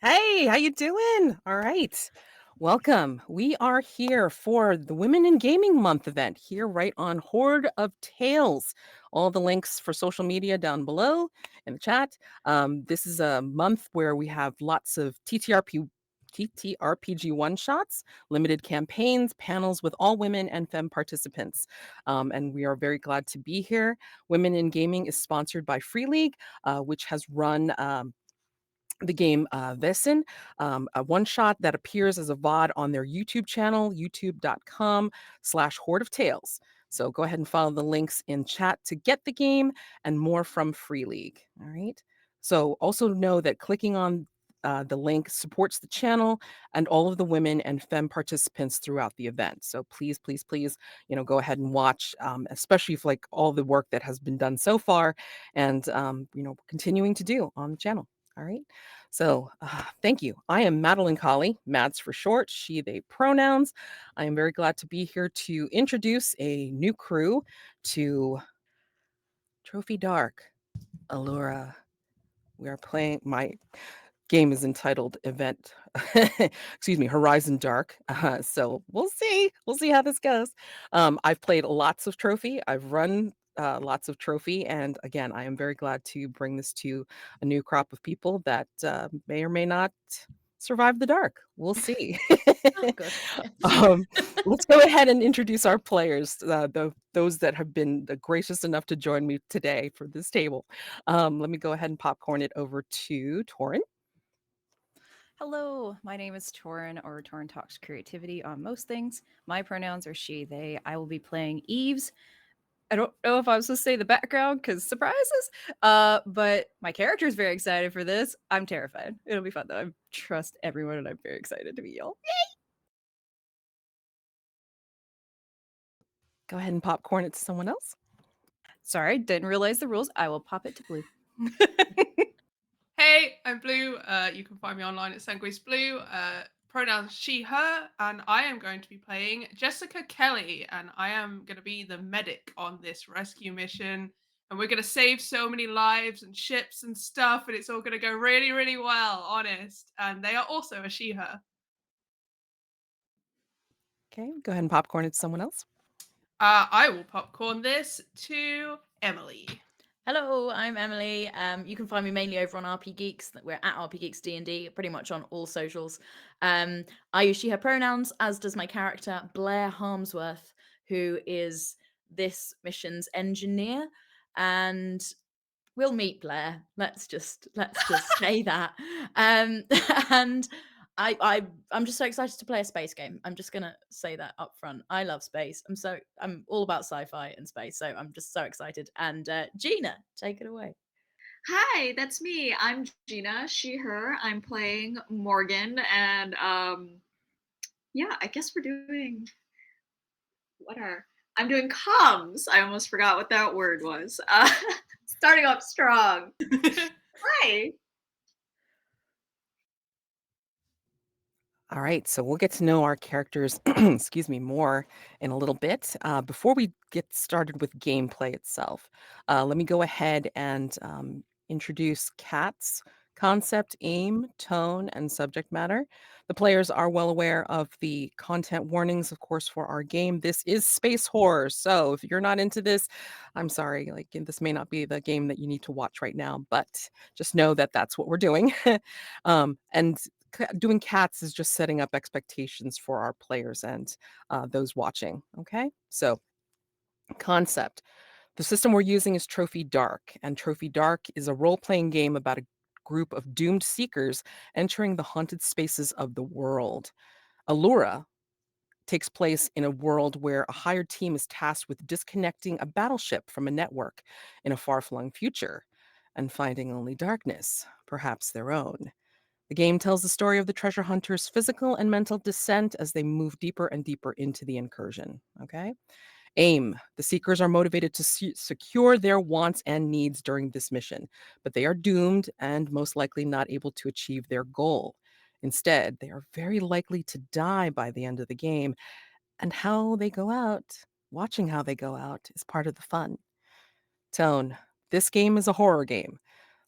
Hey, how you doing? All right. Welcome. We are here for the Women in Gaming Month event here right on Hoard of Tales. All the links for social media down below in the chat. This is a month where we have lots of TTRPG one-shots, limited campaigns, panels with all women and femme participants. And we are very glad to be here. Women in Gaming is sponsored by Free League, which has run the game Vessen, a one shot that appears as a VOD on their YouTube channel, youtube.com/Hoard of Tales. So go ahead and follow the links in chat to get the game and more from Free League. All right. So also know that clicking on the link supports the channel and all of the women and femme participants throughout the event. So please, please, please, go ahead and watch, especially for like all the work that has been done so far and, continuing to do on the channel. All right. So thank you. I am Madelancholy, Mads for short, she, they pronouns. I am very glad to be here to introduce a new crew to Trophy Dark, ALLURA. We are playing, my game is entitled Event, excuse me, Horizon Dark. So we'll see how this goes. I've played lots of Trophy. I've run lots of Trophy, and again, I am very glad to bring this to a new crop of people that may or may not survive the dark. We'll see. Oh, good. um, let's go ahead and introduce our players, those that have been gracious enough to join me today for this table. Let me go ahead and popcorn it over to Torin. Hello, my name is Torin, or Torin Talks Creativity on most things. My pronouns are she, they. I will be playing Eves. I don't know if I was supposed to say the background because surprises. But my character is very excited for this. I'm terrified. It'll be fun though. I trust everyone, and I'm very excited to meet y'all. Go ahead and popcorn it to someone else. Sorry, didn't realize the rules. I will pop it to Blue. Hey, I'm Blue. You can find me online at Sanguis Blue. Pronouns she, her, and I am going to be playing Jessica Kelly, and I am going to be the medic on this rescue mission. And we're going to save so many lives and ships and stuff, and it's all going to go really, really well, honest. And they are also a she, her. Okay, go ahead and popcorn it to someone else. I will popcorn this to Emily. Hello, I'm Emily. You can find me mainly over on RP Geeks. We're at RP Geeks D&D, pretty much on all socials. I use she, her pronouns, as does my character, Blair Harmsworth, who is this mission's engineer. And we'll meet Blair. Let's just say that. And I'm just so excited to play a space game. I'm just gonna say that up front. I love space. I'm all about sci-fi and space, so I'm just so excited. And Gena, take it away. Hi, that's me. I'm Gena, she, her. I'm playing Morgan, and yeah, I guess we're doing I'm doing comms. I almost forgot what that word was. Starting off strong. Hi. All right, so we'll get to know our characters, excuse me, more in a little bit. Before we get started with gameplay itself, let me go ahead and introduce Kat's concept, aim, tone, and subject matter. The players are well aware of the content warnings, of course, for our game. This is space horror, so if you're not into this, I'm sorry, like this may not be the game that you need to watch right now, but just know that that's what we're doing. And doing cats is just setting up expectations for our players and those watching. Okay, so concept. The system we're using is Trophy Dark, and Trophy Dark is a role playing game about a group of doomed seekers entering the haunted spaces of the world. Allura takes place in a world where a hired team is tasked with disconnecting a battleship from a network in a far flung future and finding only darkness, perhaps their own. The game tells the story of the treasure hunters' physical and mental descent as they move deeper and deeper into the incursion. Okay. Aim. The seekers are motivated to secure their wants and needs during this mission, but they are doomed and most likely not able to achieve their goal. Instead, they are very likely to die by the end of the game, and how they go out, watching how they go out, is part of the fun. Tone. This game is a horror game.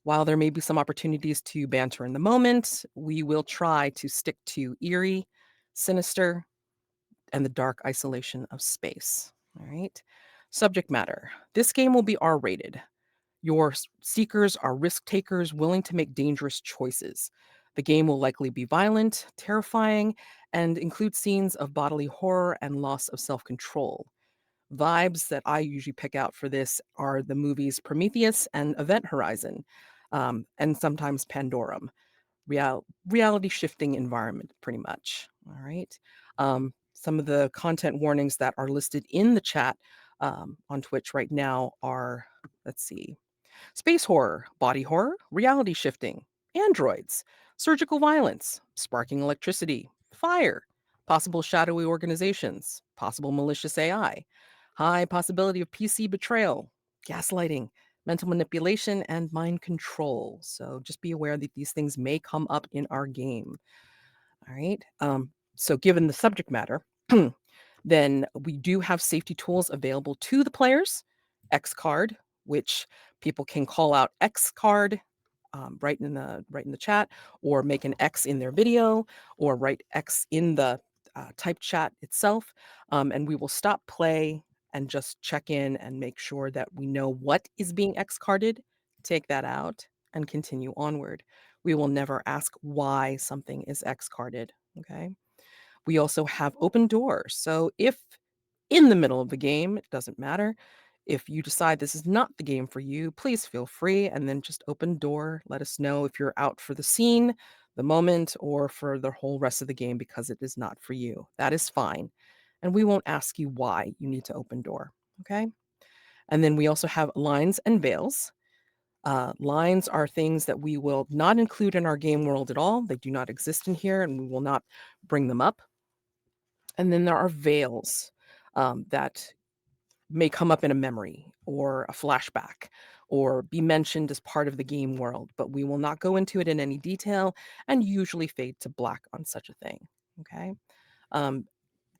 While there may be some opportunities to banter in the moment, we will try to stick to eerie, sinister, and the dark isolation of space. All right. Subject matter. This game will be R rated. Your seekers are risk takers willing to make dangerous choices. The game will likely be violent, terrifying, and include scenes of bodily horror and loss of self control. Vibes that I usually pick out for this are the movies Prometheus and Event Horizon, and sometimes Pandorum. Reality shifting environment, pretty much. All right. Some of the content warnings that are listed in the chat on Twitch right now are, let's see, space horror, body horror, reality shifting, androids, surgical violence, sparking electricity, fire, possible shadowy organizations, possible malicious AI, high possibility of PC betrayal, gaslighting, mental manipulation, and mind control. So just be aware that these things may come up in our game. All right. So given the subject matter, then we do have safety tools available to the players. X card, which people can call out X card right in the chat, or make an X in their video, or write X in the type chat itself, and we will stop play and just check in and make sure that we know what is being X carded. Take that out and continue onward. We will never ask why something is X carded. Okay. We also have open doors. So if in the middle of the game, it doesn't matter. If you decide this is not the game for you, please feel free and then just open door. Let us know if you're out for the scene, the moment, or for the whole rest of the game because it is not for you. That is fine. And we won't ask you why you need to open door. Okay. And then we also have lines and veils. Lines are things that we will not include in our game world at all. They do not exist in here and we will not bring them up. And then there are veils that may come up in a memory or a flashback or be mentioned as part of the game world, but we will not go into it in any detail and usually fade to black on such a thing. Okay. Um,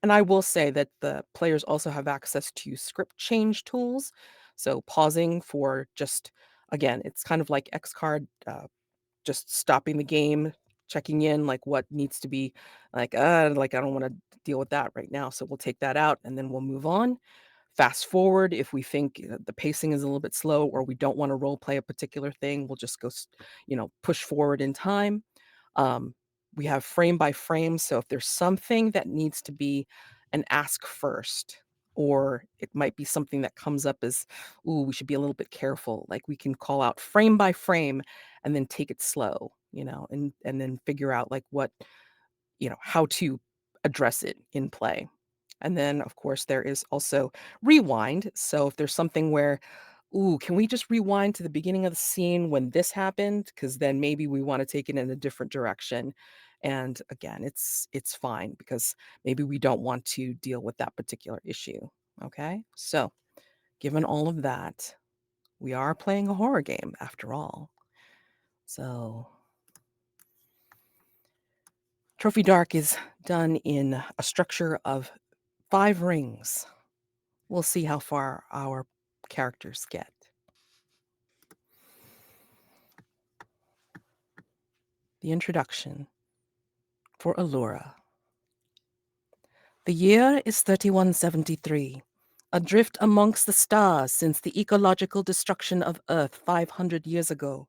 and I will say that the players also have access to script change tools. So pausing for just, again, it's kind of like X card, just stopping the game, checking in, like what needs to be like I don't want to deal with that right now. So we'll take that out and then we'll move on. Fast forward if we think the pacing is a little bit slow or we don't want to role play a particular thing, we'll just go, push forward in time. Um, we have frame by frame. So if there's something that needs to be an ask first, or it might be something that comes up as, ooh, we should be a little bit careful. Like we can call out frame by frame and then take it slow, and then figure out like what, how to address it in play. And then, of course, there is also rewind. So if there's something where, ooh, can we just rewind to the beginning of the scene when this happened? Because then maybe we want to take it in a different direction. And again, it's fine because maybe we don't want to deal with that particular issue. Okay. So given all of that, we are playing a horror game after all. So Trophy Dark is done in a structure of 5 rings. We'll see how far our characters get. The introduction for ALLURA. The year is 3173, adrift amongst the stars since the ecological destruction of Earth 500 years ago.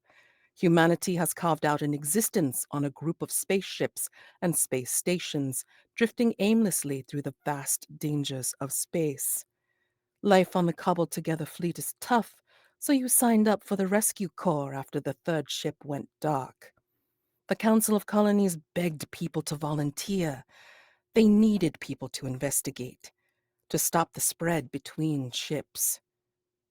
Humanity has carved out an existence on a group of spaceships and space stations, drifting aimlessly through the vast dangers of space. Life on the cobbled-together fleet is tough, so you signed up for the rescue corps after the third ship went dark. The Council of Colonies begged people to volunteer. They needed people to investigate, to stop the spread between ships.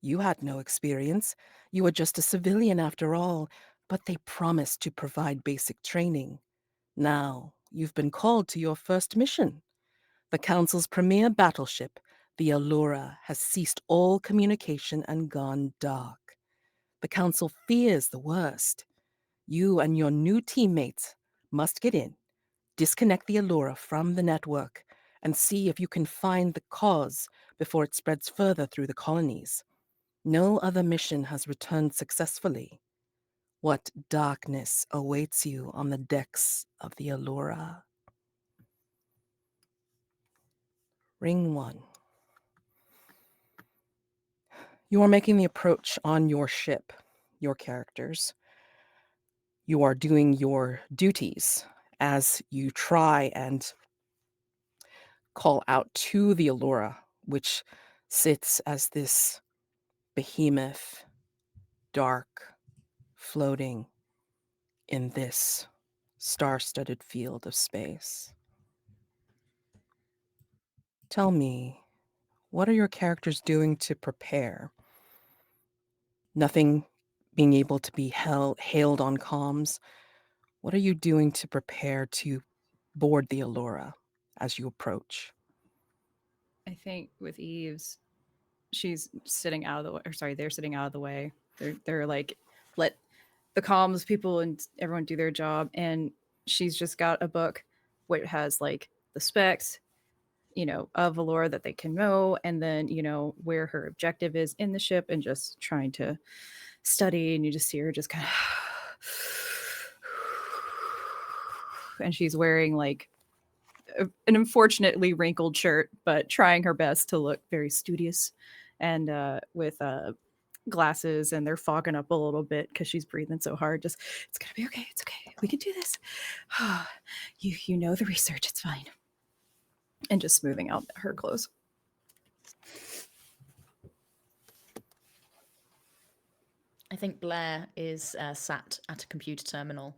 You had no experience. You were just a civilian after all, but they promised to provide basic training. Now, you've been called to your first mission. The Council's premier battleship, the ALLURA, has ceased all communication and gone dark. The Council fears the worst. You and your new teammates must get in, disconnect the ALLURA from the network, and see if you can find the cause before it spreads further through the colonies. No other mission has returned successfully. what darkness awaits you on the decks of the ALLURA. Ring 1. You are making the approach on your ship, your characters. You are doing your duties as you try and call out to the ALLURA, which sits as this behemoth, dark, floating in this star-studded field of space. Tell me, what are your characters doing to prepare? Nothing being able to be hailed on comms. What are you doing to prepare to board the ALLURA as you approach? I think with Eve's, she's sitting out of the way, or sorry, they're sitting out of the way. They're like, let the comms people and everyone do their job. And she's just got a book where it has like the specs, of Allura that they can know, and then, where her objective is in the ship and just trying to study. And you just see her just kind of, and she's wearing like an unfortunately wrinkled shirt, but trying her best to look very studious and with glasses, and they're fogging up a little bit because she's breathing so hard. Just, it's gonna be okay. It's okay. We can do this. You know the research. It's fine. And just smoothing out her clothes. I think Blair is sat at a computer terminal.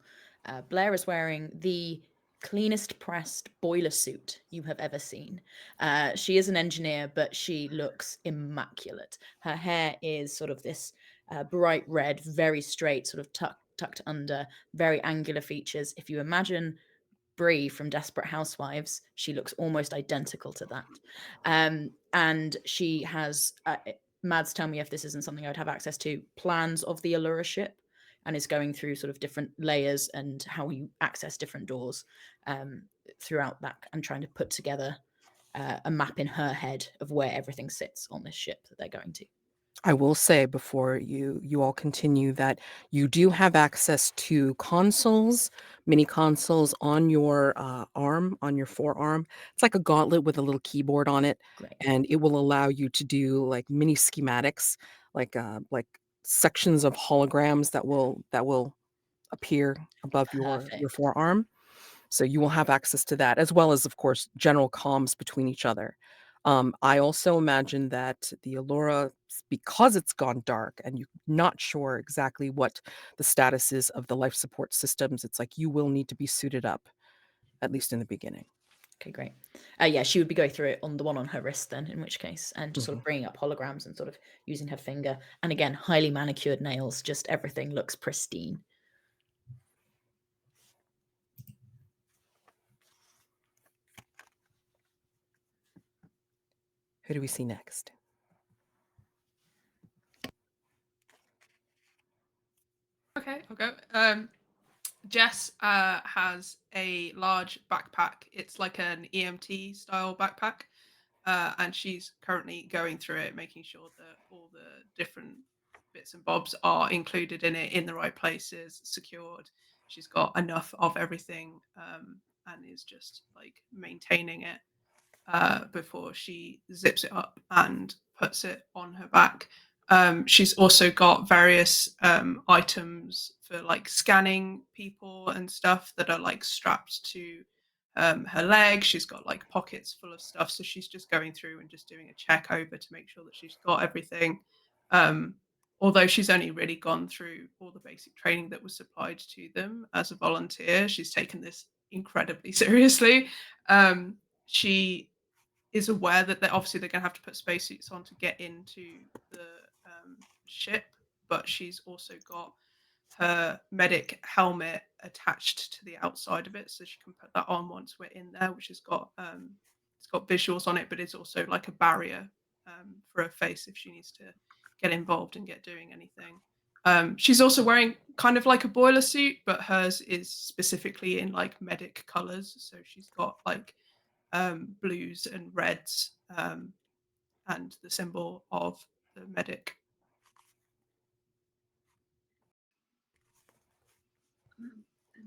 Blair is wearing the cleanest pressed boiler suit you have ever seen. She is an engineer, but she looks immaculate. Her hair is sort of this bright red, very straight, sort of tucked under, very angular features. If you imagine Bree from Desperate Housewives, she looks almost identical to that. And she has, Mads, tell me if this isn't something I would have access to, plans of the ALLURA ship, and is going through sort of different layers and how you access different doors throughout that, and trying to put together a map in her head of where everything sits on this ship that they're going to. I will say before you all continue that you do have access to consoles, mini consoles on your arm, on your forearm. It's like a gauntlet with a little keyboard on it, Great. and it will allow you to do like mini schematics, like sections of holograms that will appear above your Perfect. forearm. So you will have access to that, as well as, of course, general comms between each other. I also imagine that the ALLURA, because it's gone dark and you're not sure exactly what the status is of the life support systems, it's like you will need to be suited up, at least in the beginning. Okay, great. Yeah, she would be going through it on the one on her wrist then, in which case, and just sort Mhm. of bringing up holograms and sort of using her finger. And again, highly manicured nails, just everything looks pristine. Who do we see next? Okay, I'll go. Jess has a large backpack. It's like an EMT style backpack. And she's currently going through it, making sure that all the different bits and bobs are included in it in the right places, secured. She's got enough of everything, and is just like maintaining it before she zips it up and puts it on her back. She's also got various items for like scanning people and stuff that are like strapped to her leg. She's got like pockets full of stuff. So she's just going through and just doing a check over to make sure that she's got everything. Although she's only really gone through all the basic training that was supplied to them as a volunteer, she's taken this incredibly seriously. She is aware that obviously they're going to have to put spacesuits on to get into the ship, but she's also got her medic helmet attached to the outside of it, so she can put that on once we're in there, which has got it's got visuals on it, but it's also like a barrier for her face if she needs to get involved and get doing anything. She's also wearing kind of like a boiler suit, but hers is specifically in like medic colors, so she's got like blues and reds, and the symbol of the medic.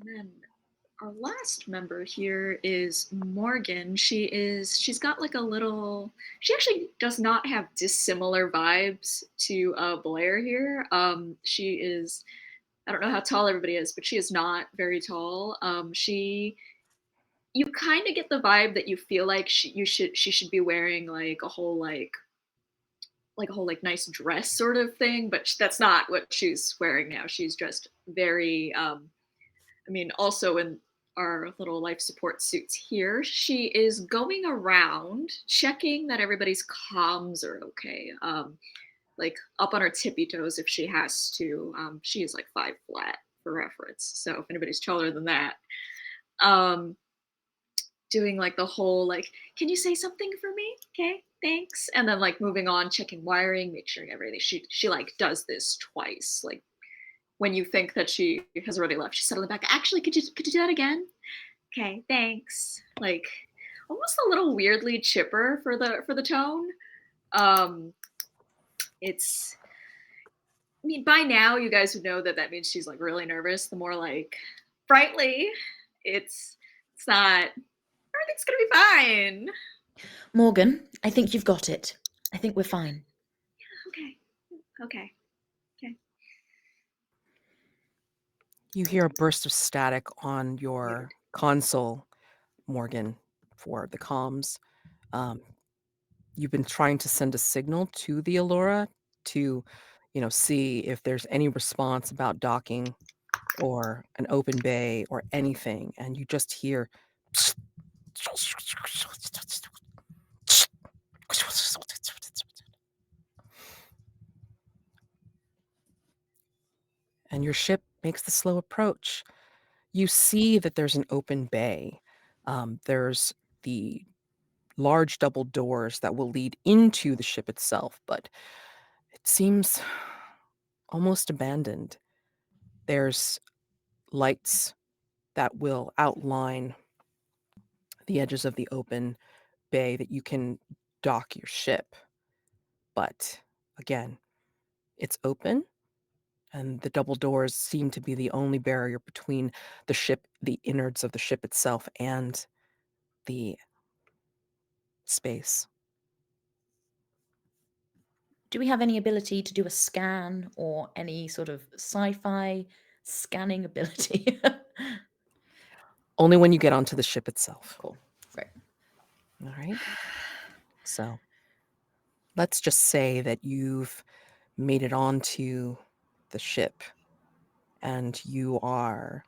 And then our last member here is Morgan. She's got like a little, she actually does not have dissimilar vibes to Blair here. She is, I don't know how tall everybody is, but she is not very tall. You kind of get the vibe that you feel like she should be wearing like a whole nice dress sort of thing, but that's not what she's wearing now. She's dressed very also in our little life support suits here, she is going around checking that everybody's comms are okay. Like up on her tippy toes if she has to. She is like 5 flat for reference. So if anybody's taller than that, doing like the whole like, can you say something for me? Okay, thanks. And then like moving on, checking wiring, make sure everything. She like does this twice. Like when you think that she has already left, she's suddenly back. Actually, could you do that again? Okay, thanks. Like almost a little weirdly chipper for the tone. It's, I mean, by now you guys would know that means she's like really nervous. The more like brightly, it's not. Everything's gonna be fine. Morgan, I think you've got it. I think we're fine. Okay. You hear a burst of static on your console, Morgan, for the comms. You've been trying to send a signal to the ALLURA to, see if there's any response about docking or an open bay or anything, and you just hear and your ship makes the slow approach. You see that there's an open bay. There's the large double doors that will lead into the ship itself, but it seems almost abandoned. There's lights that will outline the edges of the open bay that you can dock your ship. But again, it's open, and the double doors seem to be the only barrier between the ship, the innards of the ship itself, and the space. Do we have any ability to do a scan or any sort of sci-fi scanning ability? Only when you get onto the ship itself. Cool. Great. All right. So let's just say that you've made it onto the ship and you are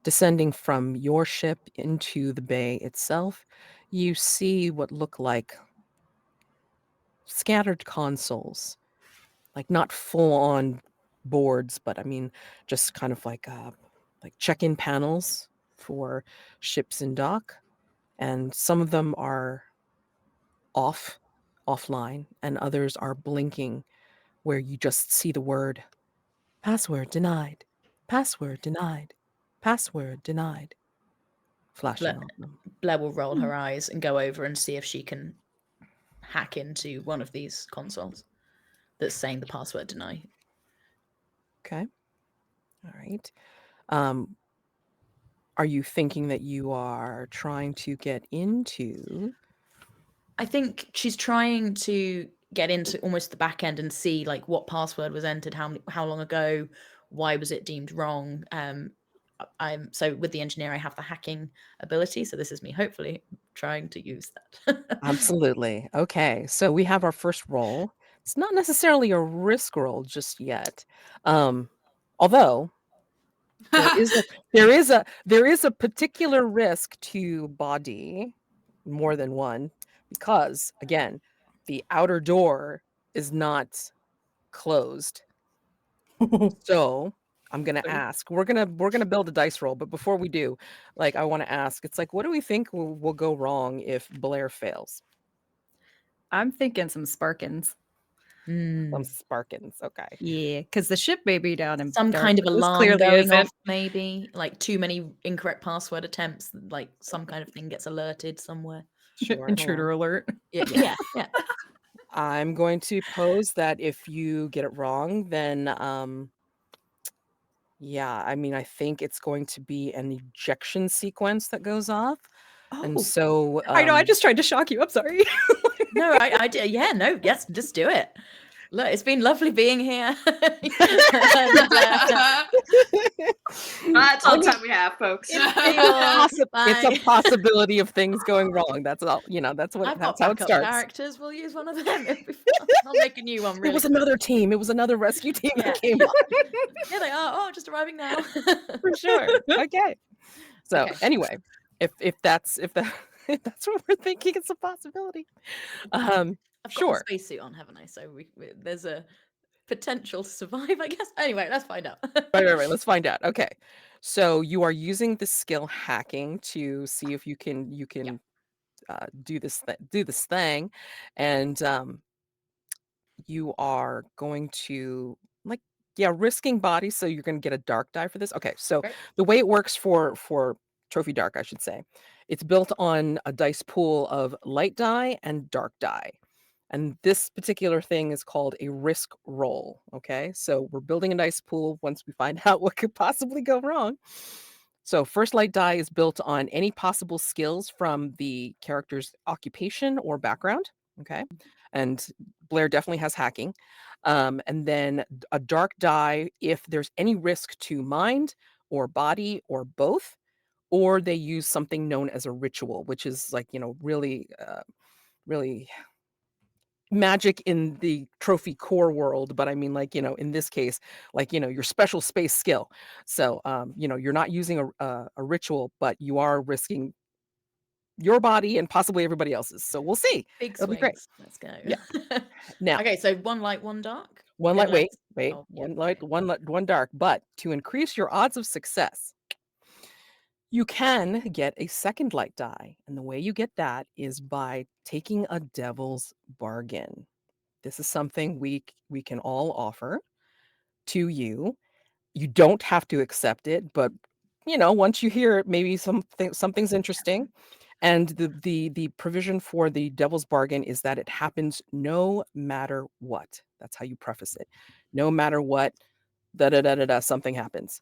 descending from your ship into the bay itself. You see what look like scattered consoles, like not full on boards, but I mean, just kind of like check-in panels for ships in dock. And some of them are offline, and others are blinking where you just see the word password denied, password denied, password denied flashing on them. Blair will roll her eyes and go over and see if she can hack into one of these consoles that's saying the password deny. Okay. All right. Are you thinking that you are trying to get into? I think she's trying to get into almost the back end and see like what password was entered, how long ago, why was it deemed wrong. So with the engineer, I have the hacking ability. So this is me hopefully trying to use that. Absolutely. Okay. So we have our first roll. It's not necessarily a risk roll just yet. Although there is a particular risk to body, more than one, because again, the outer door is not closed. So I'm gonna ask. We're gonna build a dice roll, but before we do, like I want to ask. It's like, what do we think will go wrong if Blair fails? I'm thinking some sparkins. Some sparkins. Okay. Yeah, because the ship may be down in Some dark, kind of but this alarm clearly going isn't. off, maybe like too many incorrect password attempts, like some kind of thing gets alerted somewhere. Sure. Intruder alert. Yeah. I'm going to pose that if you get it wrong, then Yeah, I mean, I think it's going to be an ejection sequence that goes off. And Oh, so, I know. I just tried to shock you. I'm sorry. No, I did. Yeah, no, yes, just do it. Look, it's been lovely being here. And, That's all I the mean, time we have, folks. it's a bye. possibility of things going wrong. That's all, that's I've got how it backup starts. characters. We'll use one of them. It'll be fun. I'll make a new one. It Really was quick. another team. It was another rescue team Yeah. that came up. Here they are. Oh, just arriving now. For sure. Okay. So Okay. anyway, if that's if what we're thinking, it's a possibility. I've got Sure. a spacesuit on, haven't I? So there's a potential to survive, I guess. Anyway, let's find out. Right. Let's find out. Okay. So you are using the skill hacking to see if you can do this thing, and you are going to risking body. So you're going to get a dark die for this. Okay. So Great. the way it works for Trophy Dark, I should say, it's built on a dice pool of light die and dark die. And this particular thing is called a risk roll. Okay. So we're building a dice pool once we find out what could possibly go wrong. So first light die is built on any possible skills from the character's occupation or background. Okay. And Blair definitely has hacking. And then a dark die if there's any risk to mind or body or both, or they use something known as a ritual, which is like, really magic in the trophy core world, but I mean, like, in this case, like, your special space skill. So you're not using a ritual, but you are risking your body and possibly everybody else's. So we'll see. Big It'll be great. swings. Let's go. Yeah. Now, Okay, so one light, one dark. one We're light, gonna wait, oh, yeah, one light, one dark, but to increase your odds of success, you can get a second light die. And the way you get that is by taking a devil's bargain. This is something we can all offer to you. You don't have to accept it, but once you hear it, maybe something's interesting. And the provision for the devil's bargain is that it happens no matter what. That's how you preface it. No matter what, da da da da da, something happens,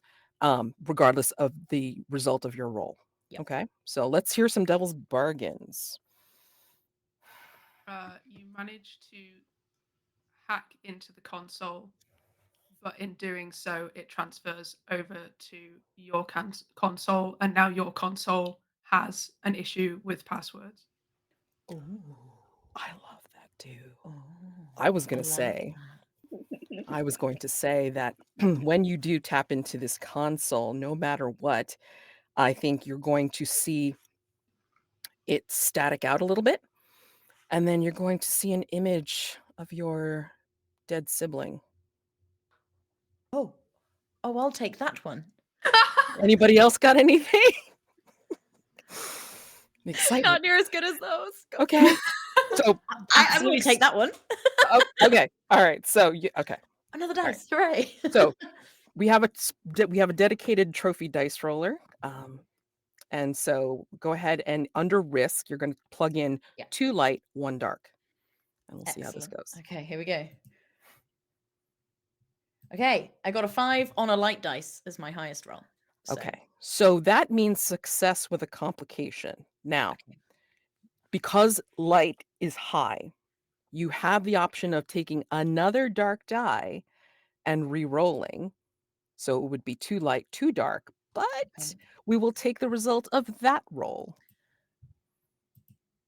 regardless of the result of your roll. Yep. Okay, so let's hear some devil's bargains. You manage to hack into the console, but in doing so, it transfers over to your console, and now your console has an issue with passwords. Ooh. I love that too. Ooh. I was going I to like say, that. I was going to say that when you do tap into this console, no matter what, I think you're going to see it static out a little bit, and then you're going to see an image of your dead sibling. Oh, I'll take that one. Anybody else got anything? The excitement. Not near as good as those. Okay. So Absolutely take that one. okay. All right. So okay. Another All right. dice. Hooray. So we have a dedicated trophy dice roller. And so go ahead and under risk, you're going to plug in 2 light, 1 dark. And we'll see how this goes. Okay, here we go. Okay, I got a 5 on a light dice as my highest roll. So. Okay. So that means success with a complication. Now, because light is high, you have the option of taking another dark die and re-rolling. So it would be 2 light, 2 dark, but we will take the result of that roll.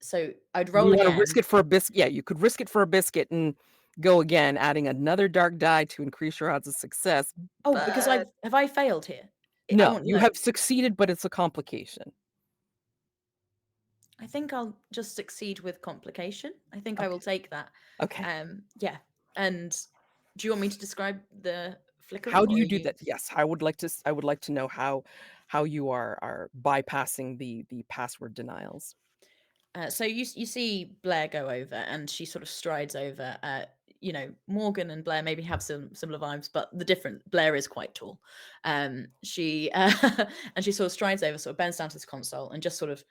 So I'd roll you again. Want to risk it for a biscuit? Yeah, you could risk it for a biscuit and go again, adding another dark die to increase your odds of success. Oh, because have I failed here? No, you have succeeded, but it's a complication. I think I'll just succeed with complication. I think I will take that. Okay. Yeah. And do you want me to describe the flickering? How do you do that? Yes, I would like to know how you are bypassing the password denials. So you see Blair go over, and she sort of strides over. Morgan and Blair maybe have some similar vibes, but Blair is quite tall. She and she sort of strides over, sort of bends down to this console, and just sort of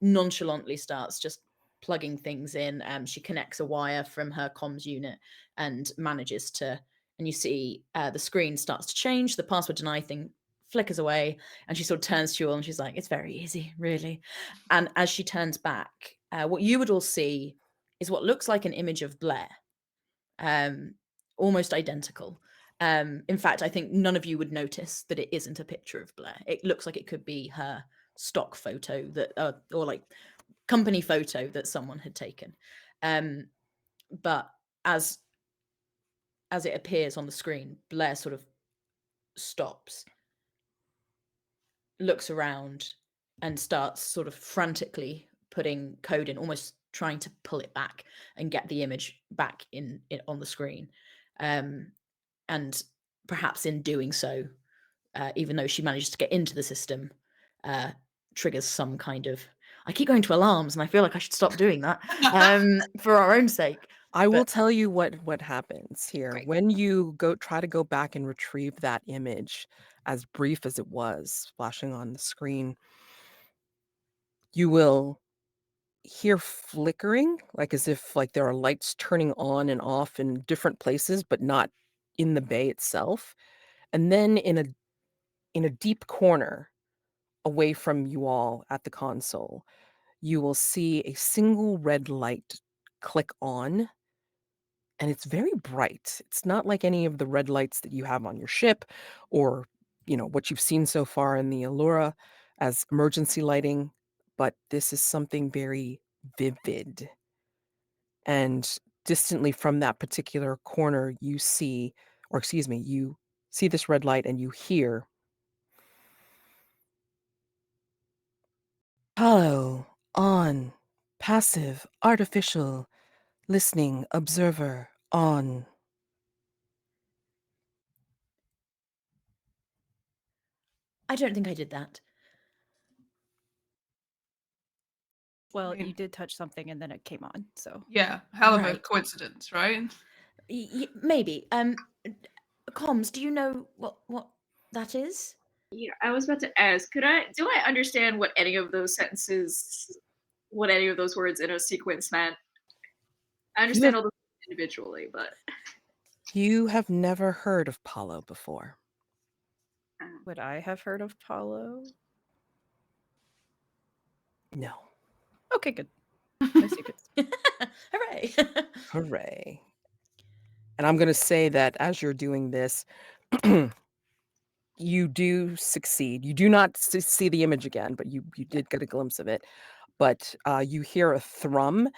nonchalantly starts just plugging things in. She connects a wire from her comms unit and manages to and you see the screen starts to change. The password deny thing flickers away, and she sort of turns to you all and she's like, "It's very easy, really." And as she turns back, what you would all see is what looks like an image of Blair, almost identical. In fact, I think none of you would notice that it isn't a picture of Blair. It looks like it could be her stock photo that, or like company photo that someone had taken. But as it appears on the screen, Blair sort of stops, looks around, and starts sort of frantically putting code in, almost trying to pull it back and get the image back in on the screen. And perhaps in doing so, even though she manages to get into the system, triggers some kind of. I keep going to alarms, and I feel like I should stop doing that for our own sake. I will But- tell you what happens here. Great. When you try to go back and retrieve that image, as brief as it was flashing on the screen, you will hear flickering, like as if like there are lights turning on and off in different places, but not in the bay itself. And then in a deep corner away from you all at the console, you will see a single red light click on, and it's very bright. It's not like any of the red lights that you have on your ship or, what you've seen so far in the ALLURA as emergency lighting, but this is something very vivid. And distantly from that particular corner, you see this red light and you hear, "Hello, on, passive, artificial, listening, observer, on." I don't think I did that. Well, mean- you did touch something and then it came on. So Yeah, hell of a Right. coincidence, right? Maybe. Comms, do you know what that is? Yeah, I was about to ask, do I understand what any of those words in a sequence meant? I understand all those individually, but You have never heard of Paulo before. would I have heard of Paulo? No. Okay, good. No secrets. Hooray! Hooray. And I'm going to say that as you're doing this, you do succeed. You do not see the image again, but you did get a glimpse of it. But you hear a thrum,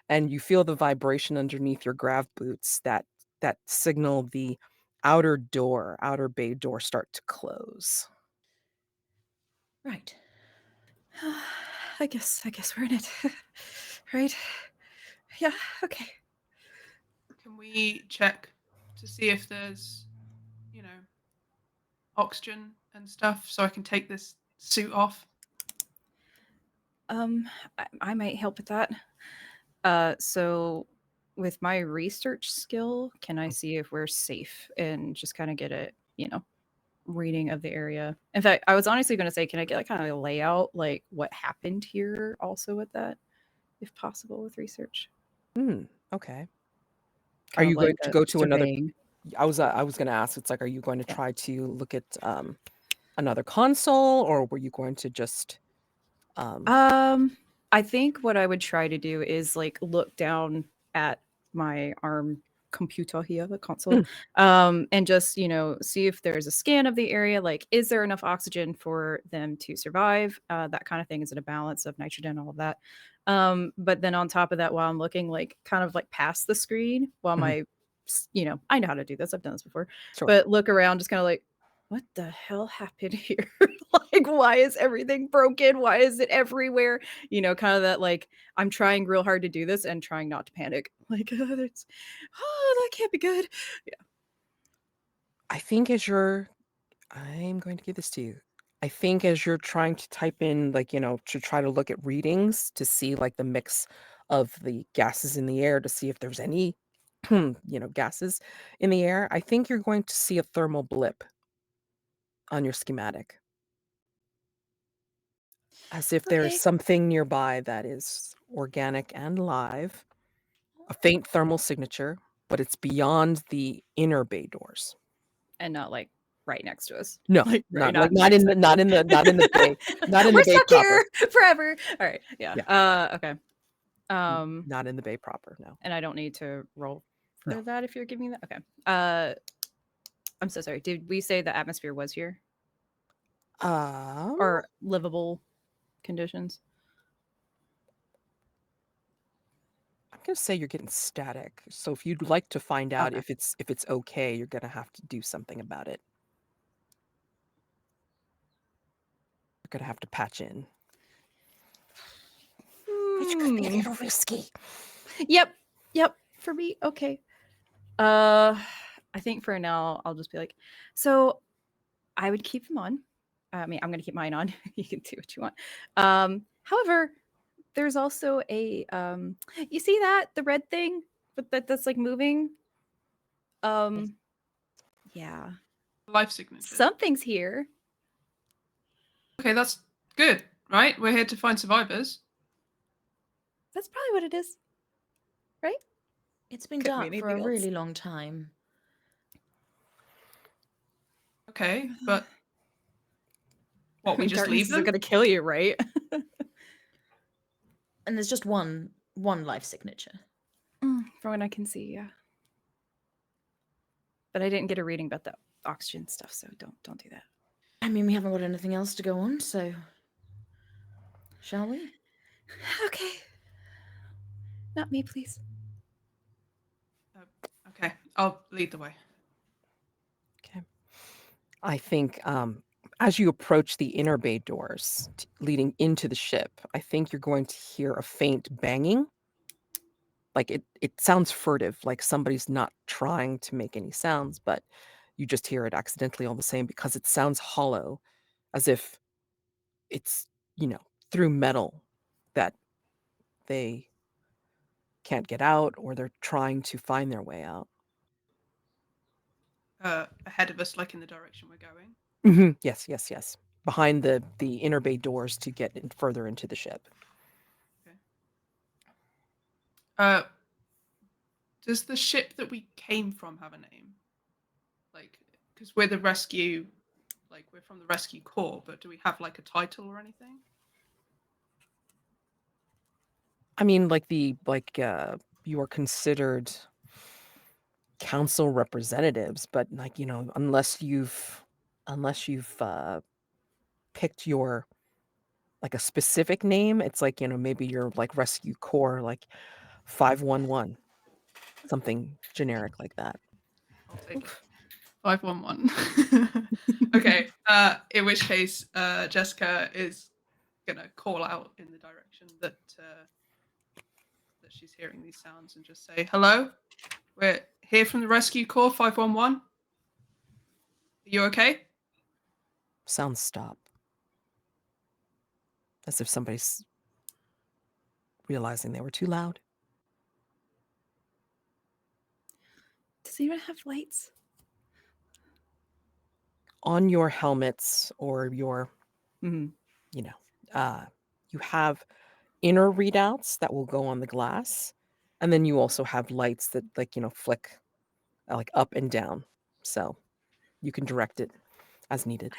and you feel the vibration underneath your grav boots that signal the outer bay door start to close. Right. I guess we're in it. Right? Yeah, okay. Can we check to see if there's, oxygen and stuff so I can take this suit off? I might help with that. So with my research skill, can I see if we're safe and just kind of get a, reading of the area? In fact, I was honestly going to say, can I get like kind of a layout, like what happened here also with that, if possible, with research? Okay. Are Kind of you going like to a go to another? surveying. I was going to ask. It's like, are you going to Yeah. try to look at another console, or were you going to just? I think what I would try to do is like look down at my ARM computer here, the console, and just see if there's a scan of the area. Like, is there enough oxygen for them to survive? That kind of thing. Is it a balance of nitrogen, all of that? But then on top of that, while I'm looking, like kind of like past the screen, while my, I know how to do this. I've done this before, Sure. but look around, just kind of like, what the hell happened here? Like, why is everything broken? Why is it everywhere? Kind of that, like, I'm trying real hard to do this and trying not to panic. Like, that can't be good. Yeah. I think I'm going to give this to you. I think as you're trying to type in, like, to try to look at readings to see like the mix of the gases in the air to see if there's any, gases in the air, I think you're going to see a thermal blip on your schematic. As if there's Okay. something nearby that is organic and live, a faint thermal signature, but it's beyond the inner bay doors. And not like right next to us. No, Like right not in the bay, not in the bay We're stuck proper. here forever. All right. Yeah. Okay. Not in the bay proper. No. And I don't need to roll for No. that if you're giving me that. Okay. I'm so sorry. Did we say the atmosphere was here or livable conditions? I'm gonna say you're getting static. So if you'd like to find out Okay. if it's okay, you're gonna have to do something about it. You're gonna have to patch in. Which could be a little risky. Yep. For me, okay. I think for now I'll just be like, so I would keep them on. I mean, I'm gonna keep mine on. You can do what you want. However, there's also a you see that the red thing, but that's like moving. Yeah, Life signature. something's here. Okay, that's good, right? We're here to find survivors. That's probably what it is, right? It's been Could be dark for a anything else. really long time. Okay, but what, we just Darkness leave isn't them? gonna kill you, right? And there's just one life signature. From what I can see, yeah. But I didn't get a reading about the oxygen stuff, so don't do that. I mean, we haven't got anything else to go on, so shall we? Okay. Not me, please. Okay, I'll lead the way. Okay. I think as you approach the inner bay doors leading into the ship, I think you're going to hear a faint banging. Like it sounds furtive, like somebody's not trying to make any sounds, but you just hear it accidentally all the same because it sounds hollow, as if it's, through metal that they can't get out or they're trying to find their way out. Ahead of us, like in the direction we're going. Yes. Behind the inner bay doors to get further into the ship. Does the ship that we came from have a name? Like, because we're the rescue, like we're from the rescue corps, but do we have like a title or anything? I mean, you are considered council representatives, but unless you've picked your like a specific name, it's like, maybe you're like rescue corps, like 511, something generic like that. I'll take it. 511. Okay. In which case, Jessica is gonna call out in the direction that she's hearing these sounds and just say, "Hello, we're here from the rescue corps 511. Are you okay?" Sounds stop. As if somebody's realizing they were too loud. Does anyone have lights? On your helmets or your, you have inner readouts that will go on the glass. And then you also have lights that flick like up and down. So you can direct it as needed.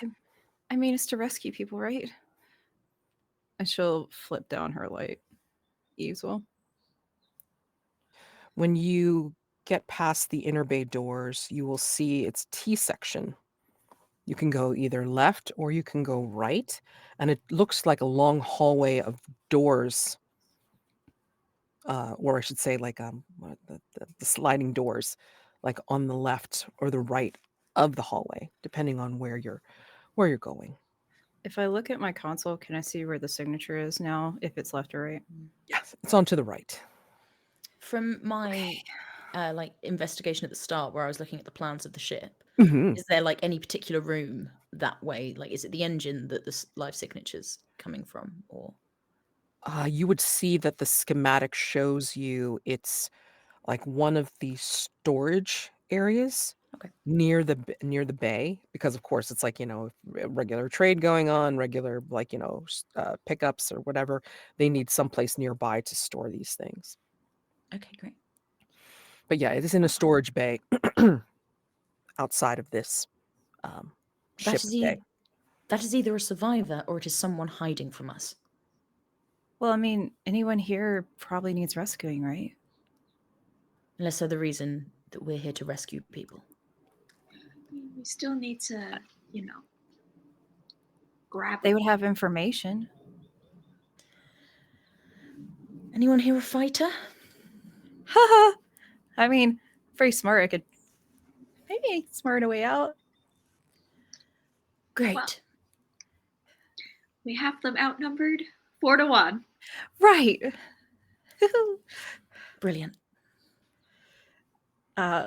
I mean, it's to rescue people, right? And she'll flip down her light. Eves will. When you get past the inner bay doors, you will see its T section. You can go either left or you can go right. And it looks like a long hallway of doors. Or I should say like the sliding doors, like on the left or the right of the hallway, depending on where you're going. If I look at my console, can I see where the signature is now, if it's left or right? Yes, it's on to the right. From my like investigation at the start, where I was looking at the plans of the ship, Mhm. is there like any particular room that way? Like, is it the engine that the life signature's coming from, or? You would see that the schematic shows you it's like one of the storage areas. Okay. Near the bay, because of course it's like regular trade going on, regular pickups or whatever. They need someplace nearby to store these things. Okay, great. But yeah, it is in a storage bay outside of this ship That is, bay. that is either a survivor or it is someone hiding from us. Well, I mean, anyone here probably needs rescuing, right? Unless they're the reason that we're here to rescue people. We still need to, grab They them. would have information. Anyone here a fighter? Haha. I mean, very smart. I could maybe smart a way out. Great. Well, we have them outnumbered 4-1. Right. Brilliant. I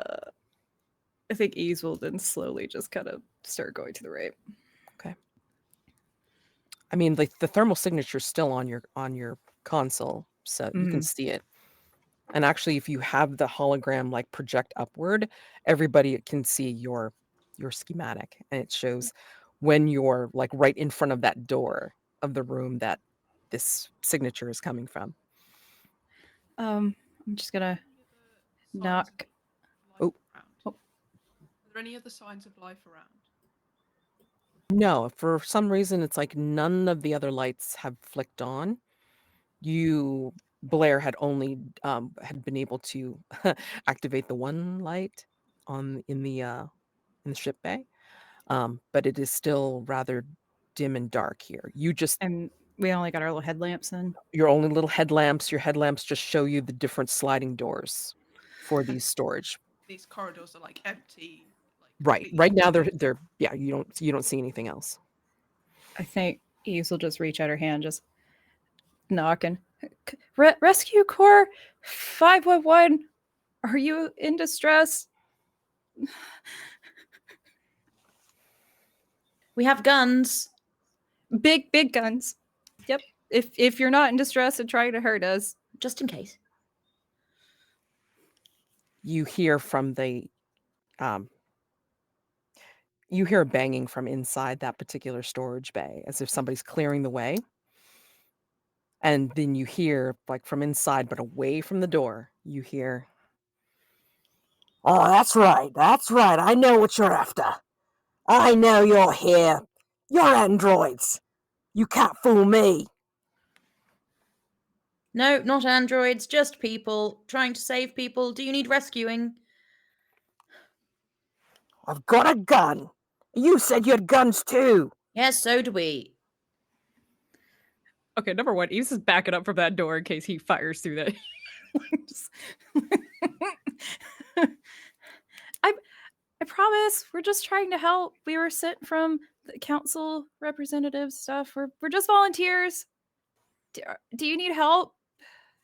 think Ease will then slowly just kind of start going to the right. Okay. I mean, like the thermal signature is still on your console, so you can see it. And actually, if you have the hologram like project upward, everybody can see your schematic, and it shows when you're like right in front of that door of the room that this signature is coming from. I'm just gonna knock. Oh. Are there any other signs of life around? No, for some reason, it's like none of the other lights have flicked on. Blair had only had been able to activate the one light in the ship bay, but it is still rather dim and dark here. And we only got our little headlamps then. Your only little headlamps. Your headlamps just show you the different sliding doors for these storage. These corridors are like empty. Right. Right now they're yeah. You don't see anything else. I think Eves will just reach out her hand, just knocking. Rescue Corps 511. Are you in distress? We have guns. Big guns. Yep. If you're not in distress and trying to hurt us, Just in case. You hear from the you hear banging from inside that particular storage bay, as if somebody's clearing the way. And then you hear, like from inside, but away from the door, you hear, "Oh, that's right. That's right. I know what you're after. I know you're here. You're androids. You can't fool me." No, not androids, just people trying to save people. Do you need rescuing? "I've got a gun. You said you had guns too." Yes, so do we. okay, number one, Eves is backing up from that door in case he fires through that. I promise, we're just trying to help. We were sent from the council representative stuff. We're just volunteers. Do you need help?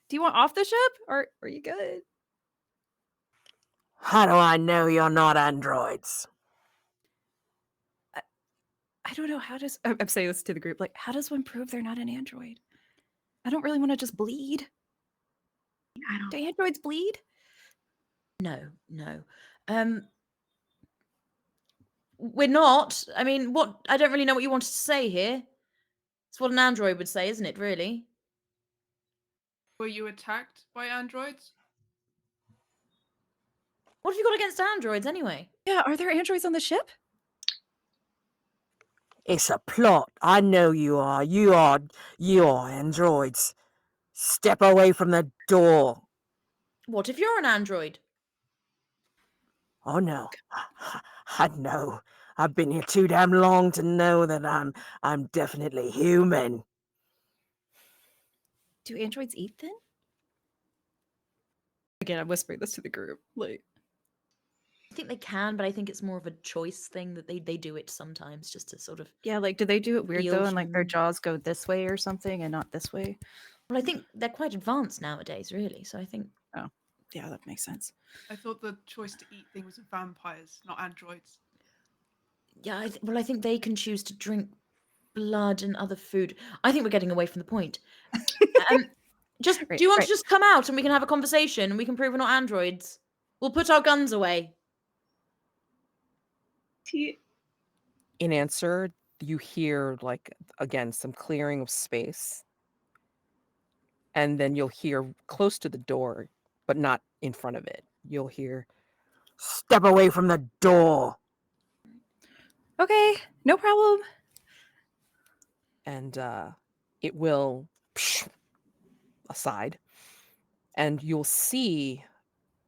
Do you want off the ship, or are you good? "How do I know you're not androids?" I don't know how does. I'm saying this to the group. Like, how does one prove they're not an android? I don't really want to just bleed. I don't. Do androids bleed? No. We're not. I mean, what? I don't really know what you wanted to say here. It's what an android would say, isn't it, really? Were you attacked by androids? What have you got against androids, anyway? Yeah, are there androids on the ship? "It's a plot. I know you are. You are androids. Step away from the door." What if you're an android? "Oh no. I know. I've been here too damn long to know that I'm definitely human." Do androids eat then? Again, I'm whispering this to the group. Like, I think they can, but I think it's more of a choice thing that they do it sometimes just to sort of. yeah, like, do they do it weird Feel though, and like their human. jaws go this way or something, and not this way? Well, I think they're quite advanced nowadays, really. So I think. Yeah, that makes sense. I thought the choice to eat thing was with vampires, not androids. Yeah, I think they can choose to drink blood and other food. I think we're getting away from the point. Do you want to just come out and we can have a conversation and we can prove we're not androids? We'll put our guns away. In answer, you hear, like, again, some clearing of space. And then you'll hear close to the door, but not in front of it. you'll hear, "Step away from the door." Okay, no problem. And it will aside, and you'll see,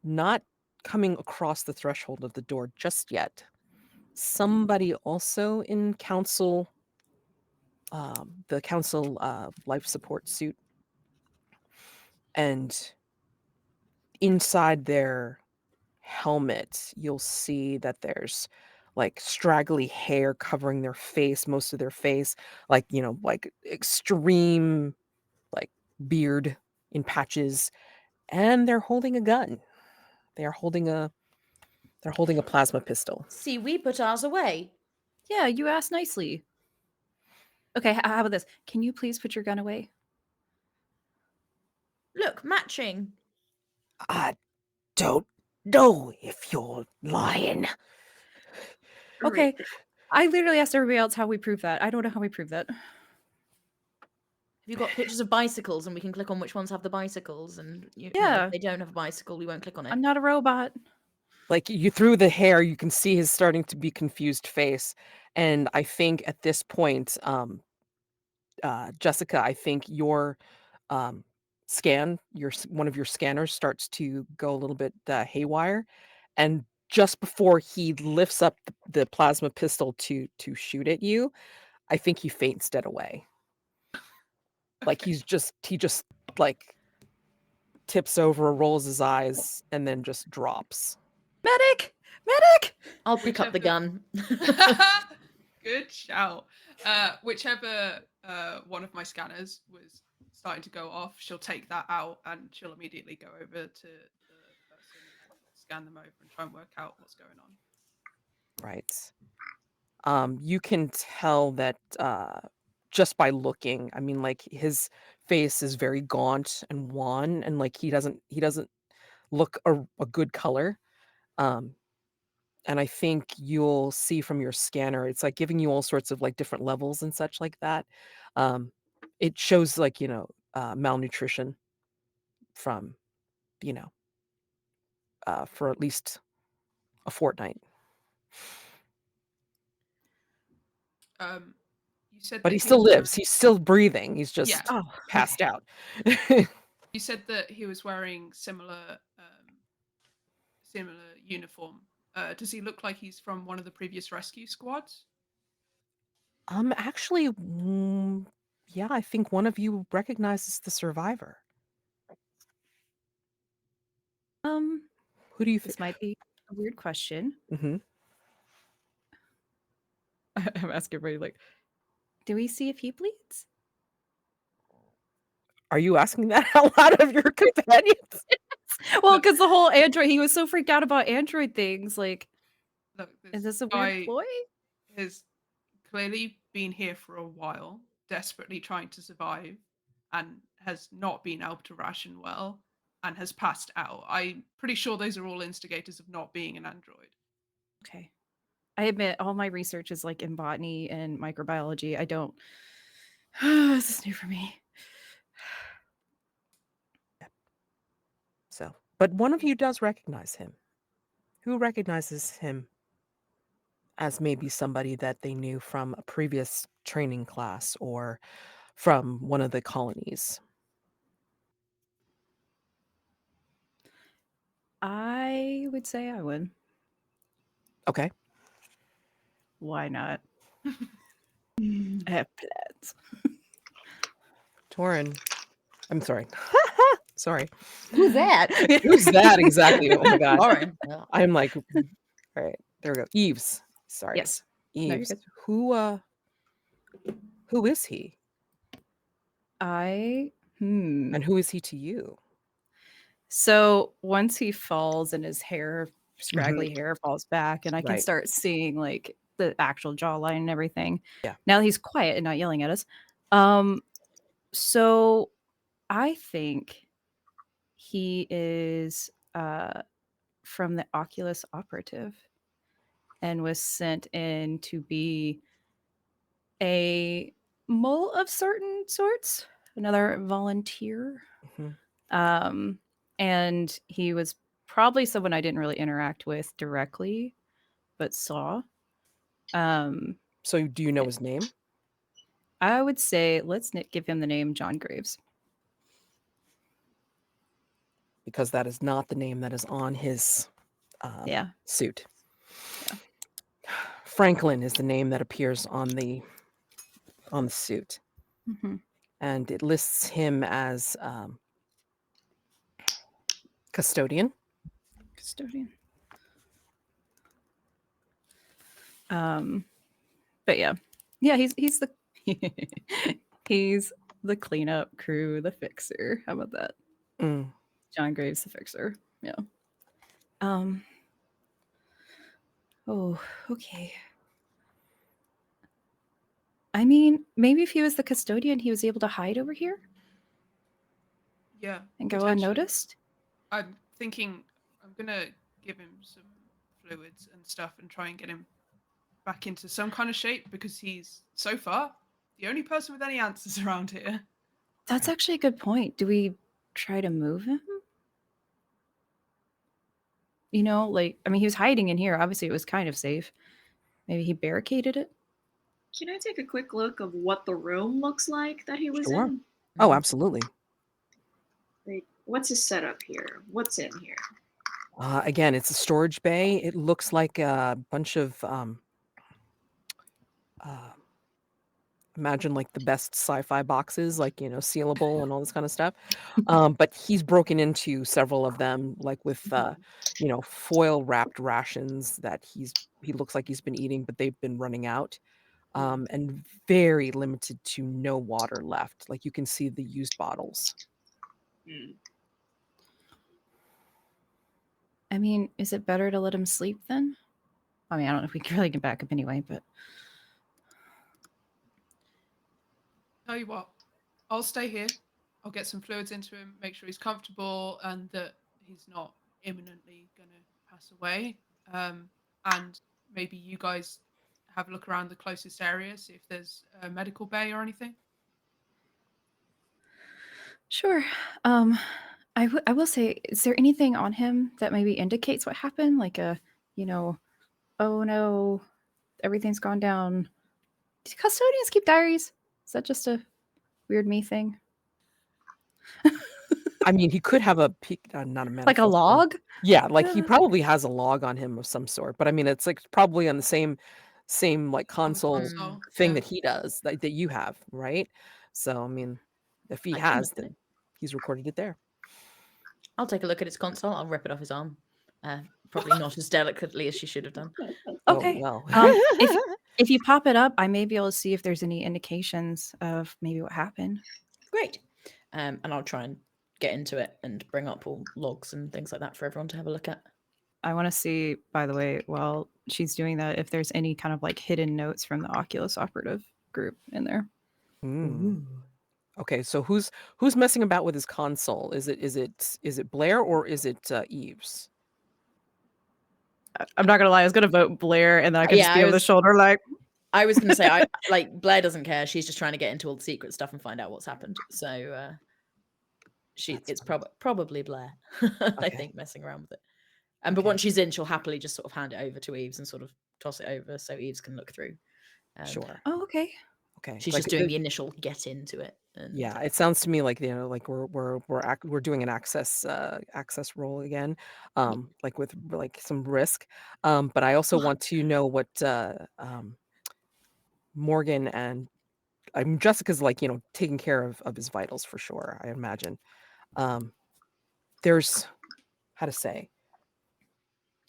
not coming across the threshold of the door just yet, somebody also in council, the council life support suit, and inside their helmet you'll see that there's like straggly hair covering their face, most of their face, like, like extreme, like, beard in patches, and they're holding a gun. They're holding a plasma pistol. See, we put ours away. Yeah, you asked nicely. Okay, how about this? Can you please put your gun away? Look, matching. I don't know if you're lying. Okay. Great. I literally asked everybody else how we prove that. I don't know how we prove that. Have you got pictures of bicycles and we can click on which ones have the bicycles? And Yeah. if they don't have a bicycle, we won't click on it. I'm not a robot. Like, you through the hair, you can see his starting to be confused face, and I think at this point, Jessica, I think your one of your scanners starts to go a little bit haywire, and just before he lifts up the plasma pistol to shoot at you, I think he faints dead away. Like, Okay. he just like tips over, rolls his eyes, and then just drops. Medic! Medic! I'll pick up the Whichever- gun. Good shout. Whichever one of my scanners was starting to go off, she'll take that out and she'll immediately go over to the person and scan them over and try and work out what's going on. Right. You can tell that just by looking. I mean, like, his face is very gaunt and wan, and like he doesn't look a good color. And I think you'll see from your scanner, it's like giving you all sorts of like different levels and such like that. It shows, like, malnutrition from, for at least a fortnight. You said But that he still was lives. wearing- He's still breathing. He's just Yeah. Oh, passed okay. out. You said that he was wearing similar uniform. Does he look like he's from one of the previous rescue squads? Actually, yeah, I think one of you recognizes the survivor. Who do you think? This might be a weird question. Hmm. I'm asking everybody, like, do we see if he bleeds? Are you asking that out loud of your companions? Well, because the whole android, he was so freaked out about android things. Like, Look, is this a guy weird ploy? has clearly been here for a while, desperately trying to survive, and has not been able to ration well, and has passed out. I'm pretty sure those are all instigators of not being an android. Okay. I admit all my research is like in botany and microbiology. I don't. This is new for me. So, but one of you does recognize him. Who recognizes him as maybe somebody that they knew from a previous training class or from one of the colonies? I would say I would. Okay. Why not? I have plans. Torin. I'm sorry. Sorry. Who's that? Who's that exactly? Oh my god. Torin. I'm like, all right, there we go. Eves. Sorry. Yes. No, you're Eves. good. Who is he? And And who is he to you? so once he falls and his hair, scraggly hair, falls back, and I can Right. start seeing like the actual jawline and everything. Yeah. Now that he's quiet and not yelling at us. So I think he is from the Oculus Operative and was sent in to be a mole of certain sorts, another volunteer. Mhm. And he was probably someone I didn't really interact with directly, but saw. So do you know his name? I would say let's give him the name John Graves. Because that is not the name that is on his Yeah. suit. Yeah. Franklin is the name that appears on the suit, Mhm. and it lists him as custodian. Custodian. But yeah, he's the he's the cleanup crew, the fixer. How about that? Mm. John Graves, the fixer. Yeah. Oh, okay. I mean, maybe if he was the custodian, he was able to hide over here Yeah. and go potentially. unnoticed. I'm thinking I'm gonna give him some fluids and stuff and try and get him back into some kind of shape, because he's so far the only person with any answers around here. That's actually a good point. Do we try to move him? You know, like, I mean, he was hiding in here. Obviously, it was kind of safe. Maybe he barricaded it. Can I take a quick look of what the room looks like that he was Sure. in? Oh, absolutely. Like, what's his setup here? What's in here? Again, it's a storage bay. It looks like a bunch of imagine like the best sci-fi boxes, like, you know, sealable and all this kind of stuff. But he's broken into several of them, like with you know, foil wrapped rations that he looks like he's been eating, but they've been running out. And very limited to no water left. Like you can see the used bottles. Hmm. I mean, is it better to let him sleep then? I mean, I don't know if we can really get back up anyway, but Tell you what, I'll stay here. I'll get some fluids into him, make sure he's comfortable and that he's not imminently gonna pass away. And maybe you guys have a look around the closest area, see if there's a medical bay or anything. sure. I will say, is there anything on him that maybe indicates what happened? Like a, you know, oh no, everything's gone down. Do custodians keep diaries? Is that just a weird me thing? I mean, he could have a peak, not a Like a manifesto. log? Yeah, like he probably has a log on him of some sort. But I mean, it's like probably on the same like On the console console. thing Yeah. that he does, that you have, right? So I mean, if he I can has, look at then it. he's recorded it there. I'll take a look at his console. I'll rip it off his arm. Probably not as delicately as she should have done. Okay. Oh well. If you pop it up, I may be able to see if there's any indications of maybe what happened. Great. And I'll try and get into it and bring up all logs and things like that for everyone to have a look at. I want to see, by the way, while she's doing that, if there's any kind of like hidden notes from the Oculus operative group in there. Hmm. Okay, so who's messing about with his console? Is it Blair or is it Eves? I'm not gonna lie, I was gonna vote Blair, and then I could Yeah, just be I over the was- shoulder, like I was going to say, I like Blair doesn't care. She's just trying to get into all the secret stuff and find out what's happened. So it's probably Blair, I Okay. think, messing around with it. But once she's in, she'll happily just sort of hand it over to Eves and sort of toss it over so Eves can look through. Sure. oh, okay. Okay. She's Like, just doing the initial get into it. And, yeah, it sounds to me like, you know, like we're doing an access roll again, like with like some risk. But I also want to know what Morgan and Jessica's, like, you know, taking care of his vitals for sure, I imagine. There's, how to say,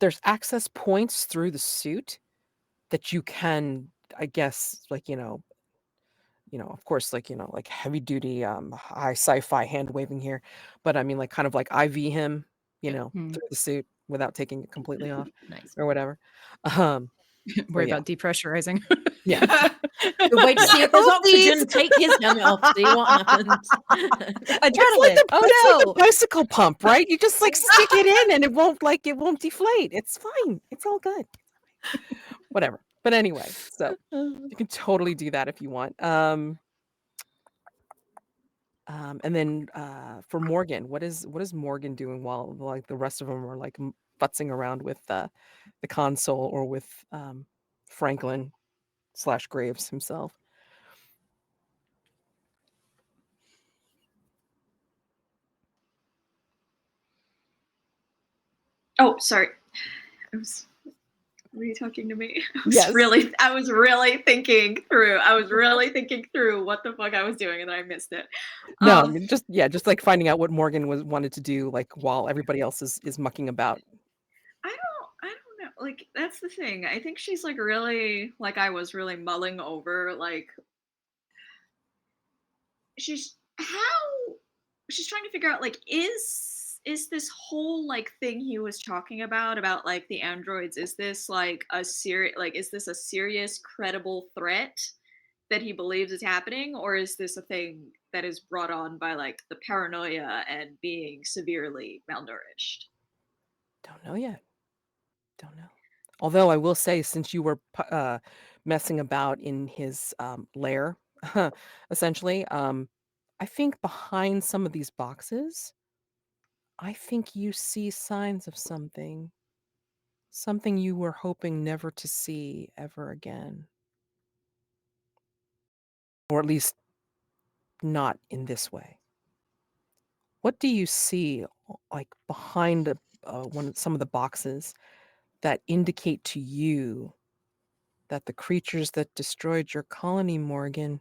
there's access points through the suit that you can, I guess, like, you know, of course, like, you know, like heavy duty, high sci-fi hand waving here, but I mean, like, kind of like IV him, you Yeah. know, through the suit without taking it completely off nice. or whatever. Um, Worry yeah. about depressurizing. yeah, You'll wait to see if there's Oopsies. oxygen. Take his helmet off. See what happens. it's like Adrenaline. the, Oh it's like the no. bicycle pump, right? You just like stick it in and it won't deflate. It's fine. It's all good. Whatever. But anyway, so you can totally do that if you want. And then for Morgan, what is Morgan doing while like the rest of them are like futzing around with the console or with Franklin / Graves himself? Oh, sorry. Were you talking to me? Yes. I was really thinking through what the fuck I was doing, and then I missed it. No, I mean, just like finding out what Morgan wanted to do, like while everybody else is mucking about. I don't know. Like, that's the thing. I think she's like really, like, I was really mulling over, like, she's trying to figure out, like, is this whole like thing he was talking about like the androids, is this like is this a serious credible threat that he believes is happening, or is this a thing that is brought on by like the paranoia and being severely malnourished? Don't know yet. Don't know. Although I will say, since you were messing about in his lair, essentially, I think behind some of these boxes, I think you see signs of something you were hoping never to see ever again, or at least not in this way. What do you see, like behind some of the boxes that indicate to you that the creatures that destroyed your colony, Morgan,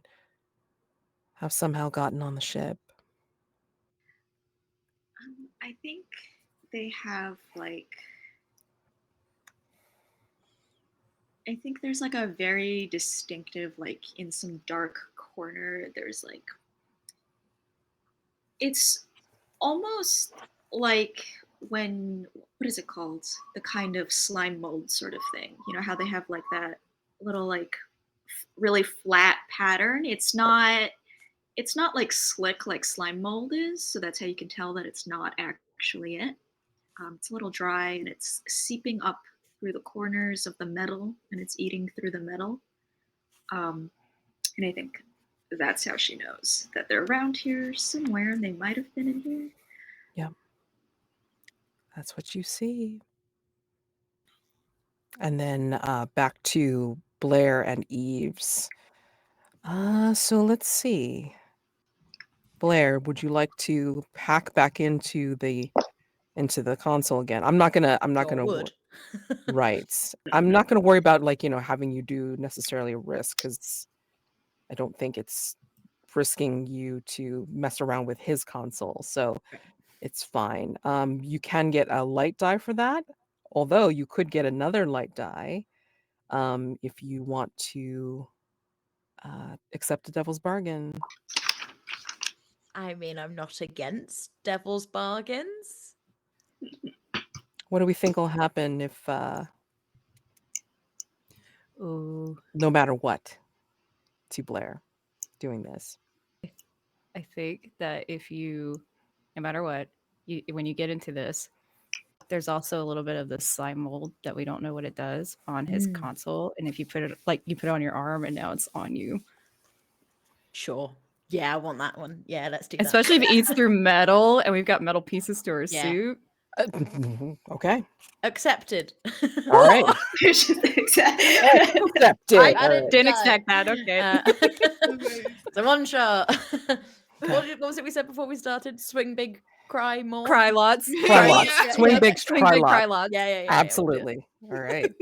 have somehow gotten on the ship? I think they have like, I think there's like a very distinctive, like in some dark corner, there's like, it's almost like when, what is it called? The kind of slime mold sort of thing. You know how they have like that little like really flat pattern? It's not like slick like slime mold is, so that's how you can tell that it's not actually it. It's a little dry and it's seeping up through the corners of the metal and it's eating through the metal. And I think that's how she knows that they're around here somewhere and they might have been in here. Yeah. That's what you see. And then back to Blair and Eves. So let's see. Blair, would you like to hack back into the console again? I'm not gonna would. right. I'm not gonna worry about like, having you do necessarily a risk, because I don't think it's risking you to mess around with his console. So it's fine. You can get a light die for that, although you could get another light die if you want to accept a devil's bargain. I mean, I'm not against devil's bargains. What do we think will happen if Ooh, no matter what, to Blair doing this? I think that if you, no matter what, when you get into this, there's also a little bit of the slime mold that we don't know what it does on his console. And if you put it on your arm and now it's on you. Sure. Yeah, I want that one. Yeah, let's do that. Especially if it eats through metal and we've got metal pieces to our suit. Okay. Accepted. All right. Accepted. Accepted. Didn't expect that. Okay. It's a one shot. What was it we said before we started? Swing big, cry more. Cry lots. Cry lots. Yeah. Swing big, Swing cry big, cry lots. lots. Yeah. Absolutely. All right.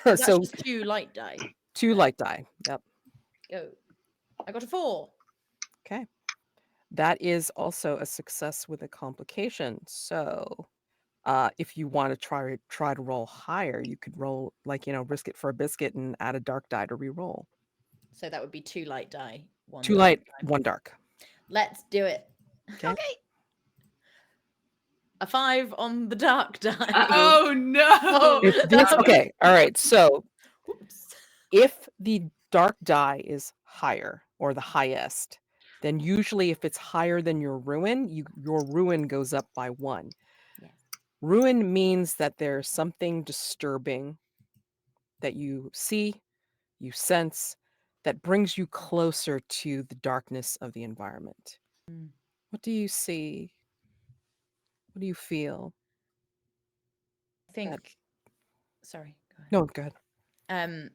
That's So just 2 light die. 2 light die. Yep. Go. I got a 4. Okay. That is also a success with a complication. So if you want to try to roll higher, you could roll risk it for a biscuit and add a dark die to re-roll. So that would be 2 light die. 2 light, 1 dark. Let's do it. Okay. A 5 on the dark die. Oh no! Okay. All right. So Oops. if the dark die is higher or the highest, then usually if it's higher than your ruin, your ruin goes up by 1. Yes. Ruin means that there's something disturbing that you see, you sense, that brings you closer to the darkness of the environment. What do you see? What do you feel? I think. That- Sorry. Go ahead. No, go ahead.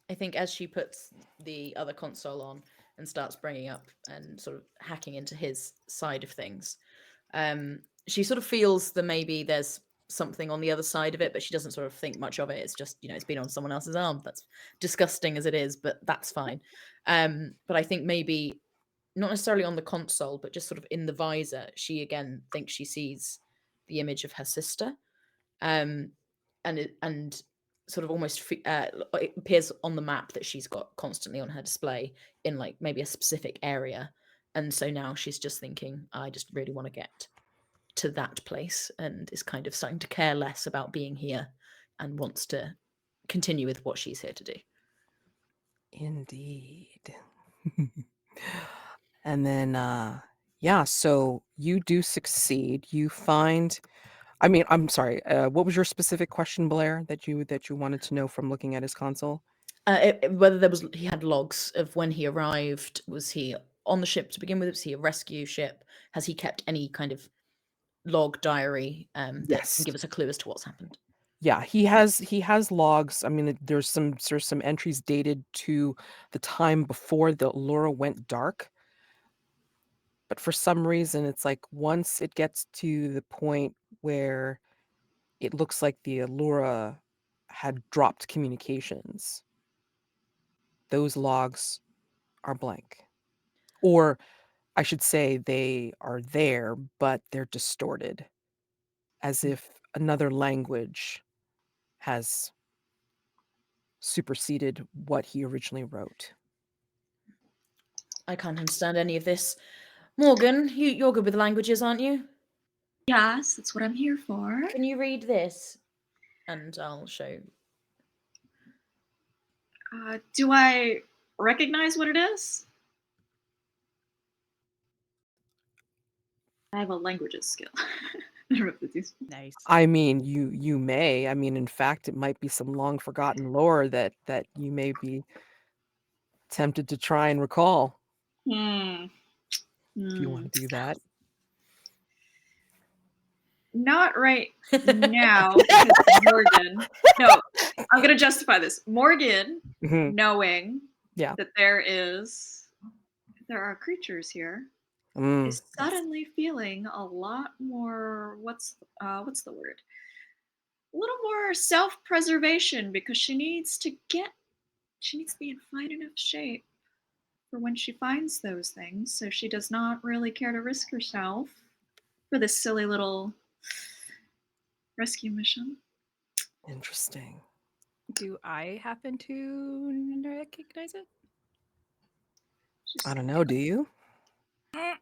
I think as she puts the other console on and starts bringing up and sort of hacking into his side of things, she sort of feels that maybe there's something on the other side of it, but she doesn't sort of think much of it. It's just, it's been on someone else's arm. That's disgusting as it is, but that's fine. But I think maybe not necessarily on the console, but just sort of in the visor, she again thinks she sees the image of her sister. And sort of almost it appears on the map that she's got constantly on her display in like maybe a specific area, and so now she's just thinking, I just really want to get to that place, and is kind of starting to care less about being here and wants to continue with what she's here to do. Indeed. And then yeah, so you do succeed. You find, I mean, I'm sorry, what was your specific question, Blair, that you wanted to know from looking at his console? Whether he had logs of when he arrived. Was he on the ship to begin with? Was he a rescue ship? Has he kept any kind of log diary that Yes. can give us a clue as to what's happened? Yeah, he has logs. I mean, there's some entries dated to the time before the ALLURA went dark. But for some reason, it's like once it gets to the point where it looks like the ALLURA had dropped communications, those logs are blank. Or I should say they are there, but they're distorted, as if another language has superseded what he originally wrote. I can't understand any of this. Morgan, you're good with languages, aren't you? Yes, that's what I'm here for. Can you read this? And I'll show. Do I recognize what it is? I have a languages skill. I don't know if that's useful. Nice. I mean, you may. I mean, in fact, it might be some long forgotten lore that you may be tempted to try and recall. If you want to do that. Not right now, because Morgan. No, I'm gonna justify this. Morgan, Mhm. knowing Yeah. that there are creatures here, is suddenly feeling a lot more what's the word? A little more self-preservation, because she needs to be in fine enough shape for when she finds those things, so she does not really care to risk herself for this silly little rescue mission. Interesting. Do I happen to recognize it? I don't know. Do you? I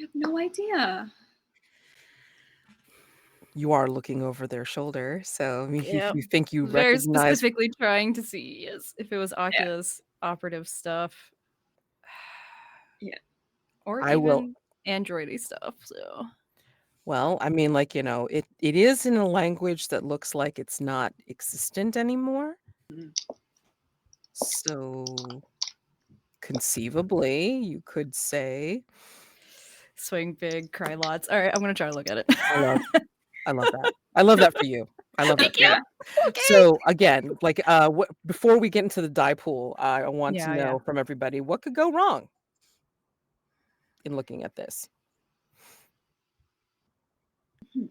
have no idea. You are looking over their shoulder, so I mean, Yeah. if you think you Very recognize. specifically trying to see if it was Oculus operative stuff. Yeah. Or I even will- Android-y stuff. So Well, I mean, like, it is in a language that looks like it's not existent anymore. So conceivably, you could say. swing big, cry lots. All right, I'm gonna try to look at it. I love that. I love that for you. I love that. Thank you. Yeah. Okay. So again, like, before we get into the die pool, I want to Yeah, know from everybody what could go wrong in looking at this. I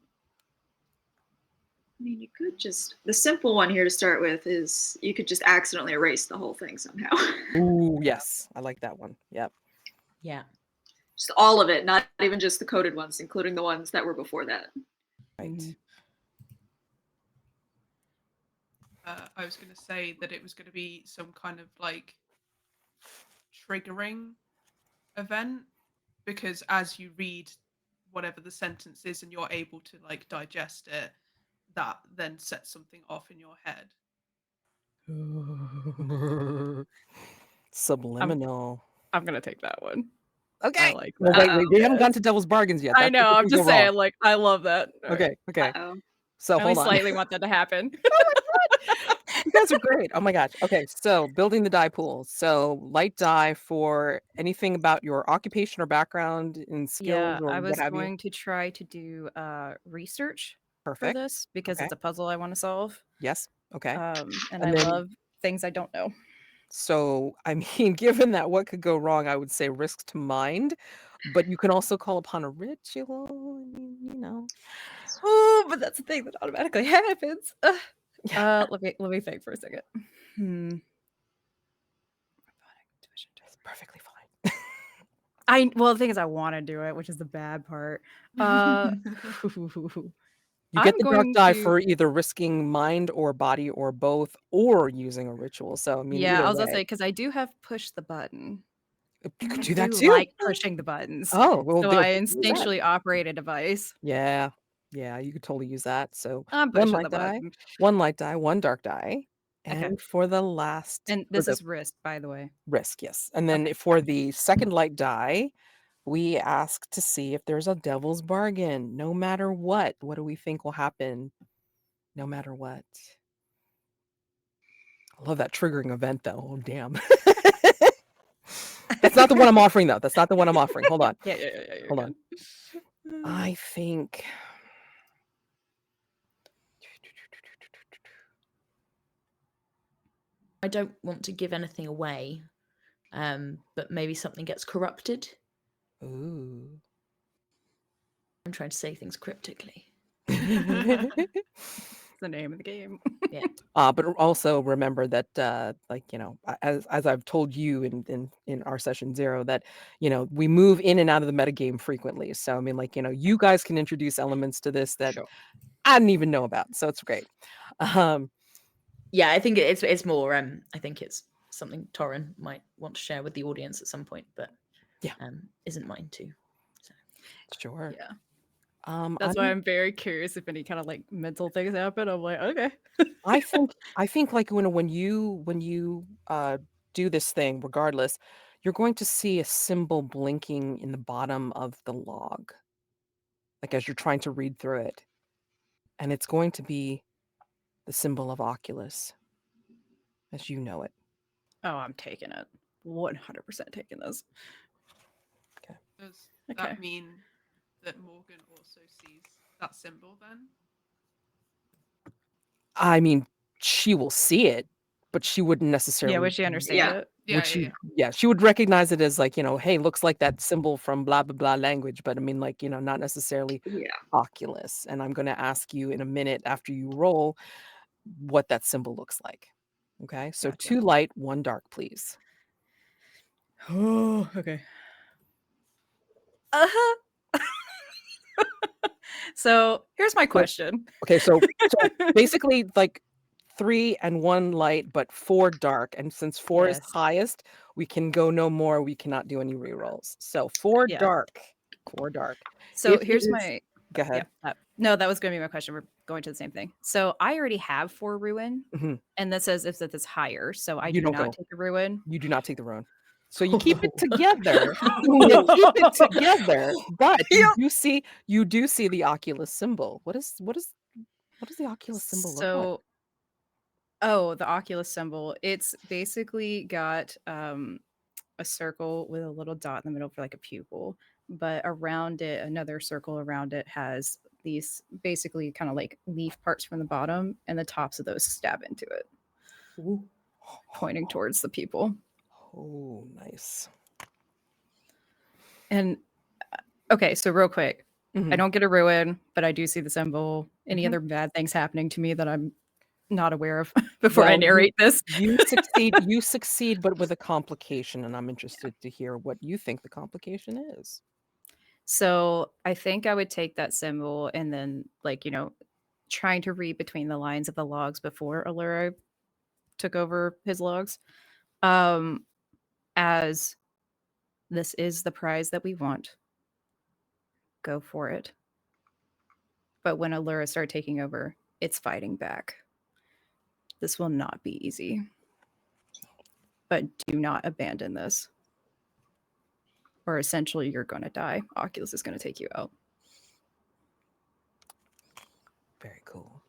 mean, you could just, the simple one here to start with is you could just accidentally erase the whole thing somehow. Ooh, yes, I like that one. Yep. Yeah. Just all of it, not even just the coded ones, including the ones that were before that. Right. I was going to say that it was going to be some kind of like triggering event, because as you read whatever the sentence is and you're able to like digest it, that then sets something off in your head. Subliminal. I'm gonna take that one. Okay. I like Well, that. wait, we haven't gotten to Devil's Bargains yet. I That's what know. I'm could go just wrong. saying. Like, I love that. All right. Okay. Uh-oh. So I hold only on. slightly want that to happen. You guys are great. Oh my gosh. Okay, so building the die pool. So light die for anything about your occupation or background in skills Yeah, or I what was have you. going to try to do research for Perfect. this because Okay. it's a puzzle I want to solve. Yes. Okay. And I And then, love things I don't know. so I mean, given that what could go wrong, I would say risk to mind, but you can also call upon a ritual. I mean, you know. Oh, but that's the thing that automatically happens. Let me think for a second. It's perfectly fine. Well, the thing is, I want to do it, which is the bad part. You get I'm the dark going die to. for either risking mind or body or both, or using a ritual. So I mean, Yeah, either I was gonna say way, because I do have push the button. you could I do that do too. like pushing the buttons, Oh well, so there, I use that. instinctually operate a device. Yeah, yeah, you could totally use that. So I'm one pushing the light die, button. one light die, one dark die, Okay, and for the last, and for this the is risk, by the way. risk, yes, and then Okay. for the second light die, we ask to see if there's a devil's bargain. No matter what do we think will happen? No matter what. I love that triggering event, though. Oh, damn. That's not the one I'm offering, though. That's not the one I'm offering. Hold on. Yeah, you're Hold on. good. I think. I don't want to give anything away, but maybe something gets corrupted. Ooh. I'm trying to say things cryptically. It's the name of the game. Yeah. But also remember that, like, you know, as I've told you in our session 0, that, you know, we move in and out of the metagame frequently. So, I mean, like, you know, you guys can introduce elements to this that Sure. I didn't even know about. So it's great. Yeah, I think it's more. I think it's something Torin might want to share with the audience at some point, but Yeah. isn't mine too. So. Sure. Yeah. Um, That's why I'm- I'm very curious if any kind of like mental things happen. I'm like, okay. I think like when you do this thing, regardless, you're going to see a symbol blinking in the bottom of the log, like as you're trying to read through it, and it's going to be the symbol of Oculus, as you know it. Oh, I'm taking it. 100% taking this. Does Okay. that mean that Morgan also sees that symbol then? I mean, she will see it, but she wouldn't necessarily. Yeah, would she understand it? Yeah, Would she? Yeah, she would recognize it as like, you know, hey, looks like that symbol from blah blah blah language, but I mean, like, you know, not necessarily Yeah. Oculus. And I'm going to ask you in a minute after you roll what that symbol looks like. Okay, so Gotcha. 2 light, 1 dark, please. Oh, okay. Uh-huh. So here's my question. Okay, so basically like 3 and 1 light, but 4 dark. And since 4 is Yes. highest, we can go no more. We cannot do any rerolls. So 4 Yeah. dark. 4 dark. So If it here's is- my Go ahead. no, that was going to be my question. We're going to the same thing. So I already have 4 ruin, Mhm. and that says if it's higher. So I You do don't not go. take a ruin. You do not take the ruin. So you keep it together. You keep it together, but you do see the Oculus symbol. What does the Oculus symbol look like? So, oh, the Oculus symbol. It's basically got a circle with a little dot in the middle for like a pupil, but around it, another circle around it has these basically kind of like leaf parts from the bottom, and the tops of those stab into it, pointing towards the pupil. Oh, nice. And okay, so real quick, I Mhm. don't get a ruin, but I do see the symbol. Any Mhm. other bad things happening to me that I'm not aware of before I Well, narrate this? You succeed, but with a complication, and I'm interested to hear what you think the complication is. So I think I would take that symbol and then, like, trying to read between the lines of the logs before Allura took over his logs, as this is the prize that we want. Go for it. But when Allura started taking over, it's fighting back. This will not be easy. But do not abandon this. Or essentially you're going to die. Oculus is going to take you out. Very cool.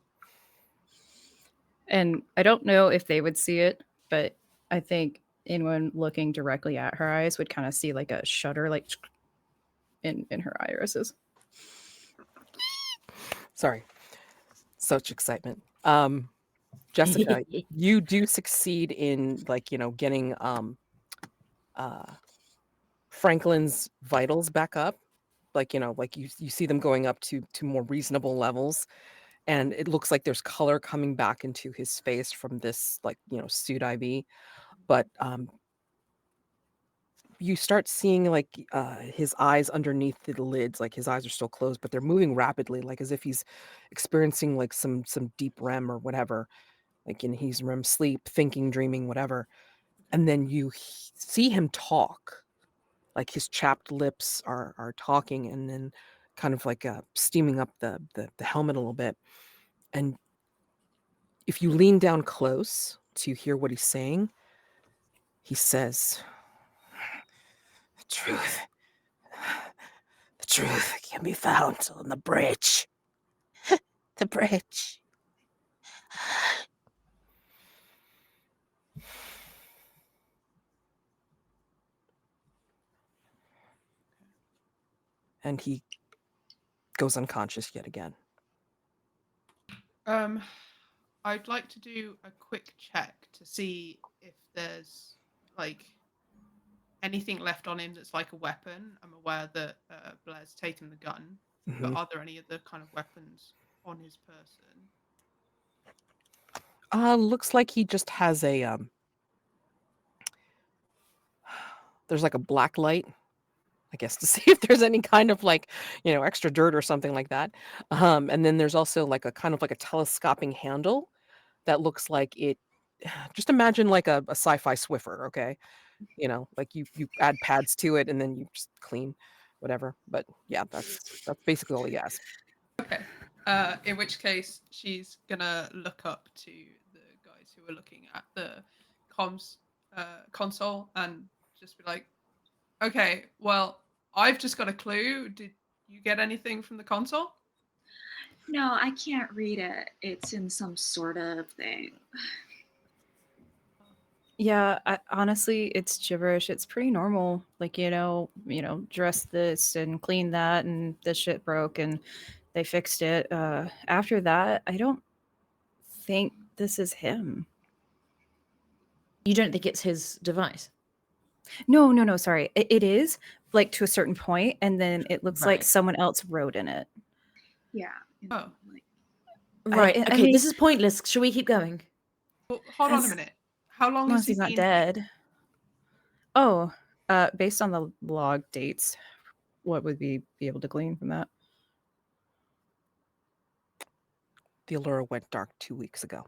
And I don't know if they would see it, but I think anyone looking directly at her eyes would kind of see like a shudder, like in her irises. Sorry, such excitement. Jessica, you do succeed in getting Franklin's vitals back up. Like you see them going up to more reasonable levels, and it looks like there's color coming back into his face from this suit IV. But you start seeing his eyes underneath the lids, like his eyes are still closed, but they're moving rapidly, like as if he's experiencing like some deep REM or whatever, like he's REM sleep, thinking, dreaming, whatever. And then you see him talk, like his chapped lips are talking, and then kind of like steaming up the helmet a little bit. And if you lean down close to hear what he's saying, he says, The truth can be found on the bridge. The bridge. And he goes unconscious yet again. I'd like to do a quick check to see if there's like anything left on him that's like a weapon. I'm aware that Blair's taken the gun, but are there any other kind of weapons on his person? Looks like he just has a there's like a black light, I guess, to see if there's any kind of extra dirt or something like that. And then there's also like a kind of like a telescoping handle that looks like it. Just imagine like a sci-fi Swiffer, okay? Like you add pads to it and then you just clean whatever. But yeah, that's basically all he has. Okay. In which case, she's gonna look up to the guys who are looking at the comms console and just be like, "Okay, well, I've just got a clue. Did you get anything from the console?" No, I can't read it. It's in some sort of thing. Yeah, honestly, it's gibberish. It's pretty normal. Like, dress this and clean that, and this shit broke, and they fixed it. After that, I don't think this is him. You don't think it's his device? No, sorry. It is, like, to a certain point, and then it looks like Right. someone else wrote in it. Yeah. Oh. Right. I Okay, mean, this is pointless. Shall we keep going? Well, hold on a As minute. How long long has as he he's not been here? dead. Oh, based on the log dates, what would we be able to glean from that? The ALLURA went dark 2 weeks ago,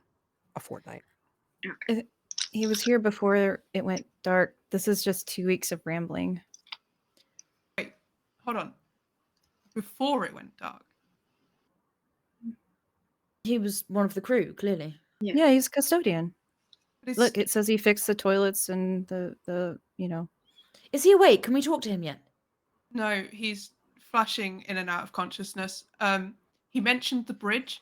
a fortnight. He was here before it went dark. This is just 2 weeks of rambling. Wait, hold on. Before it went dark. He was one of the crew, clearly. Yeah, he's a custodian. But it's, Look, it says he fixed the toilets and the Is he awake? Can we talk to him yet? no, he's flashing in and out of consciousness. He mentioned the bridge.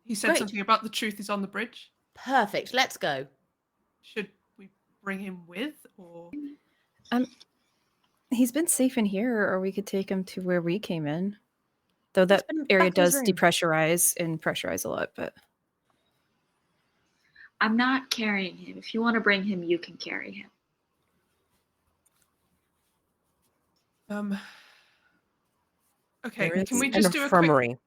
He said Great. something about the truth is on the bridge. Perfect. Let's go. Should we bring him with, or? He's been safe in here, or we could take him to where we came in. Though that been area back in his does room. depressurize and pressurize a lot, but I'm not carrying him. If you want to bring him, you can carry him. Okay, There can is we an just do a quick? infirmary.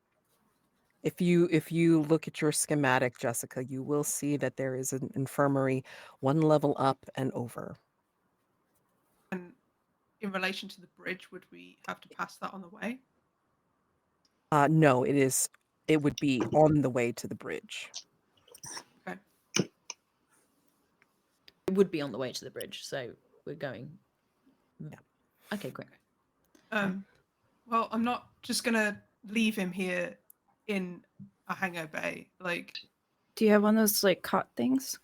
If you look at your schematic, Jessica, you will see that there is an infirmary 1 level up and over. And in relation to the bridge, would we have to pass that on the way? No, it would be on the way to the bridge. Okay. It would be on the way to the bridge, so we're going. Yeah. Okay, great. Well, I'm not just gonna leave him here in a hangar bay. Like, do you have one of those like cot things?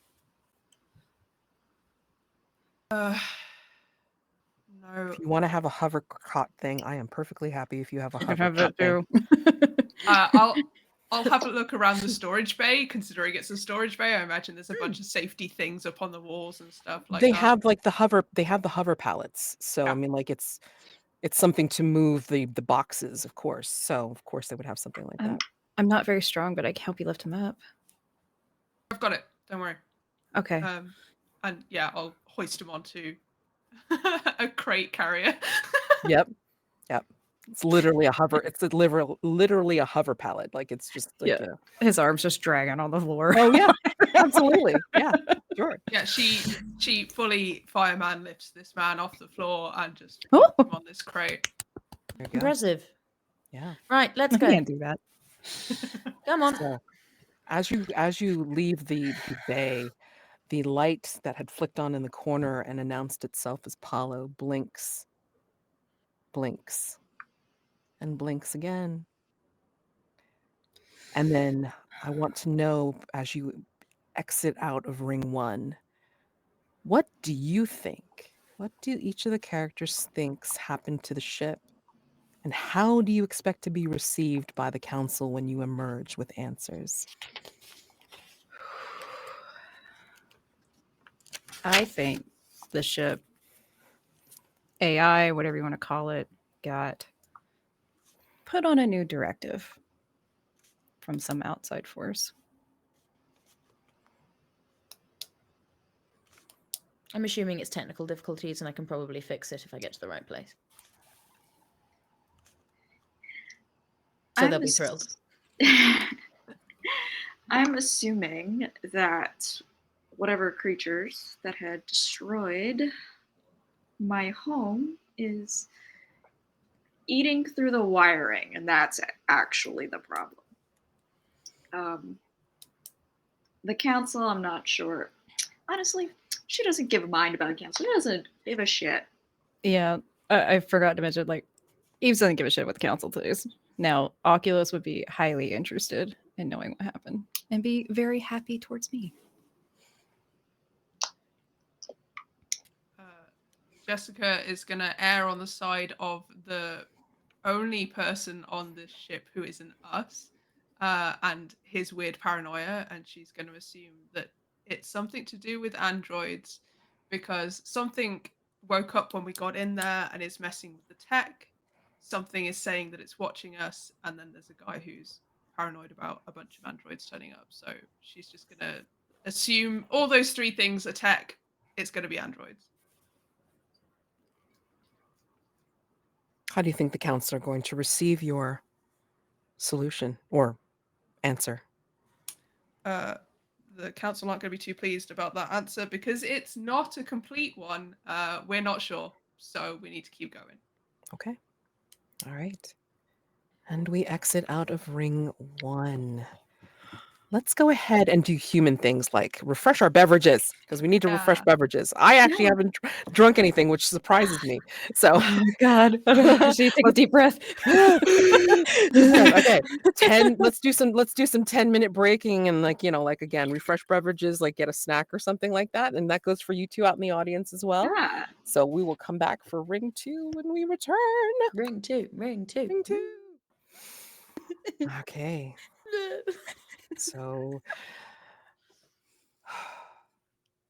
no. If you want to have a hover cot thing, I am perfectly happy if you have a I hover have cot that thing. too. I'll have a look around the storage bay, considering it's a storage bay. I imagine there's a bunch Hmm. of safety things up on the walls and stuff like They that. have like they have the hover pallets. So Yeah. I mean, like it's something to move the boxes, of course. So of course they would have something like that. I'm not very strong, but I can help you lift him up. I've got it. Don't worry. Okay. And yeah, I'll hoist him onto a crate carrier. Yep. Yep. It's literally a hover. It's literally a hover pallet. Like it's just like Yeah. His arms just dragging on the floor. Oh yeah, absolutely. Yeah, sure. Yeah, she fully fireman lifts this man off the floor and just Oh. puts him on this crate. There you go. Impressive. Yeah. Right, let's I go. can't do that. Come on. So as you leave the bay, the light that had flicked on in the corner and announced itself as Paulo blinks, blinks, and blinks again. And then I want to know, as you exit out of Ring 1, what do you think? What do each of the characters thinks happened to the ship? And how do you expect to be received by the council when you emerge with answers? I think the ship, AI, whatever you want to call it, got put on a new directive from some outside force. I'm assuming it's technical difficulties and I can probably fix it if I get to the right place. So they'll be thrilled. I'm assuming that whatever creatures that had destroyed my home is eating through the wiring, and that's actually the problem. The council, I'm not sure. Honestly, she doesn't give a mind about the council. She doesn't give a shit. Yeah, I forgot to mention, like, Eves doesn't give a shit what the council says. Now, Oculus would be highly interested in knowing what happened and be very happy towards me. Jessica is going to err on the side of the only person on this ship who isn't us, and his weird paranoia, and she's going to assume that it's something to do with androids because something woke up when we got in there and is messing with the tech. Something is saying that it's watching us, and then there's a guy who's paranoid about a bunch of androids turning up. So she's just going to assume all those three things are tech. It's going to be androids. How do you think the council are going to receive your solution or answer? The council aren't going to be too pleased about that answer because it's not a complete one. We're not sure, so we need to keep going. Okay. All right. And we exit out of Ring 1. Let's go ahead and do human things like refresh our beverages because we need to refresh Yeah. beverages. I actually Yeah. haven't drunk anything, which surprises me. So, Oh my god! So you take a deep breath. okay, let's do some 10-minute breaking and like again refresh beverages, like get a snack or something like that, and that goes for you two out in the audience as well. Yeah. So we will come back for Ring 2 when we return. Ring 2. Ring 2. Okay. So,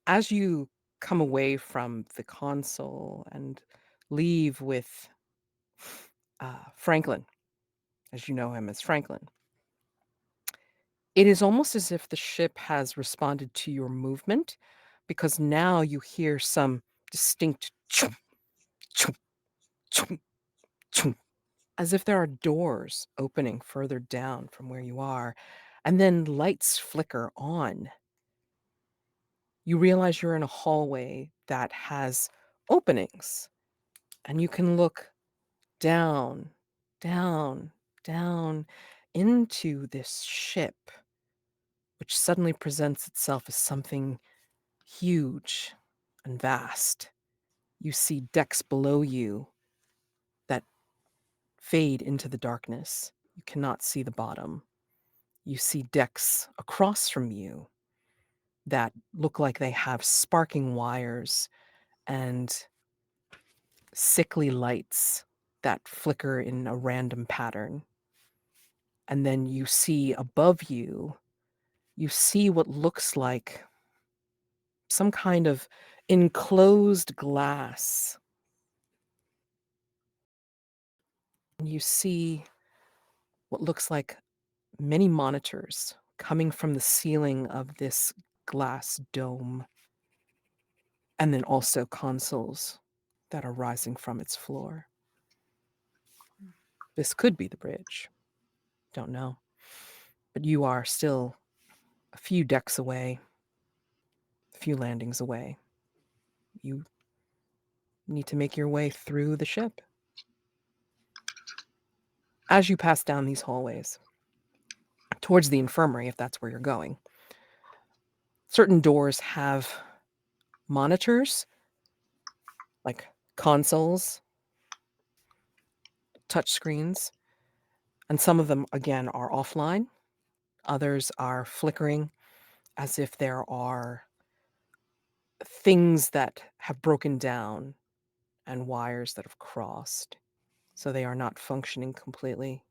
as you come away from the console and leave with Franklin, as you know him as Franklin, it is almost as if the ship has responded to your movement because now you hear some distinct chomp, chomp, chomp, chomp, as if there are doors opening further down from where you are, and then lights flicker on. You realize you're in a hallway that has openings, and you can look down, down, down into this ship, which suddenly presents itself as something huge and vast. You see decks below you that fade into the darkness. You cannot see the bottom. You see decks across from you that look like they have sparking wires and sickly lights that flicker in a random pattern. And then you see above you, you see what looks like some kind of enclosed glass. And you see what looks like many monitors coming from the ceiling of this glass dome. And then also consoles that are rising from its floor. This could be the bridge. Don't know. But you are still a few decks away, a few landings away. You need to make your way through the ship. As you pass down these hallways, towards the infirmary, if that's where you're going, certain doors have monitors, like consoles, touch screens, and some of them, again, are offline. Others are flickering as if there are things that have broken down and wires that have crossed, so they are not functioning completely.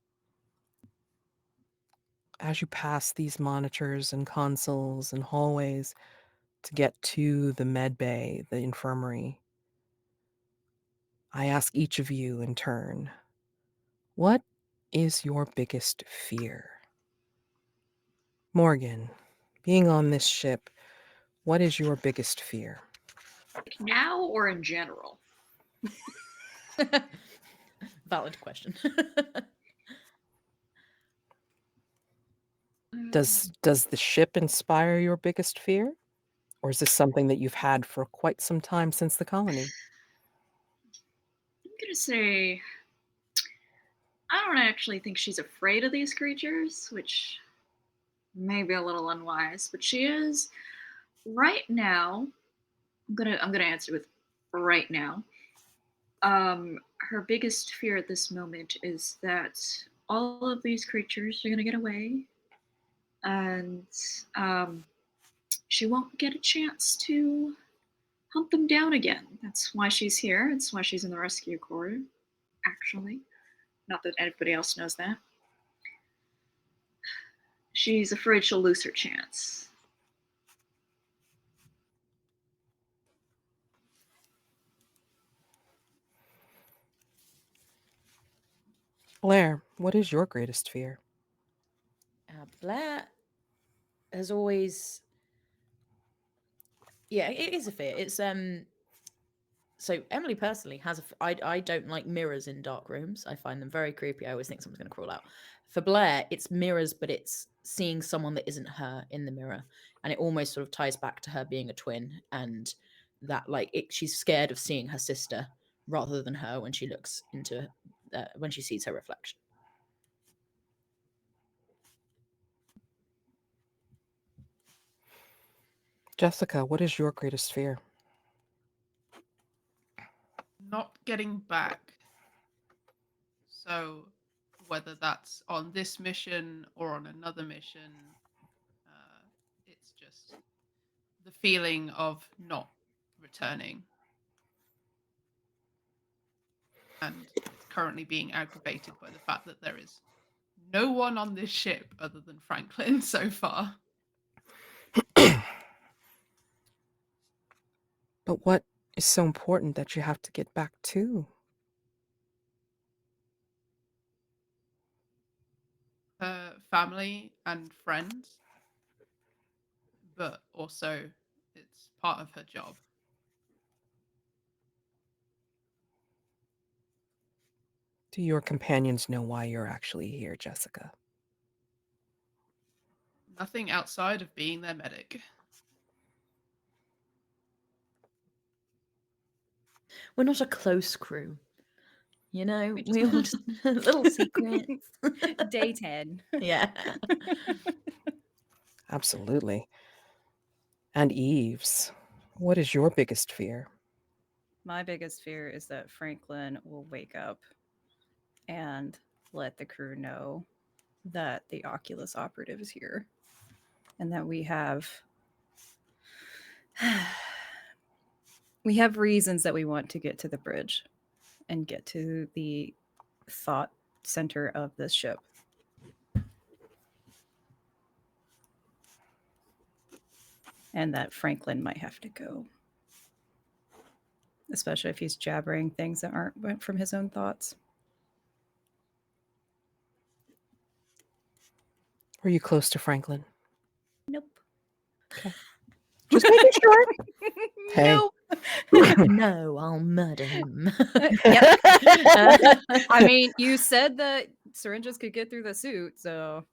As you pass these monitors and consoles and hallways to get to the med bay, the infirmary, I ask each of you in turn, what is your biggest fear? Morgan, being on this ship, what is your biggest fear? Now or in general? Valid question. Does the ship inspire your biggest fear? Or is this something that you've had for quite some time since the colony? I'm gonna say I don't actually think she's afraid of these creatures, which may be a little unwise, but she is right now. I'm gonna answer with right now. Her biggest fear at this moment is that all of these creatures are gonna get away, and she won't get a chance to hunt them down again. That's why she's here. It's why she's in the rescue corps, actually. Not that anybody else knows that. She's afraid she'll lose her chance. Blair, what is your greatest fear? Blair has always, yeah, it is a fear. It's so Emily personally has I don't like mirrors in dark rooms. I find them very creepy. I always think someone's going to crawl out. For Blair, it's mirrors, but it's seeing someone that isn't her in the mirror, and it almost sort of ties back to her being a twin, and that she's scared of seeing her sister rather than her when she looks into when she sees her reflection. Jessica, what is your greatest fear? Not getting back. So, whether that's on this mission or on another mission, it's just the feeling of not returning. And it's currently being aggravated by the fact that there is no one on this ship other than Franklin so far. But what is so important that you have to get back to? Her family and friends, but also it's part of her job. Do your companions know why you're actually here, Jessica? Nothing outside of being their medic. We're not a close crew. You know, We we just- all just little secrets. Day 10. Yeah. Absolutely. And Eves, what is your biggest fear? My biggest fear is that Franklin will wake up and let the crew know that the Oculus operative is here and that we have reasons that we want to get to the bridge and get to the thought center of this ship. and that Franklin might have to go. Especially if he's jabbering things that aren't from his own thoughts. Were you close to Franklin? Nope. Just making sure. Hey. Nope. No, I'll murder him. Yep. I mean, you said that syringes could get through the suit, so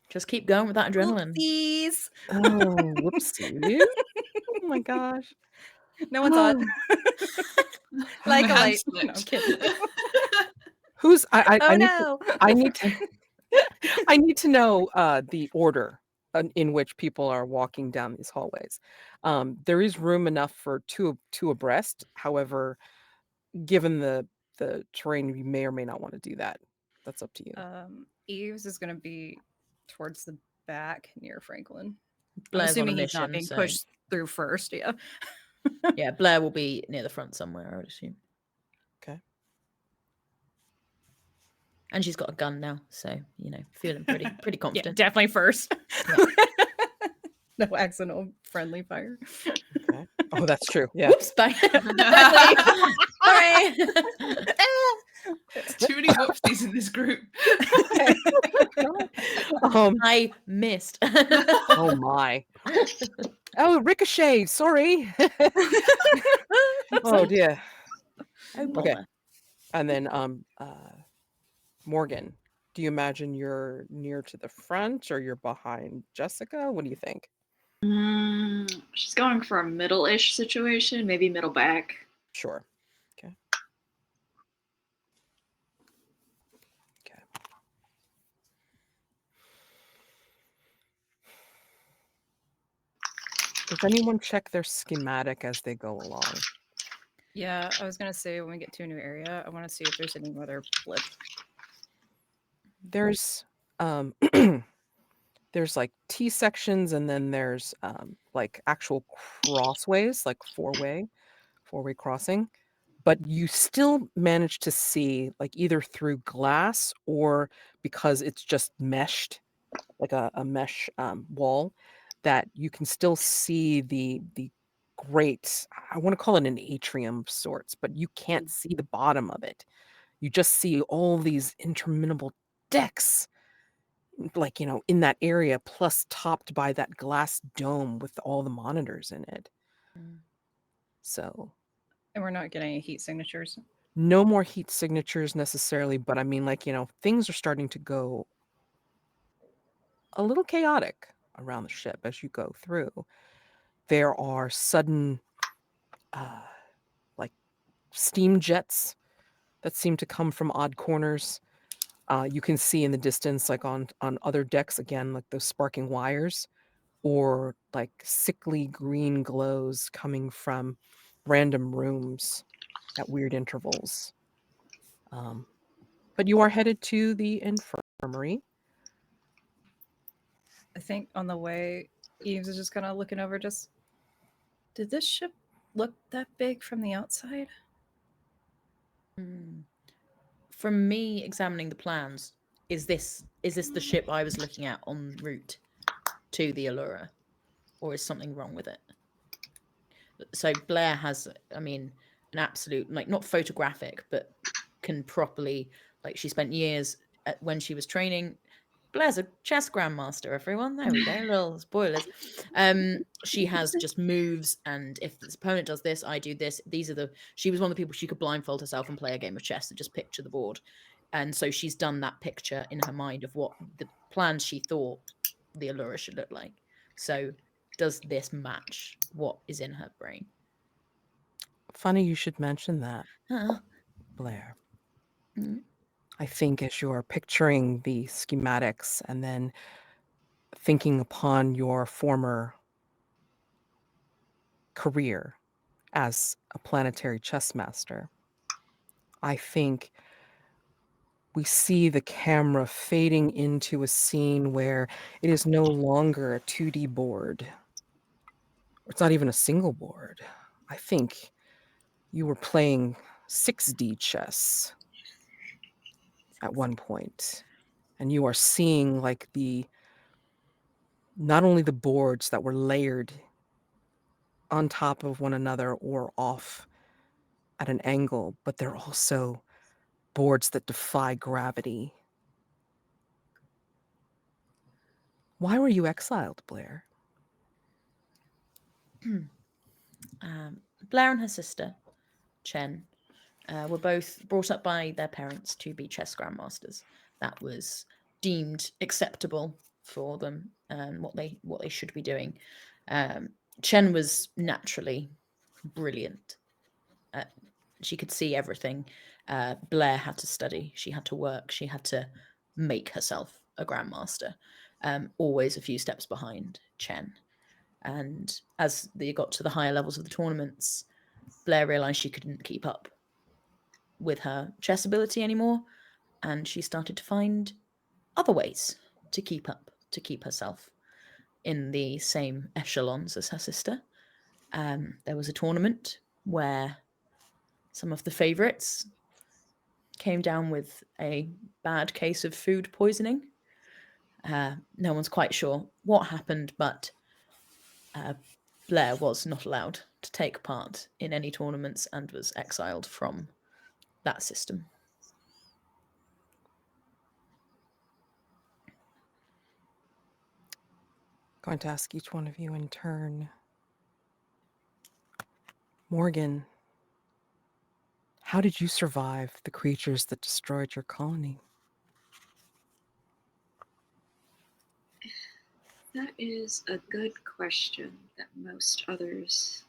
Just keep going with that adrenaline. Oopsies. Oh, whoopsie. Oh my gosh. No one thought. Like a Hand light. No, I'm slipped. kidding. Who's I Oh need no. I need to I need to know the order in which people are walking down these hallways. There is room enough for two abreast. However, given the terrain, you may or may not want to do that. That's up to you. Eves is going to be towards the back near Franklin. I'm Blair's on a assuming he's not mission, being so pushed through first. Yeah. yeah, Blair will be near the front somewhere, I would assume. Okay. And she's got a gun now, so feeling pretty Yeah, confident. definitely first. Yeah. No accidental friendly fire. Okay. Oh, that's true. Yeah. Whoops, bang. Sorry. Too many whoopsies in this group. I missed. Oh my. Oh, ricochet. Sorry. Oh dear. Oh, Okay. bother. And then Morgan, do you imagine you're near to the front or you're behind Jessica? What do you think? She's going for a middle-ish situation, maybe middle back. Sure. Okay. Okay. Does anyone check their schematic as they go along? Yeah, I was going to say when we get to a new area, I want to see if there's any other blip. There's there's like T sections and then there's like actual crossways, like four-way crossing. But you still manage to see, like, either through glass or because it's just meshed, like a mesh wall, that you can still see the great, I want to call it an atrium of sorts, but you can't see the bottom of it. You just see all these interminable decks, like, in that area, plus topped by that glass dome with all the monitors in it. So And we're not getting any heat signatures. no more heat signatures necessarily, but I mean, like, things are starting to go a little chaotic around the ship as you go through. There are sudden like steam jets that seem to come from odd corners. You can see in the distance, like on other decks, again, like those sparking wires, or like sickly green glows coming from random rooms at weird intervals. But you are headed to the infirmary. I think on the way, Eves is just kind of looking over. Did this ship look that big from the outside? From me examining the plans, is this the ship I was looking at en route to the ALLURA, or is something wrong with it? So Blair has, an absolute, like, not photographic, but can properly, like, she spent years when she was training. Blair's a chess grandmaster, everyone. There we go, little spoilers. She has just moves, and if this opponent does this, I do this. She was one of the people she could blindfold herself and play a game of chess and just picture the board. And so she's done that picture in her mind of what the plans she thought the ALLURA should look like. So does this match what is in her brain? Funny you should mention that, Blair. I think as you're picturing the schematics and then thinking upon your former career as a planetary chess master, I think we see the camera fading into a scene where it is no longer a 2D board. It's not even a single board. I think you were playing 6D chess at one point, and you are seeing like the not only the boards that were layered on top of one another or off at an angle, but they're also boards that defy gravity. Why were you exiled, Blair? Blair and her sister, Chen, were both brought up by their parents to be chess grandmasters. That was deemed acceptable for them and what they should be doing. Chen was naturally brilliant. She could see everything. Blair had to study. She had to work. She had to make herself a grandmaster. Always a few steps behind Chen. And as they got to the higher levels of the tournaments, Blair realized she couldn't keep up with her chess ability anymore, and she started to find other ways to keep up, to keep herself in the same echelons as her sister. There was a tournament where some of the favorites came down with a bad case of food poisoning. No one's quite sure what happened, but Blair was not allowed to take part in any tournaments and was exiled from that system. Going to ask each one of you in turn. Morgan, how did you survive the creatures that destroyed your colony? That is a good question that most others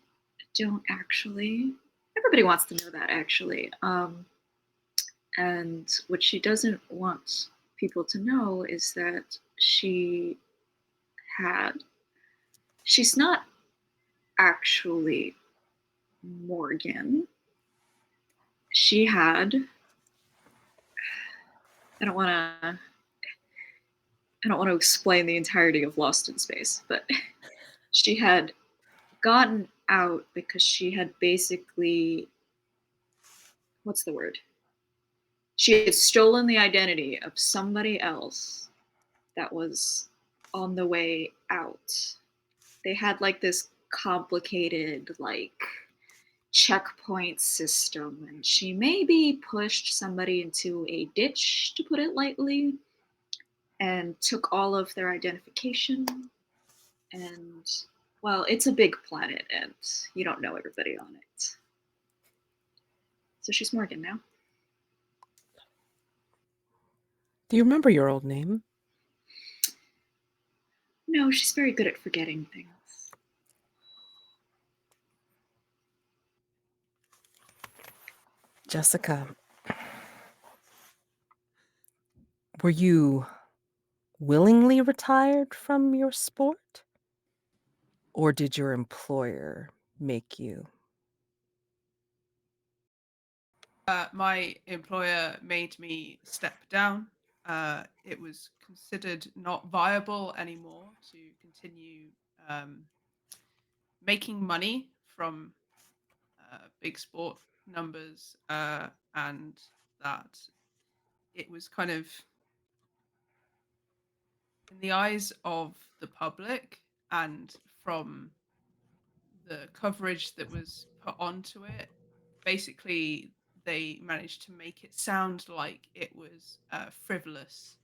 don't actually. Everybody wants to know that, actually. And what she doesn't want people to know is that she's not actually Morgan. She had, I don't want to explain the entirety of Lost in Space, but she had gotten out because she had basically, what's the word? She had stolen the identity of somebody else that was on the way out. They had like this complicated checkpoint system, and she maybe pushed somebody into a ditch, to put it lightly, and took all of their identification. And well, it's a big planet and you don't know everybody on it. So she's Morgan now. Do you remember your old name? No, she's very good at forgetting things. Jessica, were you willingly retired from your sport? Or did your employer make you? My employer made me step down. It was considered not viable anymore to continue making money from big sport numbers, and that it was kind of, in the eyes of the public and from the coverage that was put onto it, basically they managed to make it sound like it was frivolous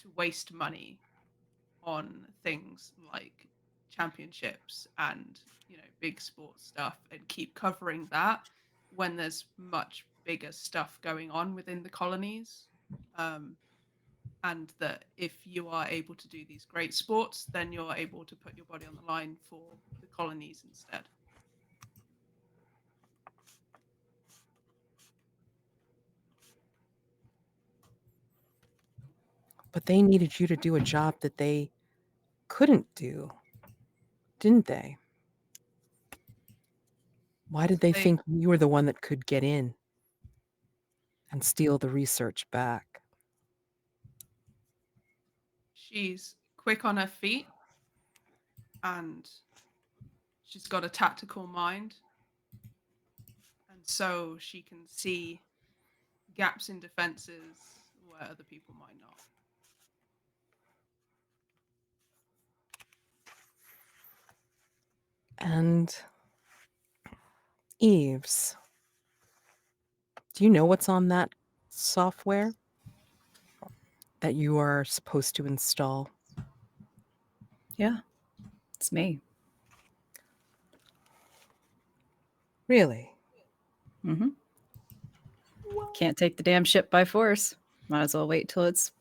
to waste money on things like championships and big sports stuff and keep covering that when there's much bigger stuff going on within the colonies. And that if you are able to do these great sports, then you're able to put your body on the line for the colonies instead. But they needed you to do a job that they couldn't do, didn't they? Why did they think you were the one that could get in and steal the research back? She's quick on her feet and she's got a tactical mind. And so she can see gaps in defenses where other people might not. And Eves, do you know what's on that software that you are supposed to install? Yeah, it's me. Really? Mm-hmm. Can't take the damn ship by force. Might as well wait till it's,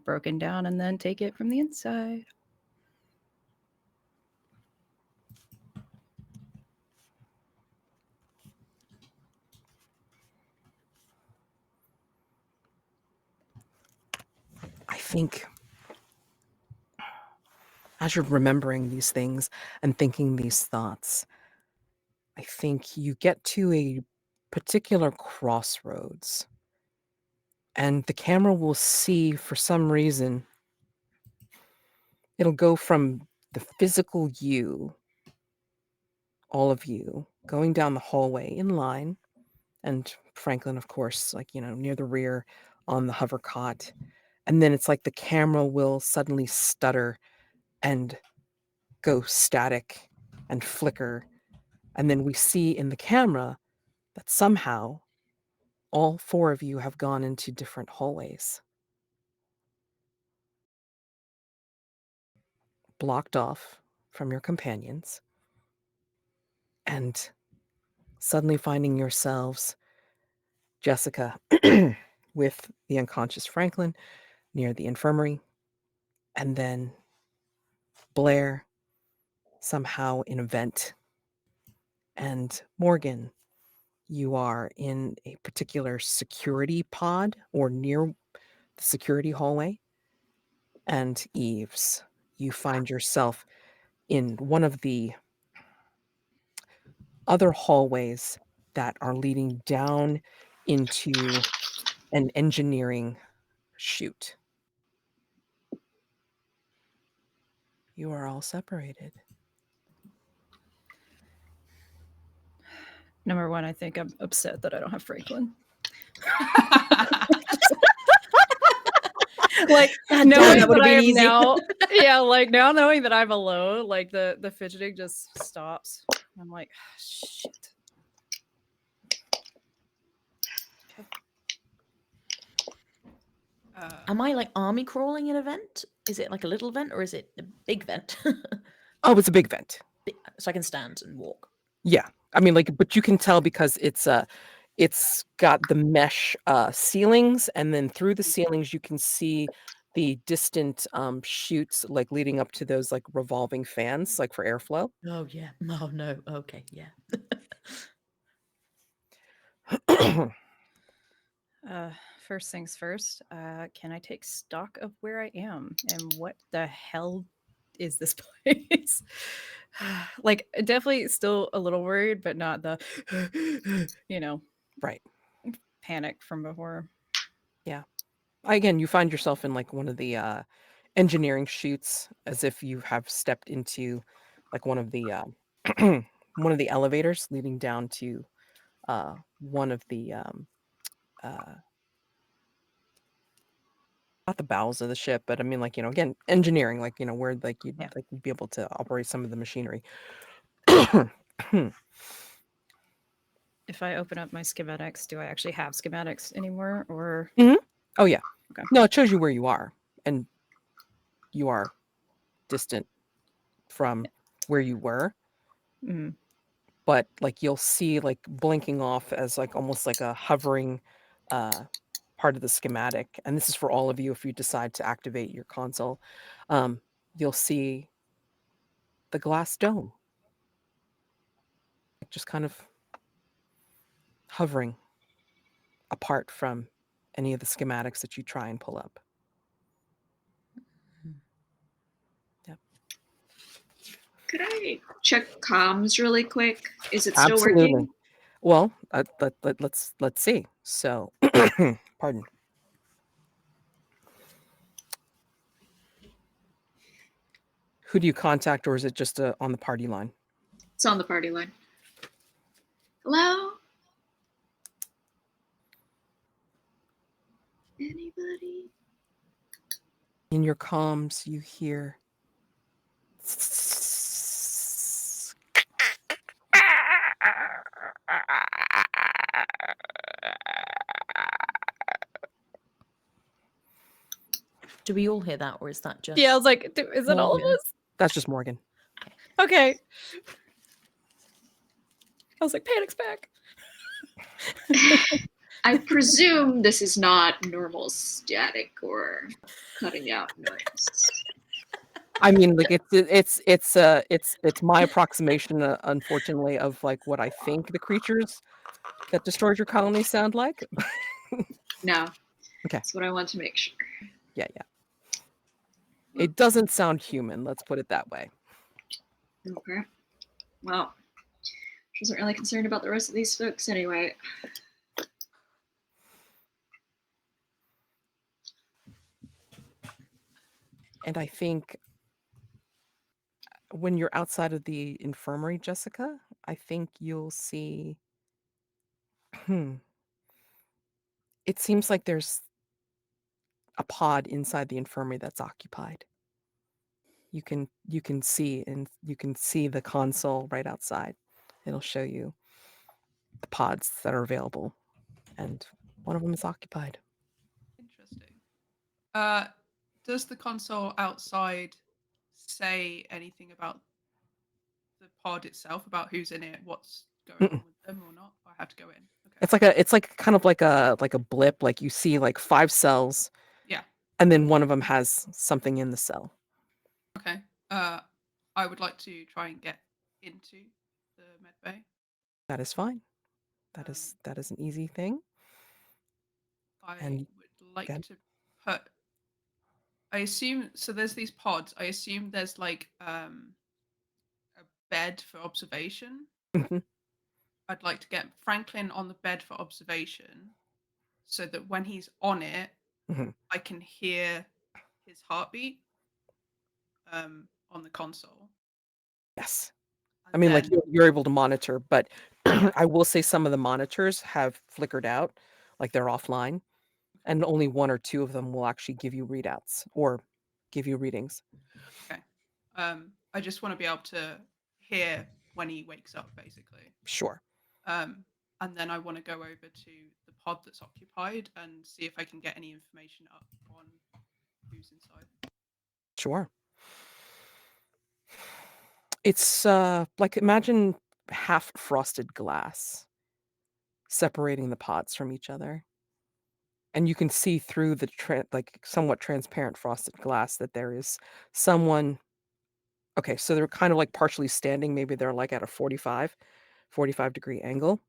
broken down and then take it from the inside. I think as you're remembering these things and thinking these thoughts, I think you get to a particular crossroads, and the camera will see, for some reason, it'll go from the physical you, all of you, going down the hallway in line, and Franklin, of course, near the rear on the hover cot. And then it's like the camera will suddenly stutter and go static and flicker. And then we see in the camera that somehow all four of you have gone into different hallways, blocked off from your companions, and suddenly finding yourselves, Jessica, with the unconscious Franklin near the infirmary, and then Blair somehow in a vent, and Morgan, you are in a particular security pod or near the security hallway, and Eves, you find yourself in one of the other hallways that are leading down into an engineering chute. You are all separated. Number one, I think I'm upset that I don't have Franklin. Like God knowing damn, that I am now, now knowing that I'm alone, like the fidgeting just stops. I'm like, shit. Am I like army crawling in a vent? Is it like a little vent or is it a big vent? Oh, it's a big vent. So I can stand and walk. Yeah. I mean, but you can tell because it's got the mesh ceilings, and then through the ceilings you can see the distant chutes leading up to those revolving fans for airflow. Oh yeah. Oh no. Okay. Yeah. First things first, can I take stock of where I am and what the hell is this place? Definitely still a little worried, but not the, Right. panic from before. Yeah. Again, you find yourself in one of the engineering chutes, as if you have stepped into one of the one of the elevators leading down to one of the not the bowels of the ship, but I mean again, engineering, where you'd be able to operate some of the machinery. If I open up my schematics, do I actually have schematics anymore, or? Oh yeah. Okay. No, it shows you where you are, and you are distant from where you were. Mhm. But you'll see blinking off as almost like a hovering part of the schematic, and this is for all of you if you decide to activate your console. You'll see the glass dome just kind of hovering apart from any of the schematics that you try and pull up. Yep. Could I check comms really quick? Is it still Absolutely. working? Well, let's see. So, pardon. Who do you contact, or is it just on the party line? It's on the party line. Hello? Anybody? In your comms, you hear Do we all hear that, or is that just? Yeah, I was like, is it all of Morgan? us? That's just Morgan. Okay. I was like, Panic's back. I presume this is not normal static or cutting out noise. I mean, like it's my approximation, unfortunately, of like what I think the creatures that destroyed your colony sound like. No. Okay. That's what I want to make sure. Yeah. It doesn't sound human. Let's put it that way. Okay. Well, she wasn't really concerned about the rest of these folks anyway. And I think when you're outside of the infirmary, Jessica, I think you'll see. It seems like there's a pod inside the infirmary that's occupied. You can see, and you can see the console right outside. It'll show you the pods that are available, and one of them is occupied. Interesting. Does the console outside say anything about the pod itself, about who's in it, what's going on with them or not? I have to go in. Okay. It's like kind of like a blip. Like you see like 5 cells. Yeah. And then one of them has something in the cell. Okay. I would like to try and get into the med bay. That is fine. That is an easy thing. I And would like good. to put. I assume so. There's these pods. I assume there's like a bed for observation. Mhm. I'd like to get Franklin on the bed for observation, so that when he's on it, Mhm. I can hear his heartbeat on the console. Yes. And I mean, like then, you're able to monitor, but I will say some of the monitors have flickered out, like they're offline, and only 1 or 2 of them will actually give you readouts or give you readings. okay. I just want to be able to hear when he wakes up, basically. Sure. And then I want to go over to the pod that's occupied and see if I can get any information up on who's inside. Sure. It's like imagine half frosted glass separating the pods from each other. And you can see through the like somewhat transparent frosted glass that there is someone. Okay, so they're kind of like partially standing. Maybe they're like at a 45-degree angle.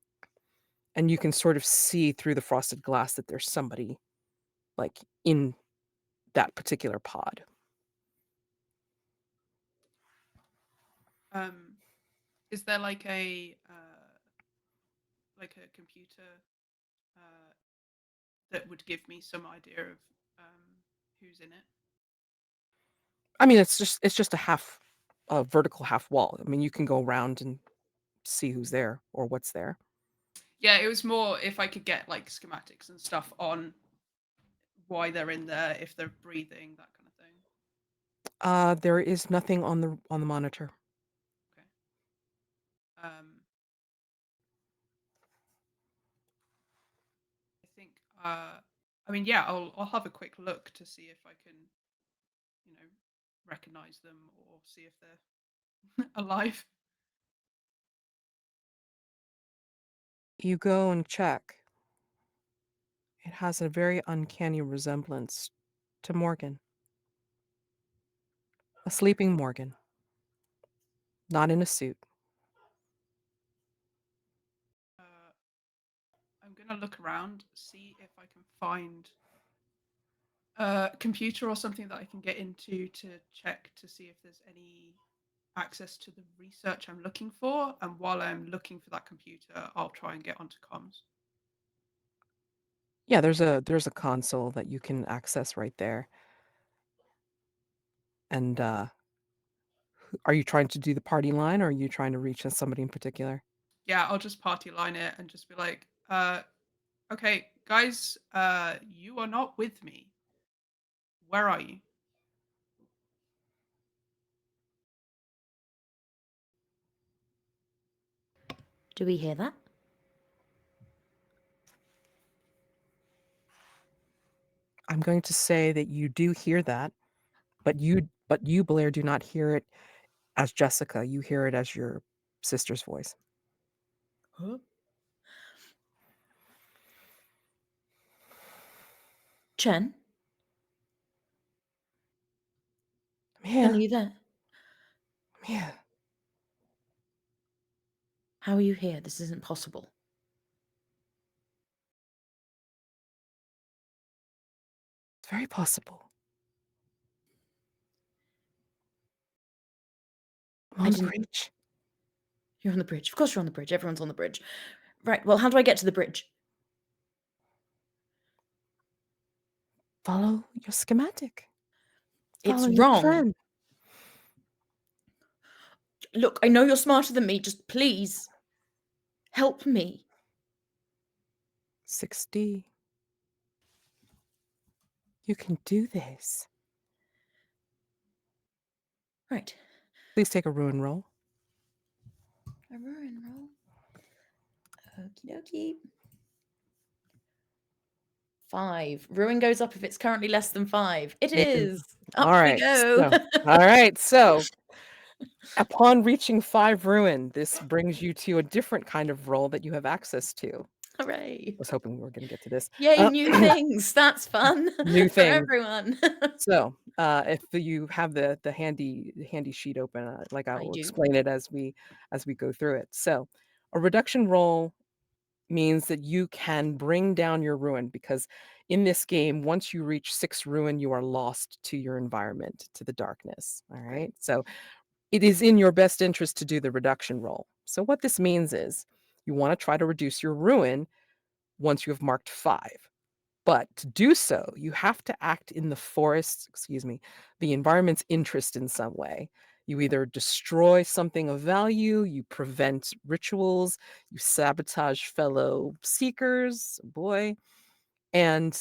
And you can sort of see through the frosted glass that there's somebody like in that particular pod. Is there like a computer that would give me some idea of who's in it? I mean, it's just a vertical half wall. I mean, you can go around and see who's there or what's there. Yeah, it was more if I could get like schematics and stuff on why they're in there, if they're breathing, that kind of thing. There is nothing on the monitor. Okay. I think. I mean, yeah, I'll have a quick look to see if I can, recognize them or see if they're alive. You go and check. It has a very uncanny resemblance to Morgan. A sleeping Morgan. Not in a suit. I'm gonna look around, see if I can find a computer or something that I can get into to check to see if there's any access to the research I'm looking for. And while I'm looking for that computer, I'll try and get onto comms. Yeah, there's a console that you can access right there. And are you trying to do the party line, or are you trying to reach somebody in particular? Yeah, I'll just party line it and just be like, okay, guys, you are not with me. Where are you? Do we hear that? I'm going to say that you do hear that, but you Blair do not hear it as Jessica. You hear it as your sister's voice. Huh? Chen, Chen, are Yeah, you there? yeah. How are you here? This isn't possible. It's very possible. I'm I on the didn't. bridge. You're on the bridge. Of course you're on the bridge. Everyone's on the bridge. Right. Well, how do I get to the bridge? Follow your schematic. It's Follow your wrong. plan. Look, I know you're smarter than me. Just please help me. 6D. You can do this. Right. Please take a ruin roll. A ruin roll. Okie dokie. 5. Ruin goes up if it's currently less than 5. It is. Up All we right. go. All right. So upon reaching 5 ruin, this brings you to a different kind of roll that you have access to. I Hooray. was hoping we were going to get to this. Yay, new things. That's fun. New for things. everyone. So if you have the handy sheet open, like I I will do. explain it as we go through it. So a reduction roll means that you can bring down your ruin, because in this game, once you reach 6 ruin, you are lost to your environment, to the darkness. All right. Great. So it is in your best interest to do the reduction roll. So what this means is you want to try to reduce your ruin once you have marked 5. But to do so, you have to act in the environment's interest in some way. You either destroy something of value, you prevent rituals, you sabotage fellow seekers, boy. And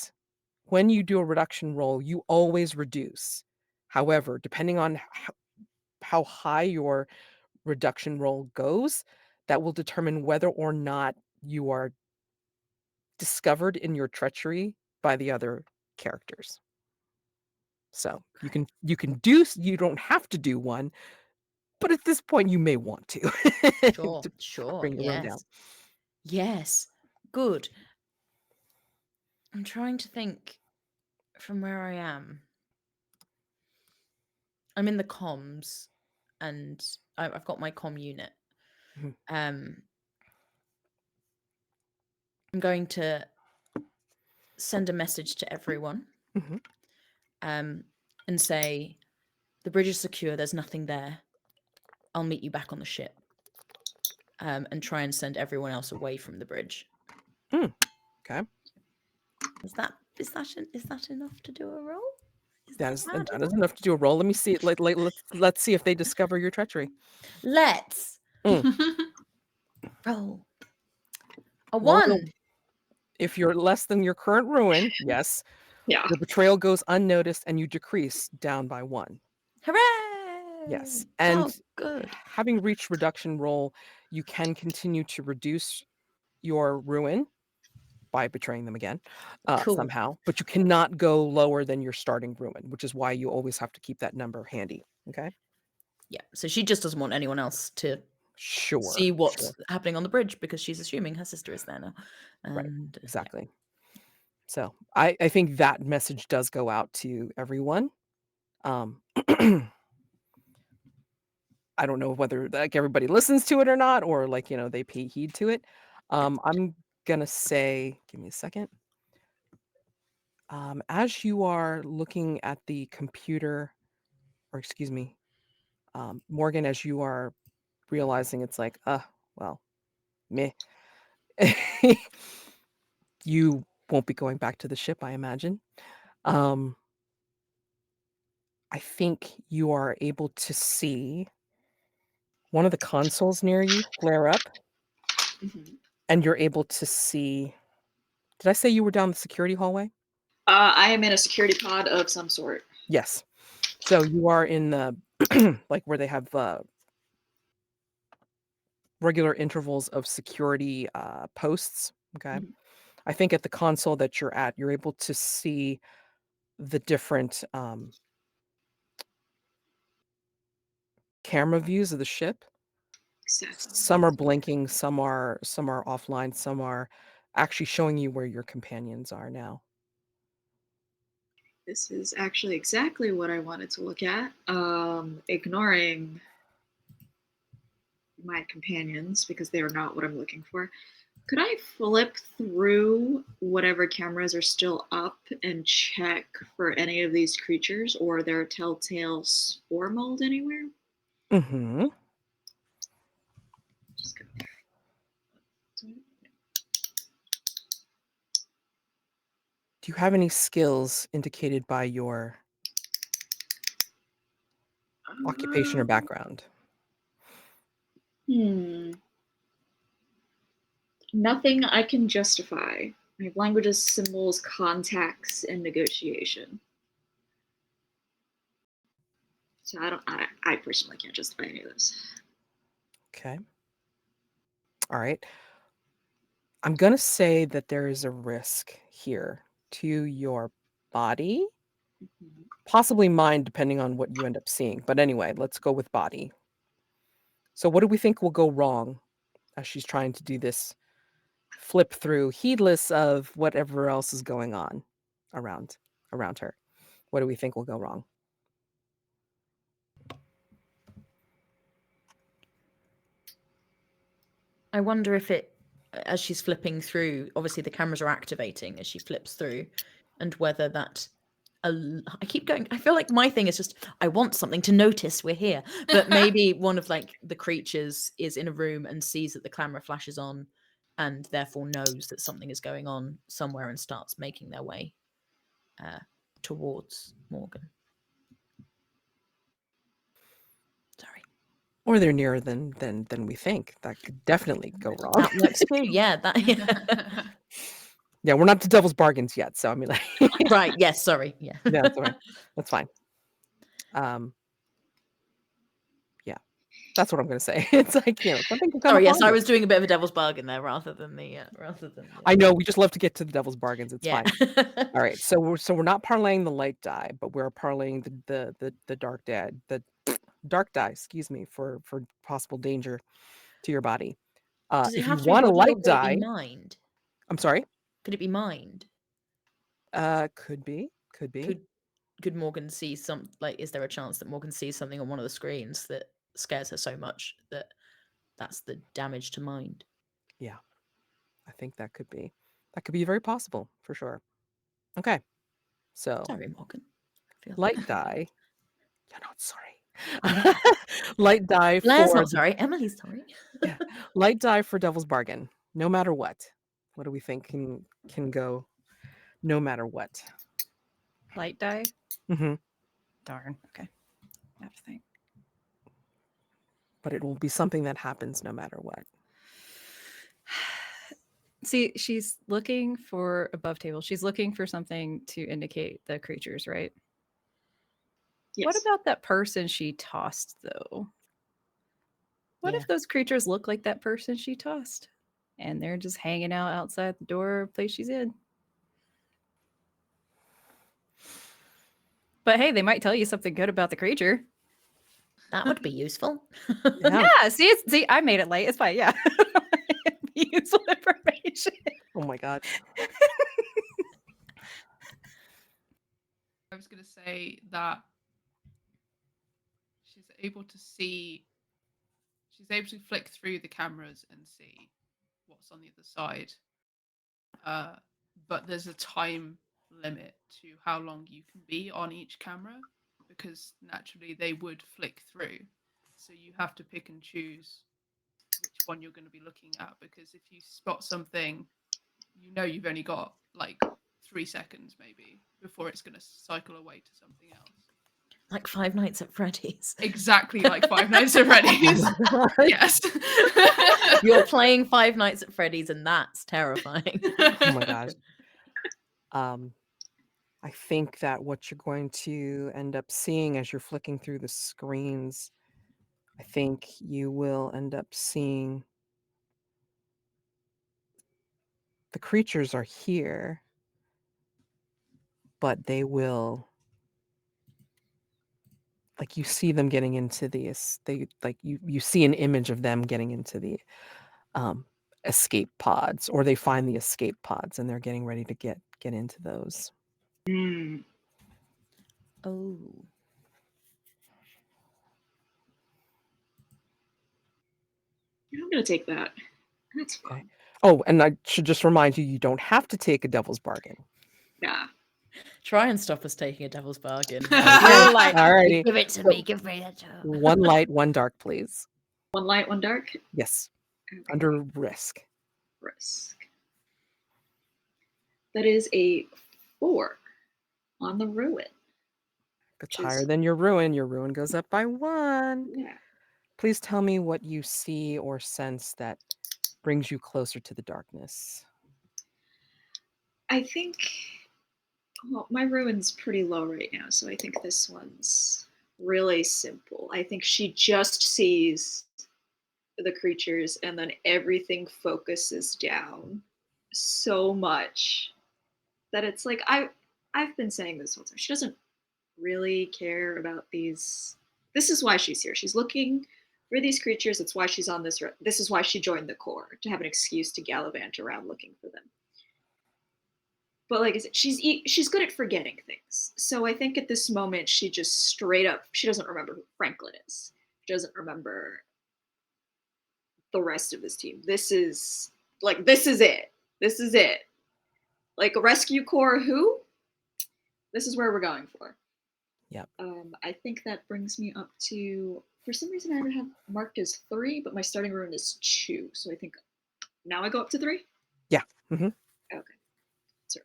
when you do a reduction roll, you always reduce. However, depending on how high your reduction roll goes, that will determine whether or not you are discovered in your treachery by the other characters. So you don't have to do one, but at this point you may want to. Sure. To Sure. bring the room down. Yes. Good. I'm trying to think from where I am. I'm in the comms and I've got my comm unit. Mhm. I'm going to send a message to everyone Mhm. and say, the bridge is secure, there's nothing there. I'll meet you back on the ship. And try and send everyone else away from the bridge. Okay. Is that enough to do a roll? That is enough to do a roll. Let me see. Let's see if they discover your treachery. Let's roll. A Roll 1. If you're less than your current ruin, yes, Yeah. your betrayal goes unnoticed and you decrease down by 1. Hooray! Yes. And Oh, good. having reached reduction roll, you can continue to reduce your ruin by betraying them again, Cool. somehow, but you cannot go lower than your starting ruin, which is why you always have to keep that number handy. Okay. Yeah. So she just doesn't want anyone else to Sure. see what's happening on the bridge because she's assuming her sister is there now. Right. And Exactly. So I think that message does go out to everyone. I don't know whether like everybody listens to it or not, or like, they pay heed to it. I'm gonna say, give me a second. As you are looking at the computer, or excuse me, Morgan, as you are realizing it's like, well, meh. You won't be going back to the ship, I imagine. I think you are able to see one of the consoles near you flare up, Mhm. and you're able to see. Did I say you were down the security hallway? I am in a security pod of some sort. Yes. So you are in the like where they have regular intervals of security posts. Okay. Mhm. I think at the console that you're at, you're able to see the different camera views of the ship. Exactly. Some are blinking, some are offline, some are actually showing you where your companions are now. This is actually exactly what I wanted to look at. Ignoring my companions because they are not what I'm looking for. Could I flip through whatever cameras are still up and check for any of these creatures or their telltale spore mold anywhere? Mm-hmm. Just go. Do you have any skills indicated by your occupation or background? Nothing I can justify. I have languages, symbols, contacts, and negotiation. So I personally can't justify any of this. Okay. All right. I'm going to say that there is a risk here to your body, possibly mind, depending on what you end up seeing. But anyway, let's go with body. So what do we think will go wrong as she's trying to do this flip through, heedless of whatever else is going on around her? What do we think will go wrong? I wonder if it, as she's flipping through, obviously the cameras are activating as she flips through, and whether that. I keep going. I feel like my thing is just I want something to notice we're here, but maybe one of like the creatures is in a room and sees that the camera flashes on, and therefore knows that something is going on somewhere and starts making their way towards Morgan. Sorry. Or they're nearer than we think. That could definitely go wrong. That works too. Yeah. That. Yeah, we're not to devil's bargains yet, so I mean, like, Right. Yes. Sorry. Yeah. yeah, that's all right. That's fine. Yeah, that's what I'm gonna say. It's like, something can come. Sorry. Yes, I was doing a bit of a devil's bargain there, rather than the. I know we just love to get to the devil's bargains. It's Yeah. fine. All right, so we're not parlaying the light die, but we're parlaying the dark die. Excuse me, for possible danger to your body. Does it If you have to be want a body or light could it die, be mind? I'm sorry. Could it be mind? Could be. Could Morgan see some, like, is there a chance that Morgan sees something on one of the screens that scares her so much that that's the damage to mind? Yeah, I think that could be very possible for sure. Okay, so Sorry, Morgan. light die. You're not sorry. Light die Blair's for not sorry. Emily's sorry. yeah, light die for devil's bargain. No matter what. What do we think can go? No matter what. Light die? Mm-hmm. Darn. Okay. I have to think. But it will be something that happens no matter what. See, she's looking for above table. She's looking for something to indicate the creatures, right? Yes. What about that person she tossed, though? What Yeah. if those creatures look like that person she tossed? And they're just hanging out outside the door place she's in. But hey, they might tell you something good about the creature. That would be useful. Yeah. Yeah, see, I made it late. It's fine. Yeah. Useful information. Oh my god. I was going to say that she's able to flick through the cameras and see what's on the other side. But there's a time limit to how long you can be on each camera, because naturally they would flick through. So you have to pick and choose which one you're going to be looking at, because if you spot something, you've only got like 3 seconds maybe before it's going to cycle away to something else. Like Five Nights at Freddy's. Exactly like Five Nights at Freddy's. Yes. You're playing Five Nights at Freddy's, and that's terrifying. Oh my gosh. I think that what you're going to end up seeing as you're flicking through the screens, I think you will end up seeing the creatures are here, but they will, like, you see them getting into these, you see an image of them getting into the escape pods, or they find the escape pods and they're getting ready to get into those. Mm. Oh. I'm gonna take that. That's fun. Okay. Oh, and I should just remind you, you don't have to take a devil's bargain. Yeah. Try and stop us taking a devil's bargain. Okay, You're like, alrighty. give it to So- me, give me that job. 1 light, 1 dark, please. 1 light, 1 dark. Yes, Okay. under risk. Risk. That is a 4 on the ruin. It's Which higher is- than your ruin. Your ruin goes up by 1. Yeah. Please tell me what you see or sense that brings you closer to the darkness. I think, well, my ruin's pretty low right now, so I think this one's really simple. I think she just sees the creatures and then everything focuses down so much that it's like I've been saying this whole time. She doesn't really care about these. This is why she's here. She's looking for these creatures. It's why she's on this. This is why she joined the Corps, to have an excuse to gallivant around looking for them. But like I said, she's good at forgetting things. So I think at this moment she just straight up, she doesn't remember who Franklin is. She doesn't remember the rest of this team. This is it. This is it. Like a rescue corps who? This is where we're going for. Yep. I think that brings me up to, for some reason I have it marked as 3, but my starting ruin is 2. So I think now I go up to 3? Yeah. Mm-hmm. Okay. Sure.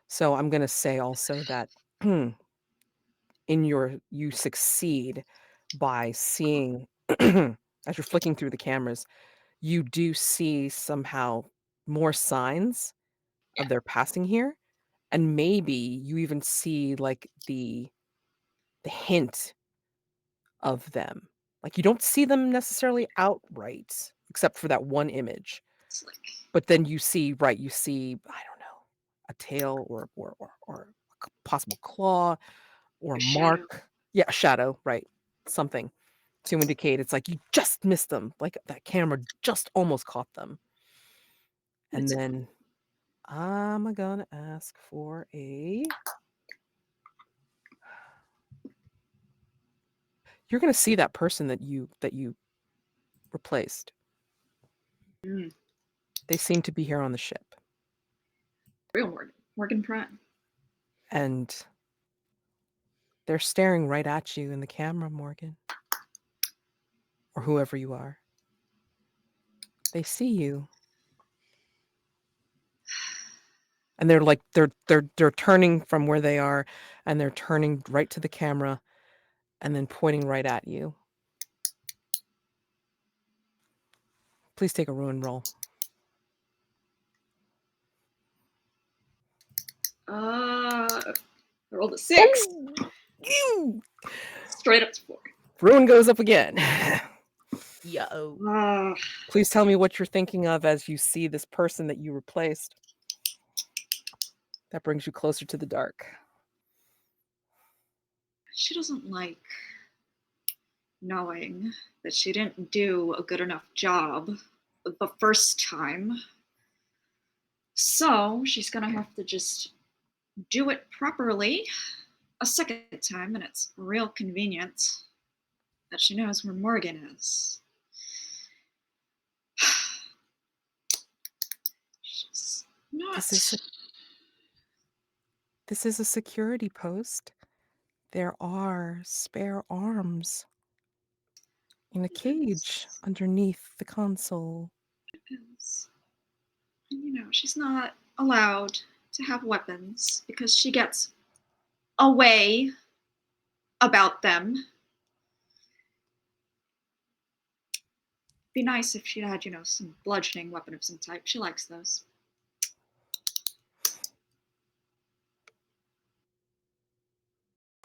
So I'm going to say also that you succeed by seeing, as you're flicking through the cameras, you do see somehow more signs Yeah. of their passing here. And maybe you even see like the hint of them. Like, you don't see them necessarily outright, except for that one image. It's like, But then you see, I don't know, a tail or a possible claw or A mark. Yeah, a shadow, right. Something to indicate it's like you just missed them. Like that camera just almost caught them. And It's- then I'm gonna ask for you're gonna see that person that you replaced. mm, They seem to be here on the ship. real Morgan Prime. And they're staring right at you in the camera, Morgan. Or whoever you are. They see you. And they're like they're turning from where they are, and they're turning right to the camera and then pointing right at you. Please take a ruin roll. I rolled a 6. Ew. Straight up to 4. Ruin goes up again. Yo. Ah, Please tell me what you're thinking of as you see this person that you replaced. That brings you closer to the dark. she doesn't like knowing that she didn't do a good enough job the first time. So she's gonna have to just do it properly a second time, and it's real convenient that she knows where Morgan is. She's not. This is a security post. There are spare arms in a cage underneath the console. Weapons. And you know, she's not allowed to have weapons because she gets a way about them. Be nice if she had, some bludgeoning weapon of some type. She likes those.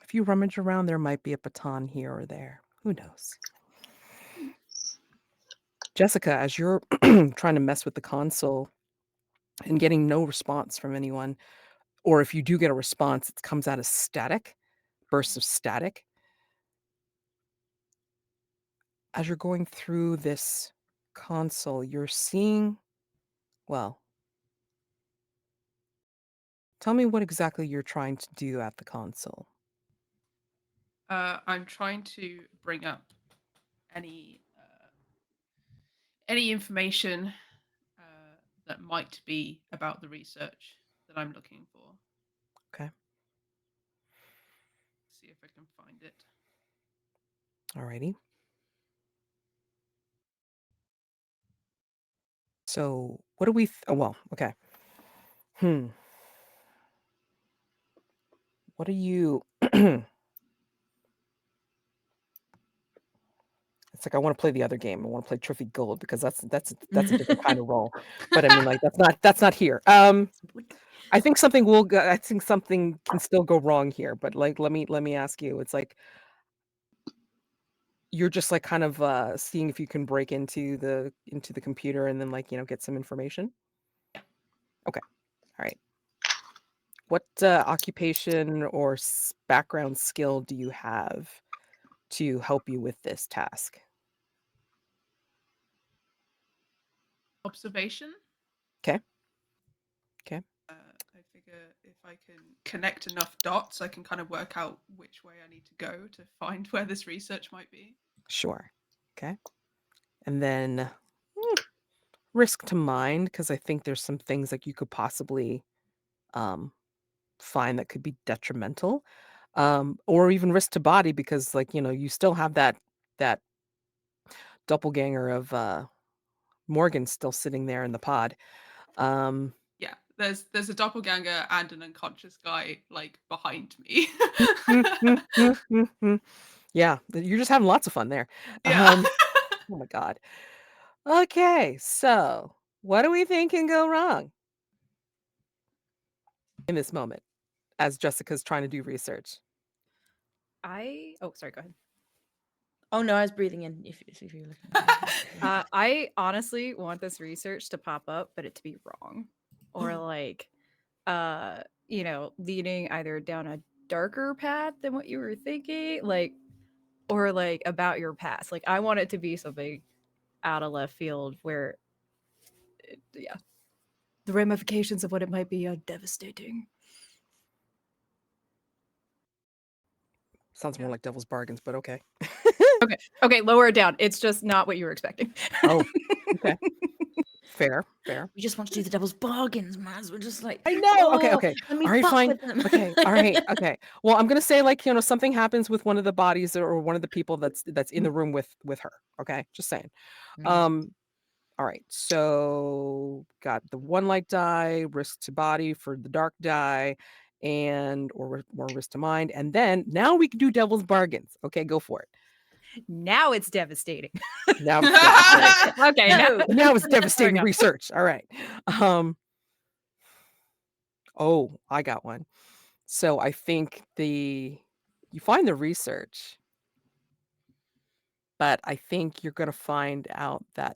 If you rummage around, there might be a baton here or there. Who knows? Jessica, as you're trying to mess with the console and getting no response from anyone, or if you do get a response, it comes out as static, bursts of static. As you're going through this console, you're seeing, well, tell me what exactly you're trying to do at the console. I'm trying to bring up any information that might be about the research that I'm looking for. Okay. See if I can find it. Alrighty. So what do we? Oh well. Okay. What are you? It's like I want to play the other game. I want to play Trophy Gold because that's a different kind of role. But I mean, like that's not here. I think something will go. I think something can still go wrong here. But like, let me ask you. It's like you're just like kind of seeing if you can break into the computer and then like get some information. Yeah. Okay. All right. What occupation or background skill do you have to help you with this task? Observation. Okay. Okay. I figure if I can connect enough dots, I can kind of work out which way I need to go to find where this research might be. Sure. Okay. And then risk to mind, because I think there's some things like you could possibly find that could be detrimental. Or even risk to body because like, you still have that doppelganger of Morgan still sitting there in the pod. Yeah, there's a doppelganger and an unconscious guy like behind me. Yeah, you're just having lots of fun there. Yeah. Oh my God. Okay, so what do we think can go wrong in this moment as Jessica's trying to do research? Oh, sorry, go ahead. Oh no, I was breathing in. If you're looking. I honestly want this research to pop up, but it to be wrong, or like, leading either down a darker path than what you were thinking, like, or like about your past. Like, I want it to be something out of left field where, yeah, the ramifications of what it might be are devastating. Sounds more like devil's bargains, but okay. Okay, lower it down. It's just not what you were expecting. Oh, okay. Fair. We just want to do the devil's bargains, Maz. We're just like, I know. Okay. "Oh, let me All right, fuck fine. with them." Okay. All right. Okay. Well, I'm gonna say like something happens with one of the bodies or one of the people that's in the room with her. Okay, just saying. Mm. All right. So got the one light die, risk to body for the dark die, and or more risk to mind, and then now we can do devil's bargains. Okay, go for it. Now it's devastating. Now it's devastating. Okay, No. Now it's devastating go. research. All right. Oh, I got one. So I think you find the research, but I think you're going to find out that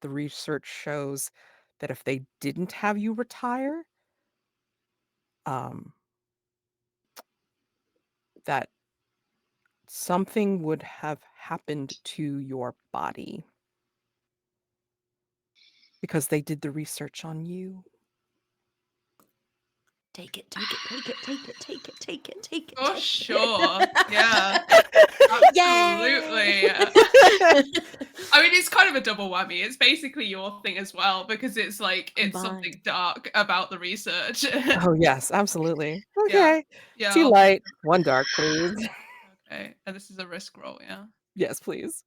the research shows that if they didn't have you retire, um, that something would have happened to your body because they did the research on you. Take it. Oh, sure. Yeah. Yay! Absolutely. I mean, it's kind of a double whammy. It's basically your thing as well because it's like it's something Combined. dark about the research. Oh, yes, absolutely. Yeah. Okay. Yeah. 2 light, 1 dark, please. Okay. And this is a risk roll, yeah. Yes, please.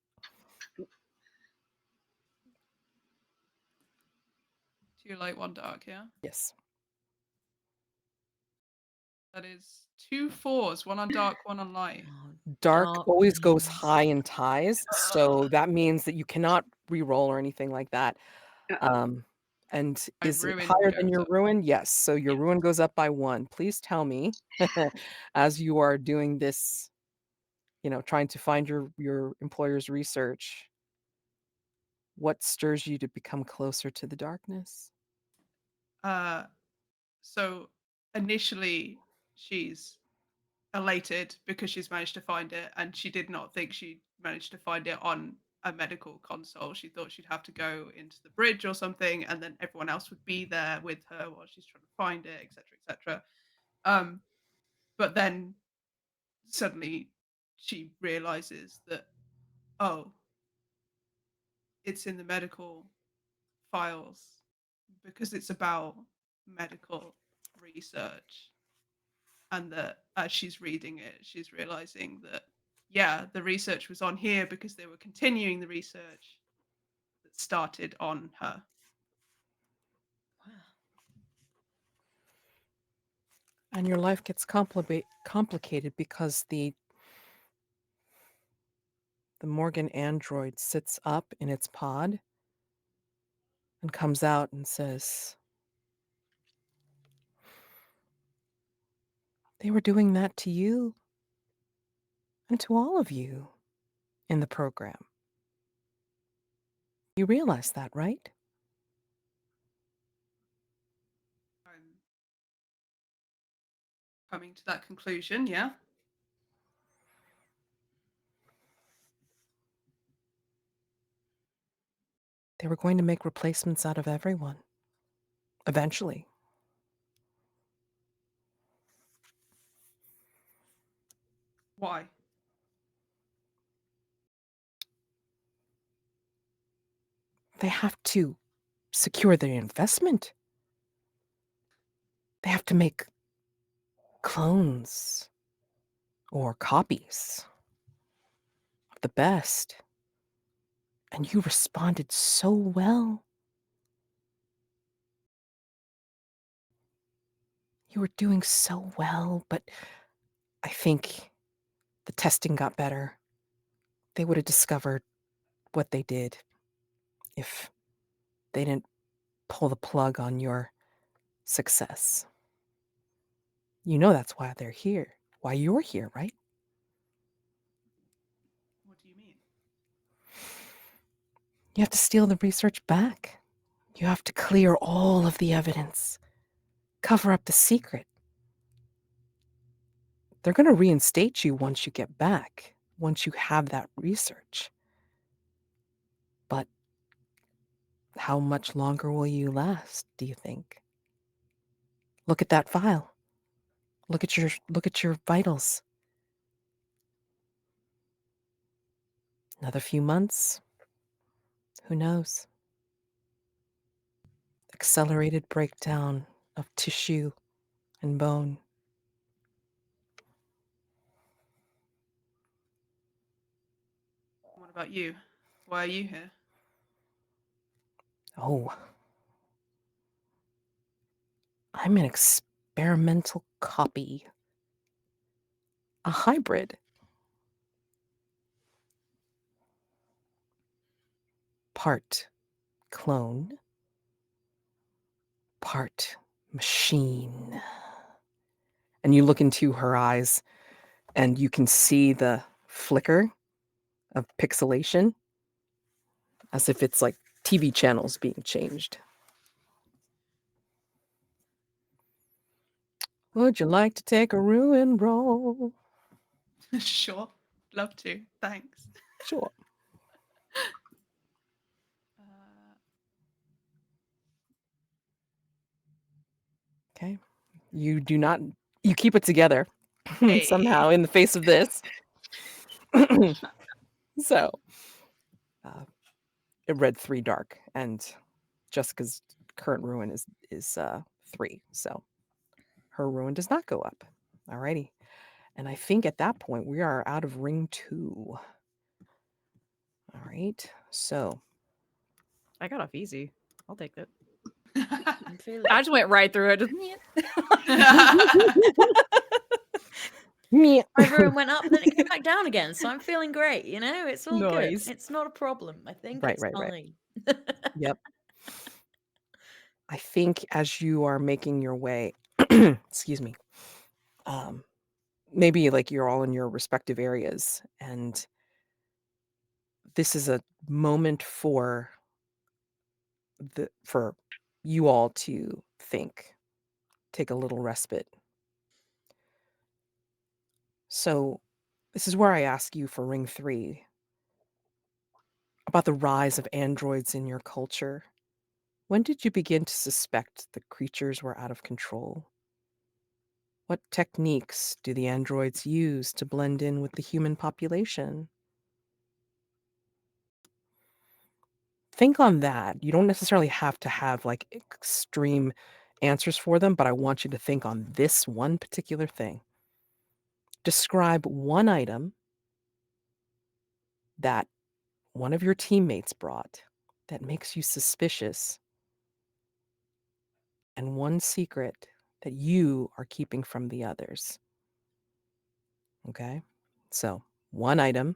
2 light, 1 dark, yeah. Yes. That is 2 4s, 1 on dark, 1 on light. Dark always goes Darkness. high in ties, so that means that you cannot re-roll or anything like that. And My is it ruin higher than goes your up. ruin? Yes, so your Yes. ruin goes up by 1. Please tell me, as you are doing this, trying to find your employer's research, what stirs you to become closer to the darkness? So initially she's elated because she's managed to find it, and she did not think she managed to find it on a medical console. She thought she'd have to go into the bridge or something, and then everyone else would be there with her while she's trying to find it, etc., etc. But then suddenly she realizes that, oh, it's in the medical files because it's about medical research, and that as she's reading it, she's realizing that, yeah, the research was on here because they were continuing the research that started on her. And your life gets complicated because the Morgan android sits up in its pod and comes out and says, they were doing that to you and to all of you in the program. You realize that, right? I'm coming to that conclusion, yeah. They were going to make replacements out of everyone. Eventually. Why? They have to secure their investment. They have to make clones or copies of the best. And you responded so well. You were doing so well, but I think the testing got better. They would have discovered what they did if they didn't pull the plug on your success. You know that's why they're here, why you're here, right? What do you mean? You have to steal the research back. You have to clear all of the evidence, cover up the secret. They're going to reinstate you once you get back, once you have that research. But how much longer will you last, do you think? Look at that file. Look at your vitals. Another few months. Who knows? Accelerated breakdown of tissue and bone. What about you? Why are you here? Oh. I'm an experimental copy. A hybrid. Part clone, part machine. And you look into her eyes and you can see the flicker of pixelation as if it's like TV channels being changed. Would you like to take a ruin roll? Sure, love to. Thanks. Sure. Okay. You do not, you keep it together Hey. somehow in the face of this. So, it read 3 dark, and Jessica's current ruin is 3. So her ruin does not go up. Alrighty. And I think at that point we are out of ring 2. All right. So I got off easy. I'll take it. I'm feeling. I just went right through it. Just, me. My ruin went up, then it came back down again. So I'm feeling great. You know, it's all Nice. good. It's not a problem. I think Right, it's right. fine. Yep. I think as you are making your way, excuse me, maybe like you're all in your respective areas, and this is a moment for you all to think, take a little respite. So, this is where I ask you for Ring 3 about the rise of androids in your culture. When did you begin to suspect the creatures were out of control? What techniques do the androids use to blend in with the human population? Think on that. You don't necessarily have to have like extreme answers for them, but I want you to think on this one particular thing. Describe one item that one of your teammates brought that makes you suspicious, and one secret that you are keeping from the others. Okay? So, one item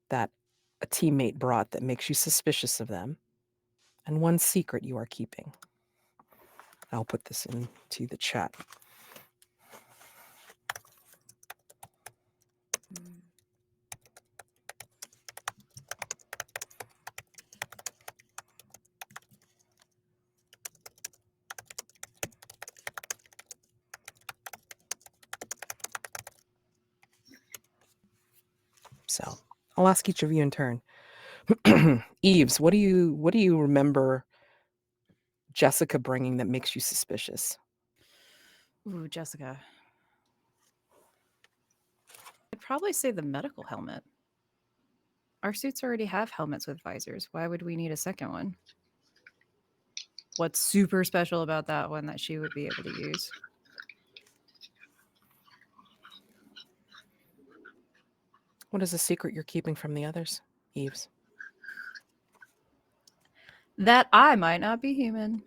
that a teammate brought that makes you suspicious of them, and one secret you are keeping. I'll put this into the chat. So, I'll ask each of you in turn. Eves, what do you remember Jessica bringing that makes you suspicious? Ooh, Jessica. I'd probably say the medical helmet. Our suits already have helmets with visors. Why would we need a second one? What's super special about that one that she would be able to use? What is a secret you're keeping from the others, Eves? That I might not be human.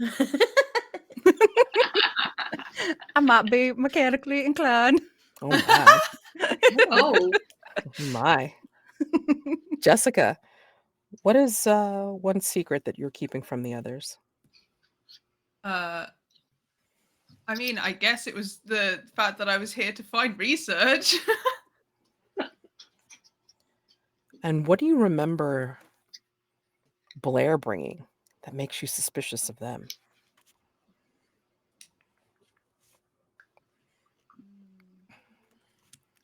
I might be mechanically inclined. Oh my. Oh, My. Jessica, what is one secret that you're keeping from the others? I mean, I guess it was the fact that I was here to find research. And what do you remember Blair bringing that makes you suspicious of them?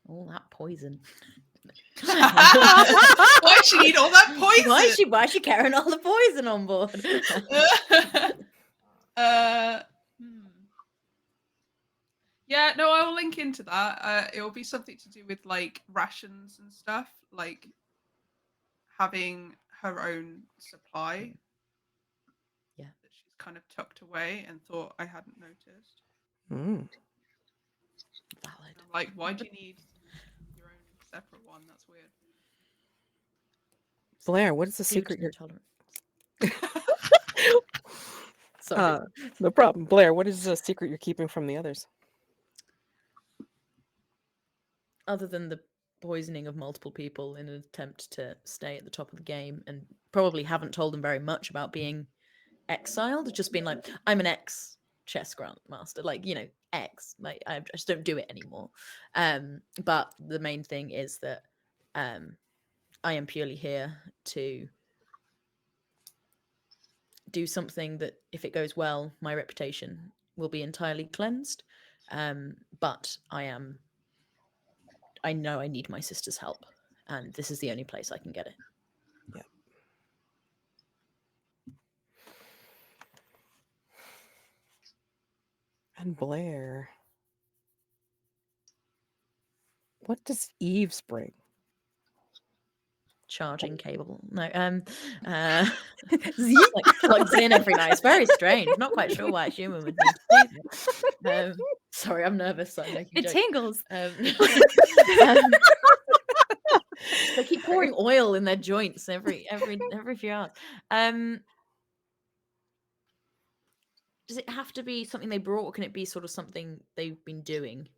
All that poison. Why does she need all that poison? Why is she carrying all the poison on board? Yeah, no, I will link into that. It will be something to do with like rations and stuff, like having her own supply. Yeah. That she's kind of tucked away and thought I hadn't noticed. Mm. Valid. I'm like, why do you need your own separate one? That's weird. Blair, what is the secret you're Tolerant. Sorry. no problem. Blair, what is the secret you're keeping from the others? Other than the poisoning of multiple people in an attempt to stay at the top of the game, and probably haven't told them very much about being exiled, just been like, I'm an ex chess grandmaster, like, you know, ex, like I just don't do it anymore. But the main thing is that I am purely here to do something that, if it goes well, my reputation will be entirely cleansed. But I know I need my sister's help, and this is the only place I can get it. Yeah. And Blair, what does Eves bring? Charging cable. No, plugs in every night. It's very strange. Not quite sure why a human would need to do that. Sorry, I'm nervous. So I'm making It jokes. tingles. They keep pouring oil in their joints every few hours. Does it have to be something they brought, or can it be sort of something they've been doing?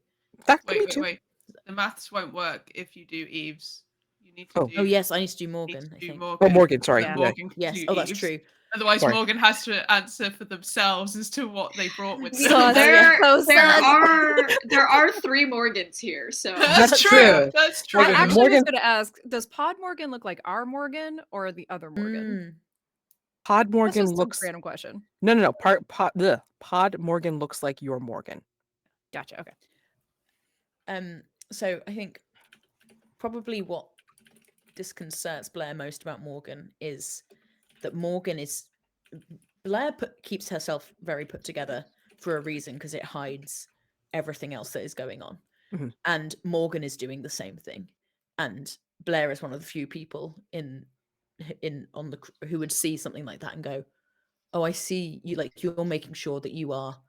That can be too. Wait. The maths won't work if you do Eves. You need to do. Oh yes, I need to do Morgan. I think. Oh, Morgan. Sorry. Yeah. Morgan can Yes. do Oh, that's Eves. true. Otherwise, Sorry. Morgan has to answer for themselves as to what they brought with them. So there are 3 Morgans here, so That's true. true. That's true. I actually was Morgan- going to ask, does Pod Morgan look like our Morgan or the other Morgan? Pod That's Morgan just looks a random question. no. Pod Morgan looks like your Morgan. Gotcha. Okay. So I think probably what disconcerts Blair most about Morgan is that Blair keeps herself very put together for a reason, because it hides everything else that is going on. Mhm. And Morgan is doing the same thing. And Blair is one of the few people who would see something like that and go, "Oh, I see you. Like, you're making sure that you are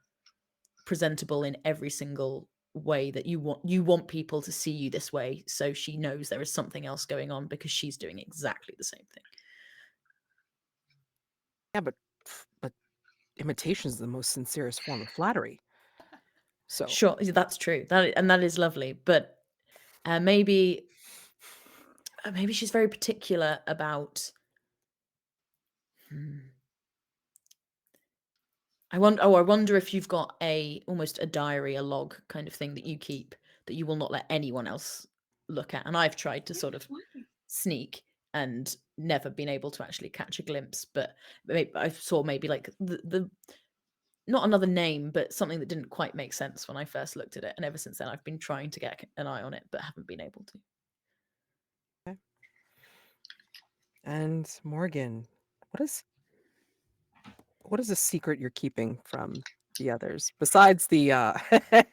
presentable in every single way that you want people to see you this way." So she knows there is something else going on because she's doing exactly the same thing. Yeah, but imitation is the most sincerest form of flattery. So Sure, that's true. That is lovely, but maybe she's very particular about. I wonder if you've got almost a diary, a log kind of thing that you keep that you will not let anyone else look at. And I've tried to sort of sneak and never been able to actually catch a glimpse. But I saw maybe like the not another name, but something that didn't quite make sense when I first looked at it. And ever since then, I've been trying to get an eye on it, but haven't been able to. okay. And Morgan, what is a secret you're keeping from the others besides the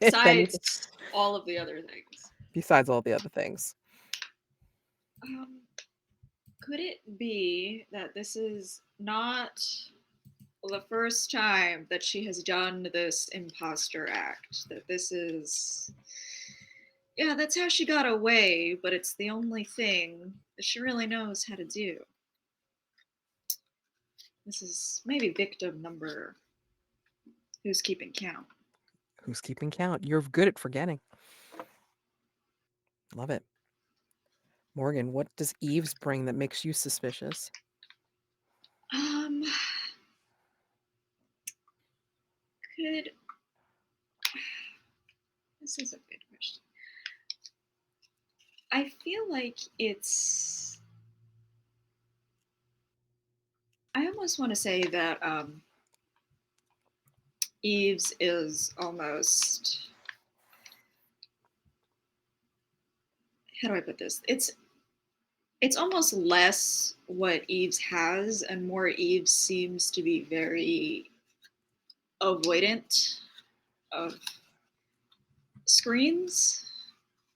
Besides all of the other things. besides all the other things? Could it be that this is not the first time that she has done this imposter act? That this is, yeah, that's how she got away, but it's the only thing that she really knows how to do. This is maybe victim number. Who's keeping count? Who's keeping count? You're good at forgetting. Love it. Morgan, what does Eves bring that makes you suspicious? Could this is a good question. I feel like it's. I almost want to say that Eves is almost. How do I put this? It's almost less what Eves has and more Eves seems to be very avoidant of screens.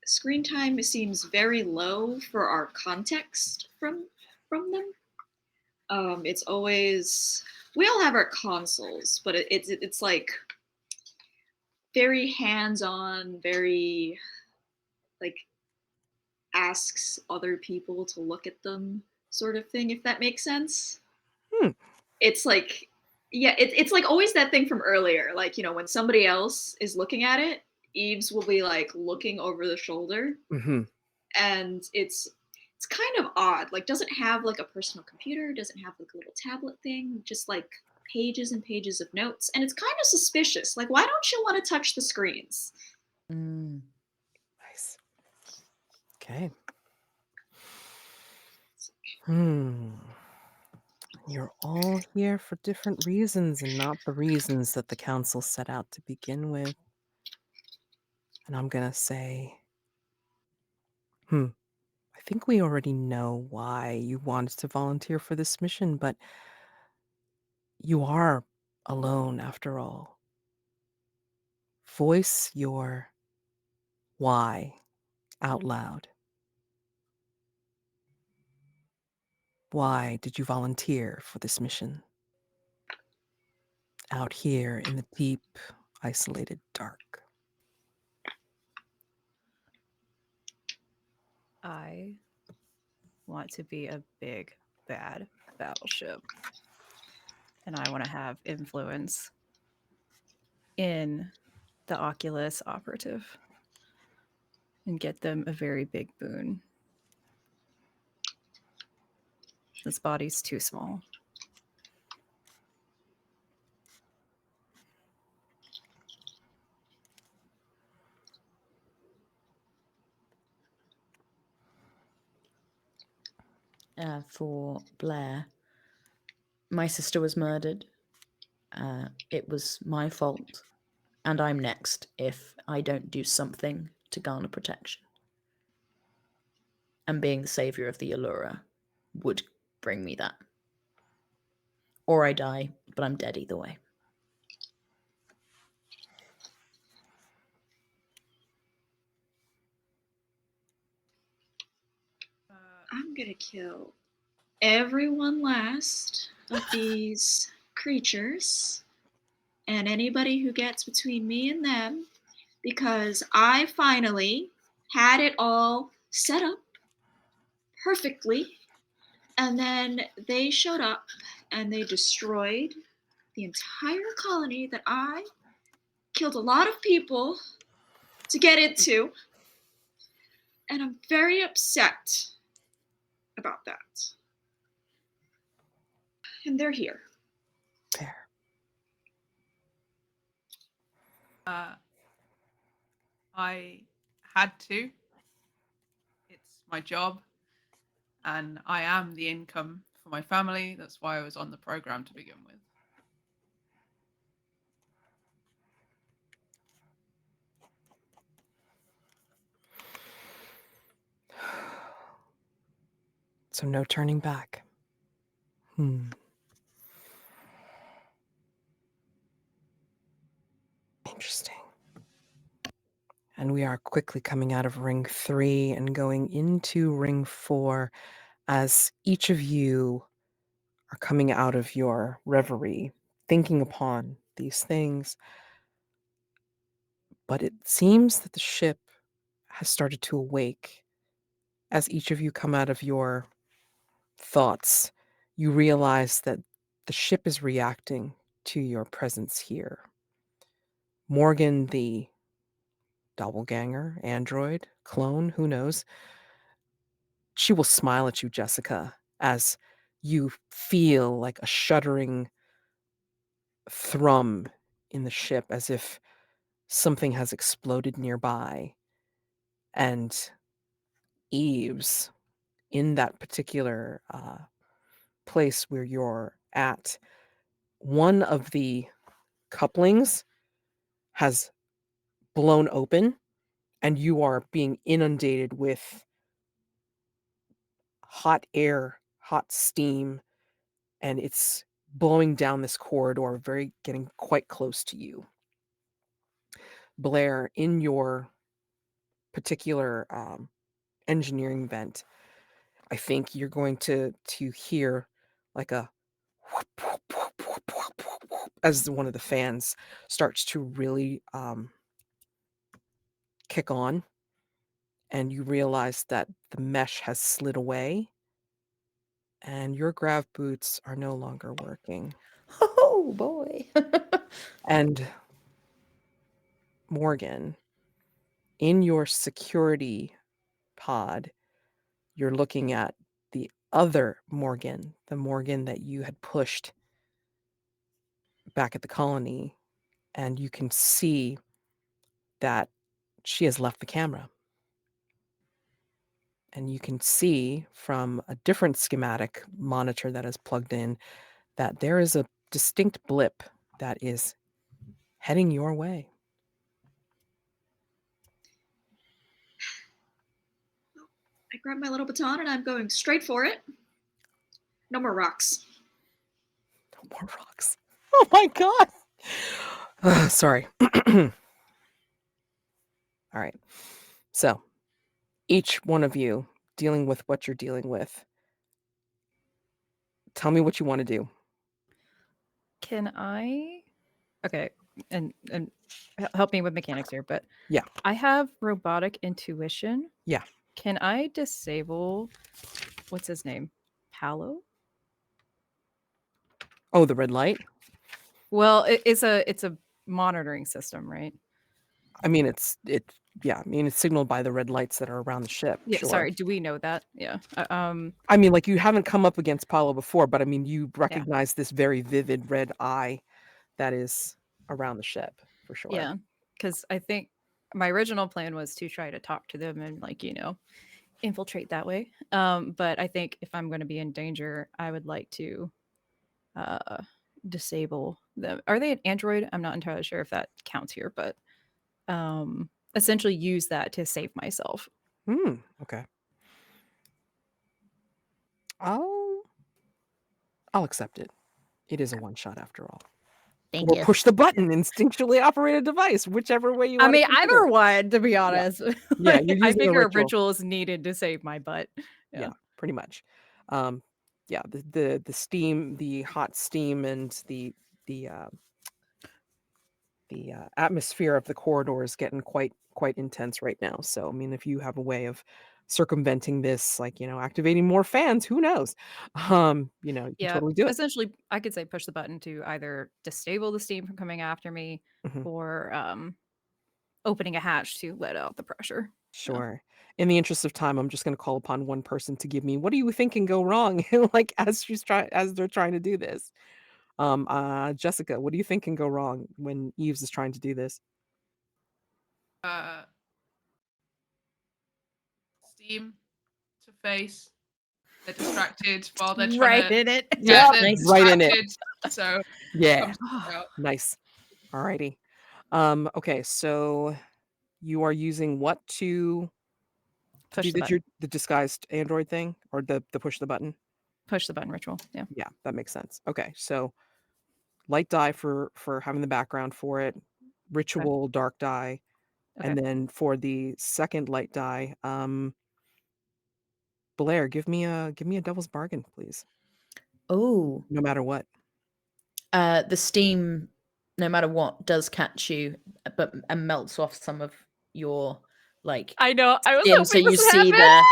Screen time seems very low for our context from them. It's always, we all have our consoles, but it's like very hands-on, very like asks other people to look at them sort of thing, if that makes sense. It's like, yeah, it's like always that thing from earlier, like, you know, when somebody else is looking at it, Eves will be like looking over the shoulder. Mm-hmm. And it's kind of odd, like doesn't have like a personal computer, doesn't have like a little tablet thing, just like pages and pages of notes, and it's kind of suspicious, like why don't you want to touch the screens? Nice. Okay. You're all here for different reasons and not the reasons that the council set out to begin with. And I'm gonna say, I think we already know why you wanted to volunteer for this mission, but you are alone after all. Voice your why out loud. Why did you volunteer for this mission? Out here in the deep, isolated dark. I want to be a big, bad battleship. And I want to have influence in the Oculus operative and get them a very big boon. This body's too small. For Blair, My sister was murdered. It was my fault. And I'm next if I don't do something to garner protection. And being the savior of the ALLURA would bring me that. Or I die, but I'm dead either way. I'm gonna kill everyone last of these creatures and anybody who gets between me and them, because I finally had it all set up perfectly, and then they showed up and they destroyed the entire colony that I killed a lot of people to get into, and I'm very upset about that. And they're here. Fair. I had to. It's my job, and I am the income for my family. That's why I was on the program to begin with. So no turning back. Interesting. And we are quickly coming out of ring 3 and going into ring 4 as each of you are coming out of your reverie, thinking upon these things. But it seems that the ship has started to awake. As each of you come out of your thoughts, you realize that the ship is reacting to your presence here. Morgan, the doppelganger, android, clone, who knows, she will smile at you, Jessica, as you feel like a shuddering thrum in the ship, as if something has exploded nearby. And Eves, in that particular place where you're at, one of the couplings has blown open, and you are being inundated with hot air, hot steam, and it's blowing down this corridor, getting quite close to you. Blair, in your particular engineering vent, I think you're going to hear like a whoop, whoop, whoop, whoop, whoop, whoop, whoop, as one of the fans starts to really kick on, and you realize that the mesh has slid away and your grav boots are no longer working. Oh boy. And Morgan, in your security pod, you're looking at the other Morgan, the Morgan that you had pushed back at the colony, and you can see that she has left the camera. And you can see from a different schematic monitor that is plugged in that there is a distinct blip that is heading your way. I grab my little baton and I'm going straight for it. No more rocks. No more rocks. Oh my god. Sorry. All right. So, each one of you dealing with what you're dealing with. Tell me what you want to do. Can I? Okay, and help me with mechanics here, but Yeah. I have robotic intuition. Yeah. Can I disable what's his name? Palo? Oh, the red light? Well, it's a monitoring system, right? I mean, it's signaled by the red lights that are around the ship. Yeah, Sure. sorry, do we know that? Yeah. I mean, like, you haven't come up against Paulo before, but I mean, you recognize this very vivid red eye that is around the ship for sure. Yeah, because I think my original plan was to try to talk to them and, like, infiltrate that way. But I think if I'm going to be in danger, I would like to disable them. Are they an android? I'm not entirely sure if that counts here, but essentially use that to save myself. Okay. I'll accept it. It is a one shot after all. Thank Or you. push the button, instinctually operated device, whichever way you I want. mean, either one, to be honest. Yeah, Like, you're I using a figure a ritual. ritual is needed to save my butt. Yeah, pretty much. Yeah, the steam, the hot steam, and the atmosphere of the corridor is getting quite intense right now. So, I mean, if you have a way of circumventing this, like, activating more fans, who knows? You can Yeah, totally do it. essentially, I could say push the button to either disable the steam from coming after me Mhm. or opening a hatch to let out the pressure. Sure. In the interest of time, I'm just going to call upon one person to give me, what do you think can go wrong? Like as they're trying to do this. Jessica, what do you think can go wrong when Eves is trying to do this? Steam to face. They're distracted while they're trying Right to. in it. Yeah, they're Nice. Right in it. distracted. So Yeah. comes out. Nice. Alrighty. Okay, so you are using what to Push do the button. the disguised android thing, or the push the button? Push the button ritual. Yeah. Yeah, that makes sense. Okay, so light die for having the background for it, ritual dark die, and Okay. then for the second light die, Blair, give me a devil's bargain, please. Oh, No matter what. the steam, no matter what, does catch you, but and melts off some of your like I know. I was skin, hoping so you this see happened.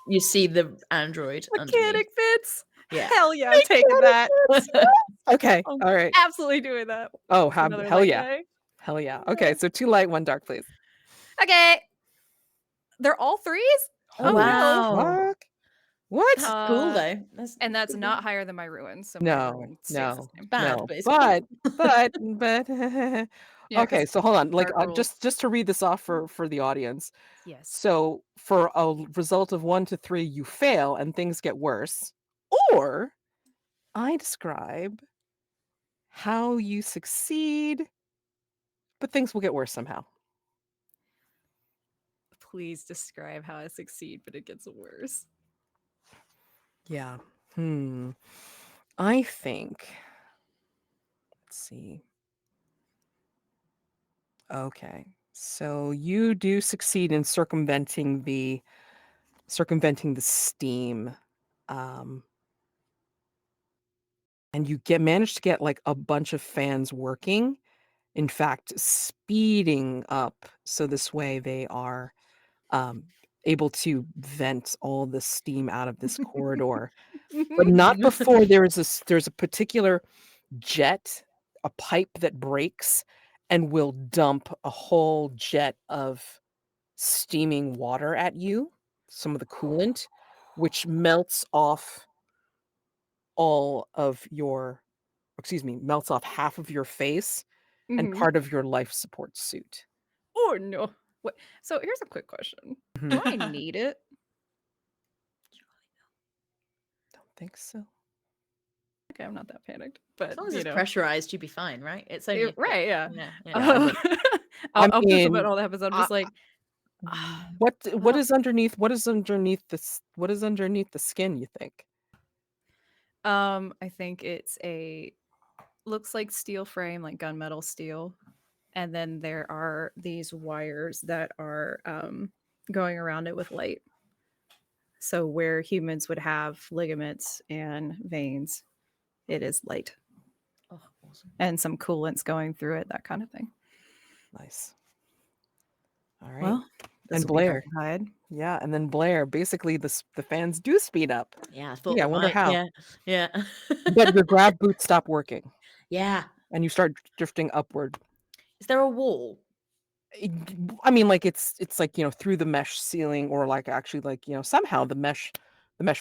you see the android underneath. Mechanic fits. Yeah. Hell yeah, I'm taking that. Okay, I'm all right. absolutely doing that. Oh, Another hell light yeah. die. Hell yeah. Okay, so 2 light, 1 dark, please. Okay. They're all threes? Oh, Holy wow. fuck. What? That's cool though. That's And that's good. not higher than my ruins. So my No, ruin stays the no, same. Bad, no. but it's But Yeah, 'cause okay, so hold on. Like dark rules. just to read this off for the audience. Yes. So for a result of 1 to 3, you fail and things get worse. Or I describe how you succeed, but things will get worse somehow. Please describe how I succeed, but it gets worse. Yeah. I think. Let's see. Okay. So you do succeed in circumventing the steam. And you manage to get like a bunch of fans working. In fact, speeding up so this way they are able to vent all the steam out of this corridor, but not before there's a particular jet, a pipe that breaks and will dump a whole jet of steaming water at you, some of the coolant, which melts off melts off half of your face and Mhm. part of your life support suit. Oh no. What? So here's a quick question. Do I need it? Don't think so. Okay, I'm not that panicked. But As long as you it's know. pressurized, you'd be fine, right? It's only Right, yeah. Yeah. Yeah, I'll push the mean, button all that happens. I'm just like what well- is underneath the skin, you think? I think it's looks like steel frame, like gunmetal steel. And then there are these wires that are going around it with light. So where humans would have ligaments and veins, it is light. Oh, awesome. And some coolants going through it, that kind of thing. Nice. All right. Well, and this will be dark Blair. and hide. Yeah, and then Blair, basically the fans do speed up. Yeah, I thought Yeah, I they wonder might. how. Yeah. But your grab boots stop working Yeah. and you start drifting upward. Is there a wall? I mean, like it's like, through the mesh ceiling, or like actually like, somehow the mesh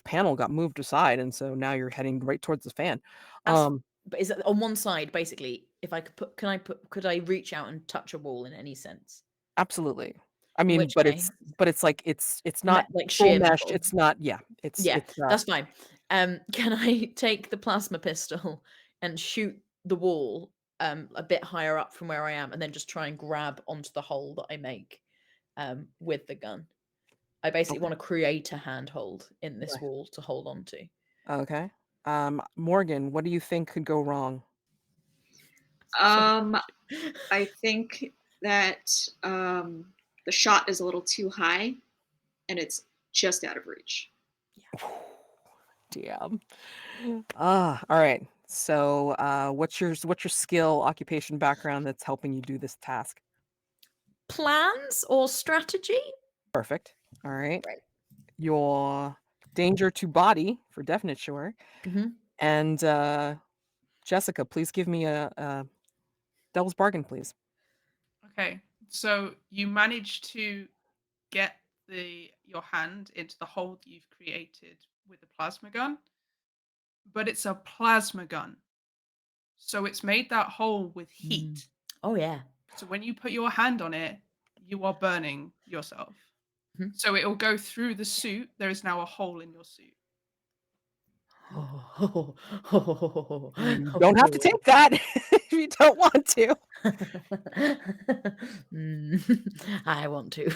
panel got moved aside, and so now you're heading right towards the fan. But is it on one side basically? If I could I reach out and touch a wall in any sense? Absolutely. I mean, which but way? it's like it's not Like full sheer mesh. metal. It's not. Yeah. It's Yeah, that's fine. Can I take the plasma pistol and shoot the wall a bit higher up from where I am, and then just try and grab onto the hole that I make with the gun? I basically want to create a handhold in this Right. wall to hold on to. Okay. Morgan, what do you think could go wrong? I think that the shot is a little too high, and it's just out of reach. Damn. All right. So, what's your skill, occupation, background that's helping you do this task? Plans or strategy? Perfect. All right. Right. Your danger to body for definite sure. Mhm. And Jessica, please give me a devil's bargain, please. Okay, so you managed to get your hand into the hole that you've created with the plasma gun, but it's a plasma gun. So it's made that hole with heat. Oh yeah. So when you put your hand on it, you are burning yourself. Mhm. So it will go through the suit. There is now a hole in your suit. You don't have to take that if you don't want to. I want to.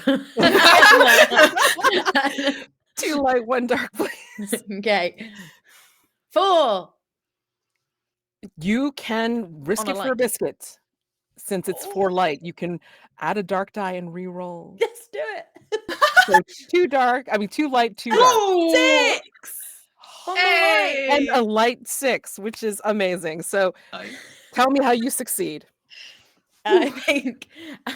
2 light, 1 dark, please. Okay. 4. You can risk On a it for a light. biscuit. Since it's 4 light, you can add a dark die and re-roll. Let's do it. So 2 light, 2 dark. Oh, 6 on the light. And a light 6, which is amazing. So nice. tell me how you succeed. I think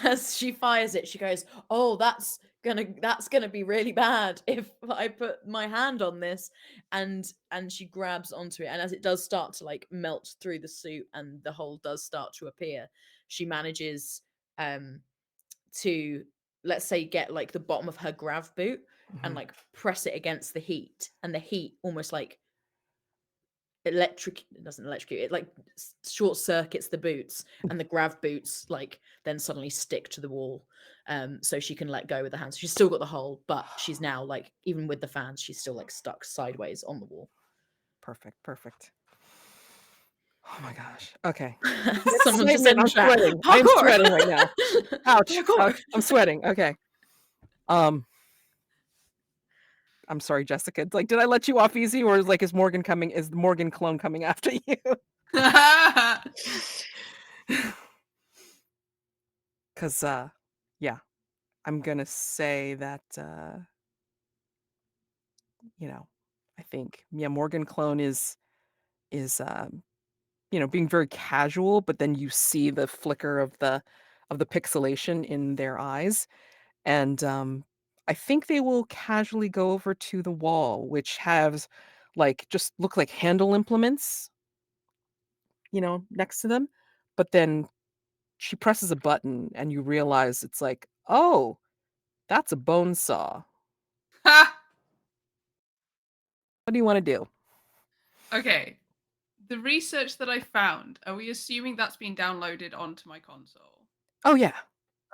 as she fires it, she goes, "Oh, that's gonna be really bad if I put my hand on this." And she grabs onto it, and as it does start to like melt through the suit, and the hole does start to appear, she manages to, let's say, get like the bottom of her grav boot and Mhm. like press it against the heat, and the heat almost like it doesn't electrocute it, like short circuits the boots, and the grav boots like then suddenly stick to the wall, so she can let go with the hands. She's still got the hole, but she's now like, even with the fans, she's still like stuck sideways on the wall. Perfect. Oh my gosh. Okay. Someone just Excitement, said in I'm chat, sweating. I'm "Parkour!" sweating right now. Ouch. Parkour. I'm sweating. Okay. I'm sorry, Jessica. It's like, did I let you off easy, or is the Morgan clone coming after you? Cause yeah, I'm gonna say that I think Morgan clone is being very casual, but then you see the flicker of the pixelation in their eyes. And I think they will casually go over to the wall, which has just look like handle implements, next to them. But then she presses a button and you realize it's like, oh, that's a bone saw. What do you want to do? Okay. The research that I found, are we assuming that's been downloaded onto my console? Oh yeah.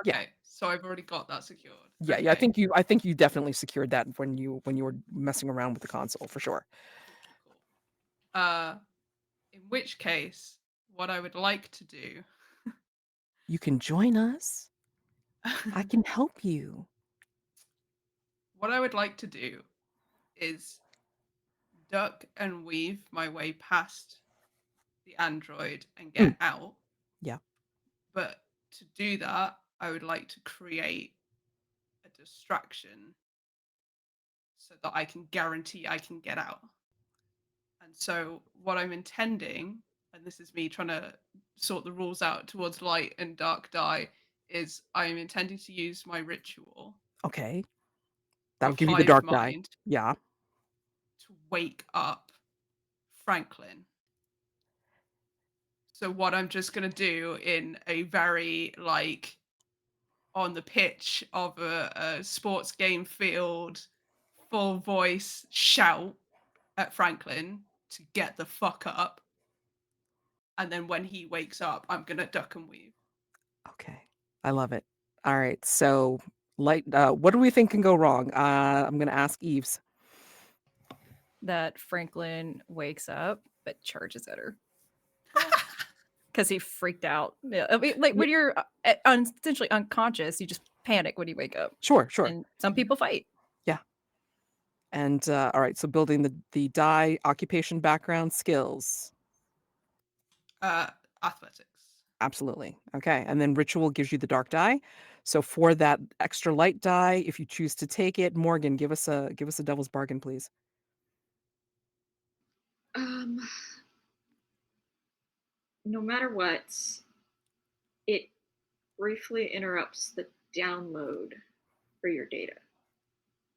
Yeah. Okay, so I've already got that secured. Yeah, Okay. yeah. I think you definitely secured that when you were messing around with the console for sure. Cool. In which case, what I would like to do. You can join us. I can help you. What I would like to do is duck and weave my way past the android and get out. Yeah. But to do that, I would like to create a distraction so that I can guarantee I can get out. And so, what I'm intending, and this is me trying to sort the rules out towards light and dark die, is I'm intending to use my ritual Okay. That'll of give you the hive dark die. mind Yeah. to wake up Franklin. So what I'm just gonna do in a very on the pitch of a sports game field, full voice shout at Franklin to get the fuck up. And then when he wakes up, I'm gonna duck and weave. Okay. I love it. All right. So what do we think can go wrong? I'm gonna ask Eves. that Franklin wakes up but charges at her because he freaked out. Yeah, I mean, like when you're essentially unconscious, you just panic when you wake up. Sure. And some people fight. Yeah. And all right, so building the die, occupation, background, skills. Athletics. Absolutely. Okay. And then ritual gives you the dark die. So for that extra light die, if you choose to take it, Morgan, give us a devil's bargain, please. No matter what, it briefly interrupts the download for your data.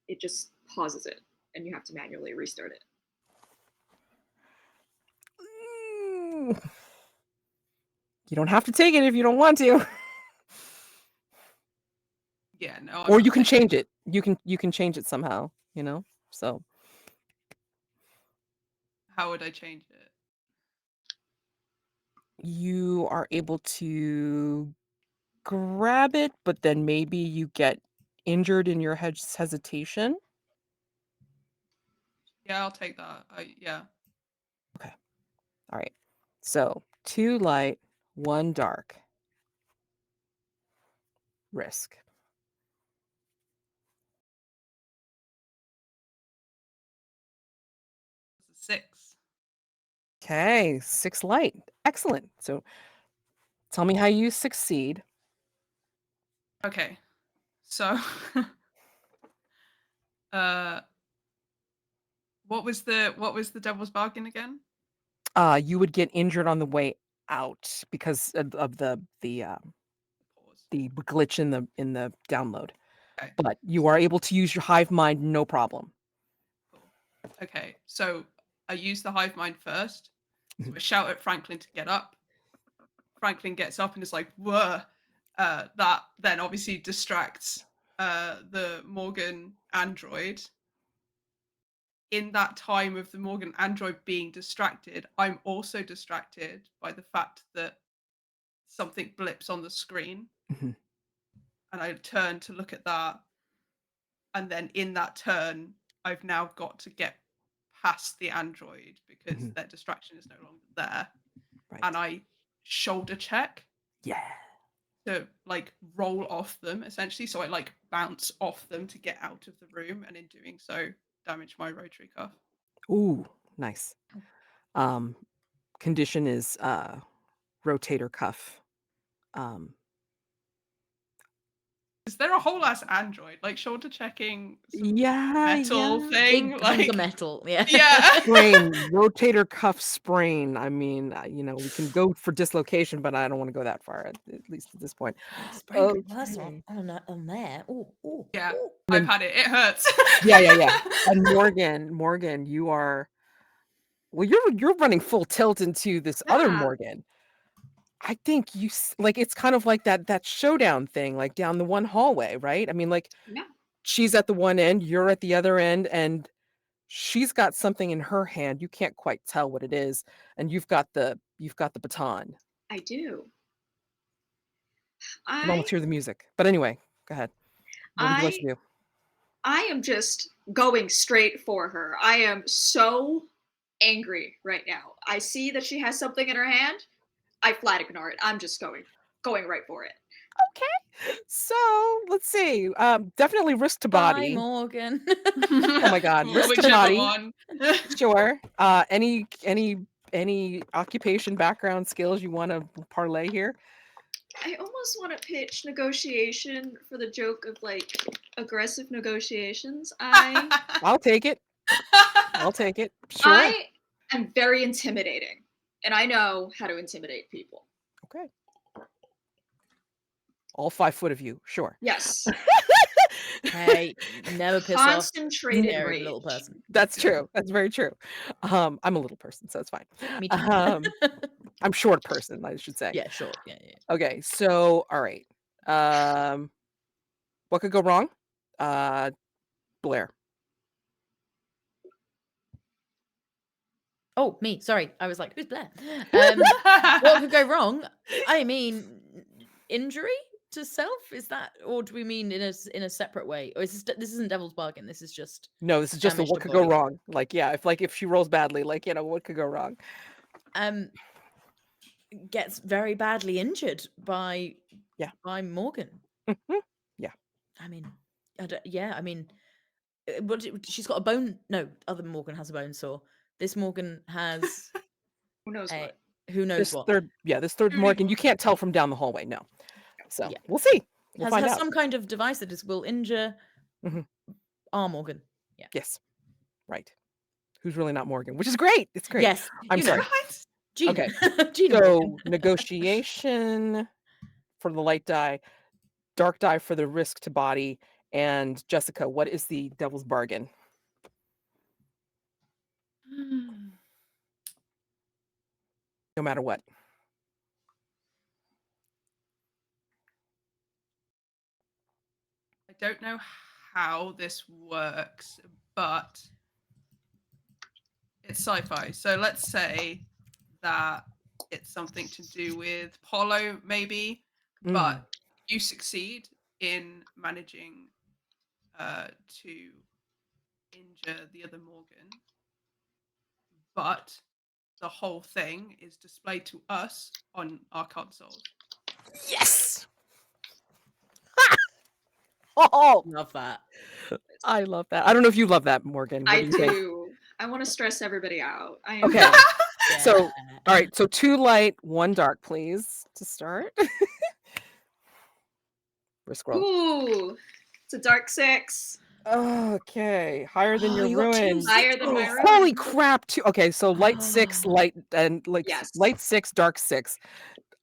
It just pauses it, and you have to manually restart it. You don't have to take it if you don't want to. Yeah, no. Or you can change it. You can change it somehow, So How would I change it? you are able to grab it, but then maybe you get injured in your hesitation. Yeah, I'll take that. Yeah. Okay. All right. So 2 light, 1 dark. Risk. It's a 6. Okay, 6 light. Excellent. So tell me how you succeed. Okay. So what was the devil's bargain again? You would get injured on the way out because of the Pause. glitch in the download. Okay. But you are able to use your hive mind, no problem. Cool. Okay. So I use the hive mind first. So I shout at Franklin to get up. Franklin gets up and is like, "Whoa!" That then obviously distracts the Morgan android. In that time of the Morgan android being distracted, I'm also distracted by the fact that something blips on the screen. Mhm. And I turn to look at that. And then in that turn, I've now got to get past the android because their distraction is no longer there. Right. And I shoulder check Yeah. to like roll off them essentially. So I like bounce off them to get out of the room, and in doing so, damage my rotary cuff. Ooh, nice. Condition is rotator cuff. Is there a whole ass android like shoulder checking some Yeah, metal yeah. thing? Big Like hunk of metal. Yeah. yeah. Sprain, rotator cuff sprain. I mean, we can go for dislocation, but I don't want to go that far, at least at this point. Sprain Okay. could worse on there. Oh. Yeah, Ooh. I've had it. It hurts. Yeah. And Morgan, you are you're running full tilt into this other Yeah. Morgan. I think like it's kind of like that showdown thing, like down the one hallway, right? I mean, like Yeah. she's at the one end, you're at the other end, and she's got something in her hand. You can't quite tell what it is, and you've got the baton. I do. I can almost hear the music. But anyway, go ahead. What would you like to do? I am just going straight for her. I am so angry right now. I see that she has something in her hand. I flat ignore it. I'm just going right for it. Okay. So let's see. Definitely risk to Bye, body. Morgan. Oh my god, risk to Whichever body. one. Sure. Any occupation background skills you want to parlay here? I almost want to pitch negotiation for the joke of like aggressive negotiations. I'll take it. I'll take it. Sure. I am very intimidating, and I know how to intimidate people. Okay. All 5 foot of you. Sure. Yes. Hey, never piss off Concentrated scary rage. little person. That's true. That's very true. I'm a little person, so it's fine. Me too. I'm short person, I should say. Yeah, sure. Yeah. Okay, so all right. What could go wrong? Blair. Oh, me. Sorry. I was like, who's Blair? What could go wrong? I mean, injury? to self? Is that, or do we mean in a separate way? Or is this isn't Devil's Bargain? This is just No, this is just the damage what to could go body. wrong. Like, yeah, if she rolls badly, like, what could go wrong? Gets very badly injured by Yeah. Morgan. Yeah. I mean, I mean, she's got a bone. No, other Morgan has a bone saw. This Morgan has Who knows what? who knows This what. this third Who Morgan, knew you can't tell from down the hallway. No. So Yeah. we'll see. We'll find has out. some kind of device that will injure Mhm. our Morgan. Yeah. Yes. Right. Who's really not Morgan, which is great. It's great. Yes. I'm you know, sorry. Right? Gena. Okay. Gena So Morgan. negotiation for the light die, dark die for the risk to body, and Jessica, what is the Devil's Bargain? No matter what. I don't know how this works, but it's sci-fi. So let's say that it's something to do with Polo, maybe, but you succeed in managing to injure the other Morgan, but the whole thing is displayed to us on our consoles. Yes. Oh, Love that. I love that. I don't know if you love that, Morgan. What I do you think? do. I want to stress everybody out. I am Okay. So, Yeah. all right. So 2 light, 1 dark, please, to start. Risk roll. Ooh, it's a dark 6. Okay. Higher than your you got two ruin. Higher than my sixes. ruin. Holy crap. Okay. So light 6, light, and like Yes. light 6, dark 6.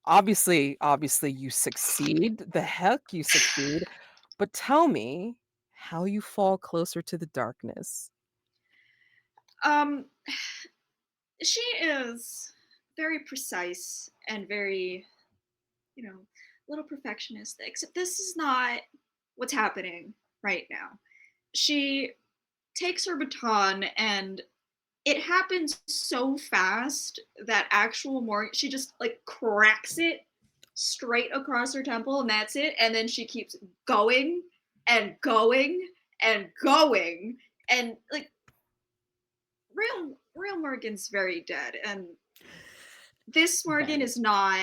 Obviously, you succeed. The heck you succeed. But tell me how you fall closer to the darkness. She is very precise and very, little perfectionist. Except this is not what's happening right now. She takes her baton and it happens so fast that she just like cracks it straight across her temple and that's it. And then she keeps going and going and going and like real Morgan's very dead, and this Morgan is not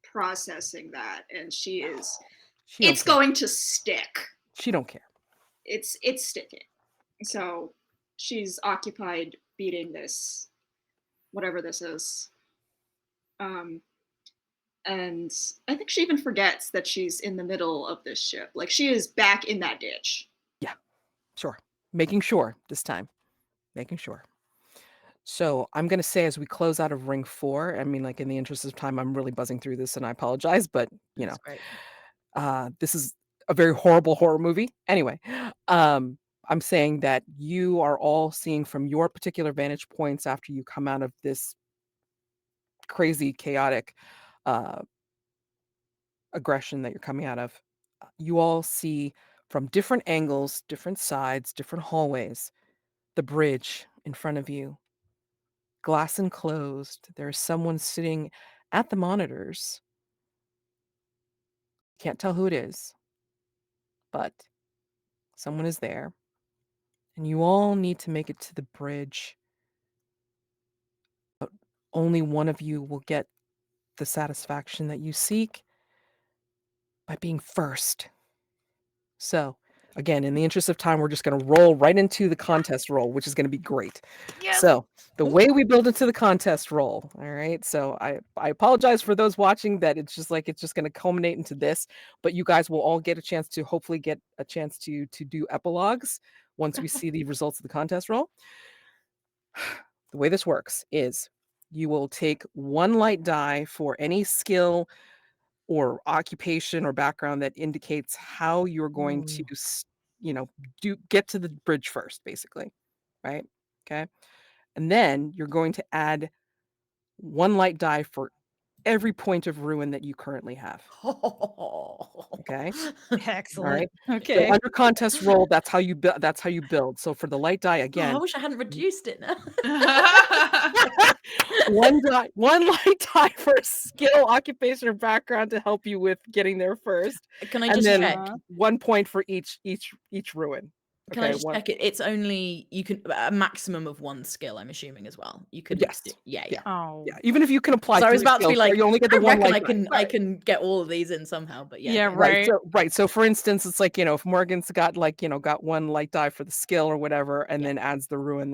processing that, and She don't it's care. going to stick. She don't care. It's sticking. So she's occupied beating this, whatever this is. And I think she even forgets that she's in the middle of this ship. Like she is back in that ditch. Yeah, sure. Making sure this time. Making sure. So I'm going to say as we close out of ring 4, I mean, like in the interest of time, I'm really buzzing through this and I apologize, but That's great. this is a very horrible horror movie. Anyway, I'm saying that you are all seeing from your particular vantage points after you come out of this crazy, chaotic aggression that you're coming out of. You all see from different angles, different sides, different hallways, the bridge in front of you. Glass enclosed. There's someone sitting at the monitors. Can't tell who it is, but someone is there. And you all need to make it to the bridge. But only one of you will get the satisfaction that you seek by being first. So, again, in the interest of time, we're just going to roll right into the contest roll, which is going to be great. Yes. So, the way we build into the contest roll, all right? So, I apologize for those watching that it's just going to culminate into this, but you guys will all get a chance to hopefully get a chance to do epilogues once we see the results of the contest roll. The way this works is you will take 1 light die for any skill or occupation or background that indicates how you're going to get to the bridge first, basically, right? Okay. And then you're going to add 1 light die for every point of ruin that you currently have. Okay. Excellent. All right. Okay. So under contest roll, that's how you build. So for the light die Oh, I again, wish I hadn't reduced it now. one light die for skill, occupation, or background to help you with getting there first, Can I and just then check? 1 point for each ruin. Can I Okay, just one. check it? It's only you can a maximum of 1 skill. I'm assuming as well. You can. Yes. Yeah. Oh. Yeah, even if you can apply. So I was 3 about to be skills, like, you only get I the one reckon light die. I can get all of these in somehow. But yeah. Yeah, okay. right. So for instance, it's like, if Morgan's got got 1 light die for the skill or whatever, and Yeah. then adds the ruin,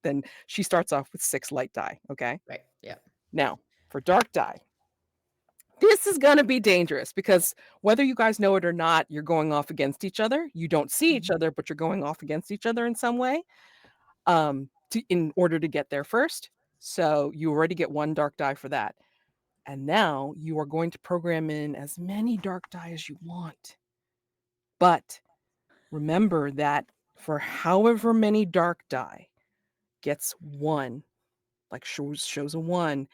then she starts off with 6 light die. Okay. Right. Yeah. Now for dark die, this is gonna be dangerous because whether you guys know it or not, you're going off against each other. You don't see each other, but you're going off against each other in some way. In order to get there first. So you already get 1 dark die for that. And now you are going to program in as many dark die as you want. But remember that for however many dark die gets 1, like shows a 1,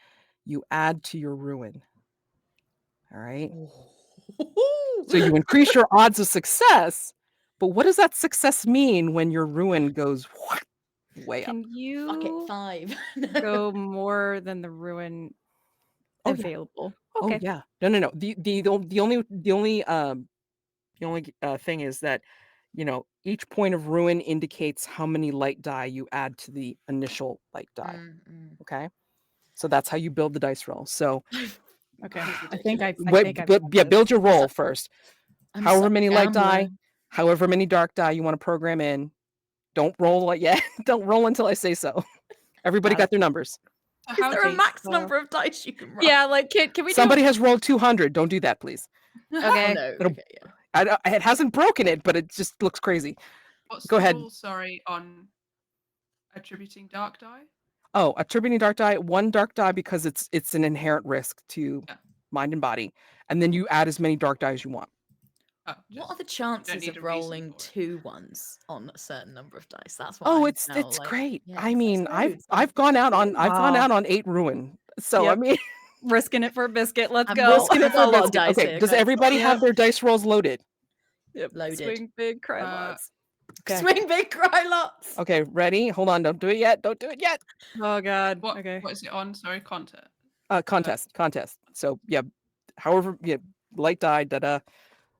you add to your ruin. All right. So you increase your odds of success. But what does that success mean when your ruin goes way up? Can Fuck it, you 5. go more than the ruin Oh, yeah. available? Oh Okay. yeah. No. The only thing is that each point of ruin indicates how many light die you add to the initial light die. Okay, so that's how you build the dice roll. So Okay. I think I build your roll first. However many light die, gambler. however many dark die you want to program in. Don't roll it yet. Don't roll until I say so. Everybody got their numbers. Is there a do- max number of dice you can roll? Yeah, like can we Somebody has rolled 200. Don't do that, please. Oh, Okay. no. It'll- Okay, yeah. It hasn't broken it, but it just looks crazy. What's Go the ahead. rule, sorry, on attributing dark die? Oh, attributing dark die, 1 dark die because it's an inherent risk to Yeah. mind and body, and then you add as many dark die as you want. Oh, What are the need chances a of reason rolling for it. 2 ones on a certain number of dice? That's what. Oh, I'm it's now, like, great. yeah, I it's mean, loads, I've gone out on Wow. 8 ruin. So I Yep. mean, risking it for a biscuit. Let's I'm go. risking it That's for a a lot of biscuit. dice Okay, here, does guys. everybody have Yep. their dice rolls loaded? Yep. Loaded. Swing big, cry lots. Okay. Swing big, cry lots. Okay, ready? Hold on, don't do it yet. Don't do it yet. Oh god. What Okay. is it on? Sorry, content. Contest. So yeah, however, yeah, light die, da.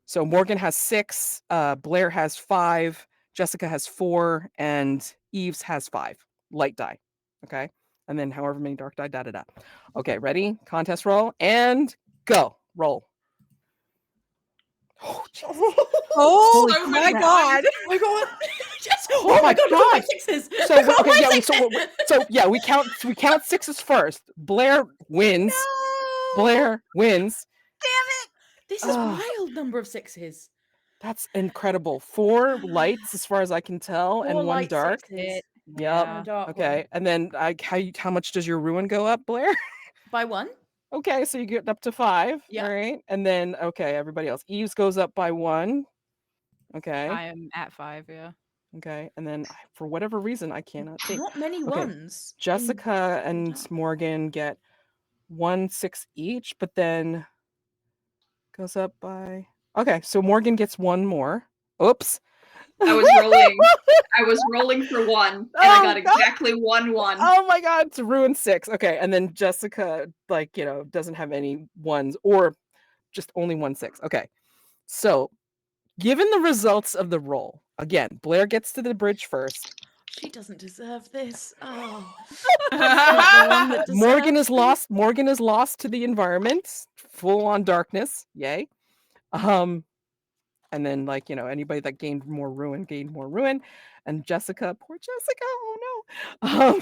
So Morgan has 6, Blair has 5, Jessica has 4, and Eves has 5 light die. Okay, and then however many dark die, da. Okay, ready? Contest roll and go. Roll. Oh, Jesus. Oh So my many god. Oh my god. Yes. Oh my we got my God. 6s. So We got okay, my yeah. 6s. So yeah, we count 6s first. Blair wins. No. Blair wins. Damn it. This is Ah. wild number of 6s. That's incredible. 4 lights, as far as I can tell, 4 and 1 light dark. 6s. Yep. And a dark Okay, and then how much does your ruin go up, Blair? one. By 1. Okay, so you get up to 5. Yeah. All right, and then everybody else. Eves goes up by 1. Okay. I am at 5, yeah. Okay, and then for whatever reason I cannot see. Not many Okay, ones. in Jessica and dark. Morgan get 1 6 each, but then goes up by. Okay, so Morgan gets 1 more. Oops. I was rolling for 1, and I got exactly 1 1. Oh my god, it's ruin 6. Okay, and then Jessica doesn't have any 1s or just only 1 6. Okay. So, given the results of the roll, again, Blair gets to the bridge first. She doesn't deserve this. Oh. Morgan is lost. Morgan is lost to the environment, full on darkness. Yay. And then anybody that gained more ruin, and Jessica, poor Jessica, oh no.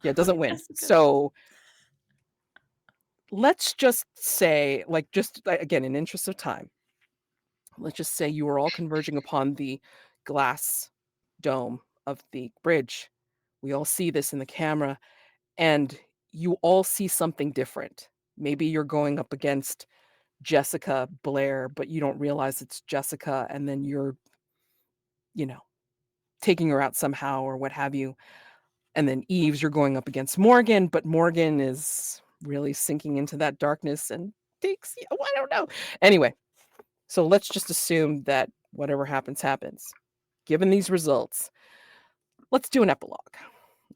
Yeah, doesn't win. Jessica. So let's just say, again, in interest of time, let's just say you are all converging upon the glass dome of the bridge. We all see this in the camera, and you all see something different. Maybe you're going up against Jessica, Blair, but you don't realize it's Jessica, and then you're, taking her out somehow or what have you. And then Eves, you're going up against Morgan, but Morgan is really sinking into that darkness and takes, I don't know. Anyway, so let's just assume that whatever happens, happens. Given these results, let's do an epilogue.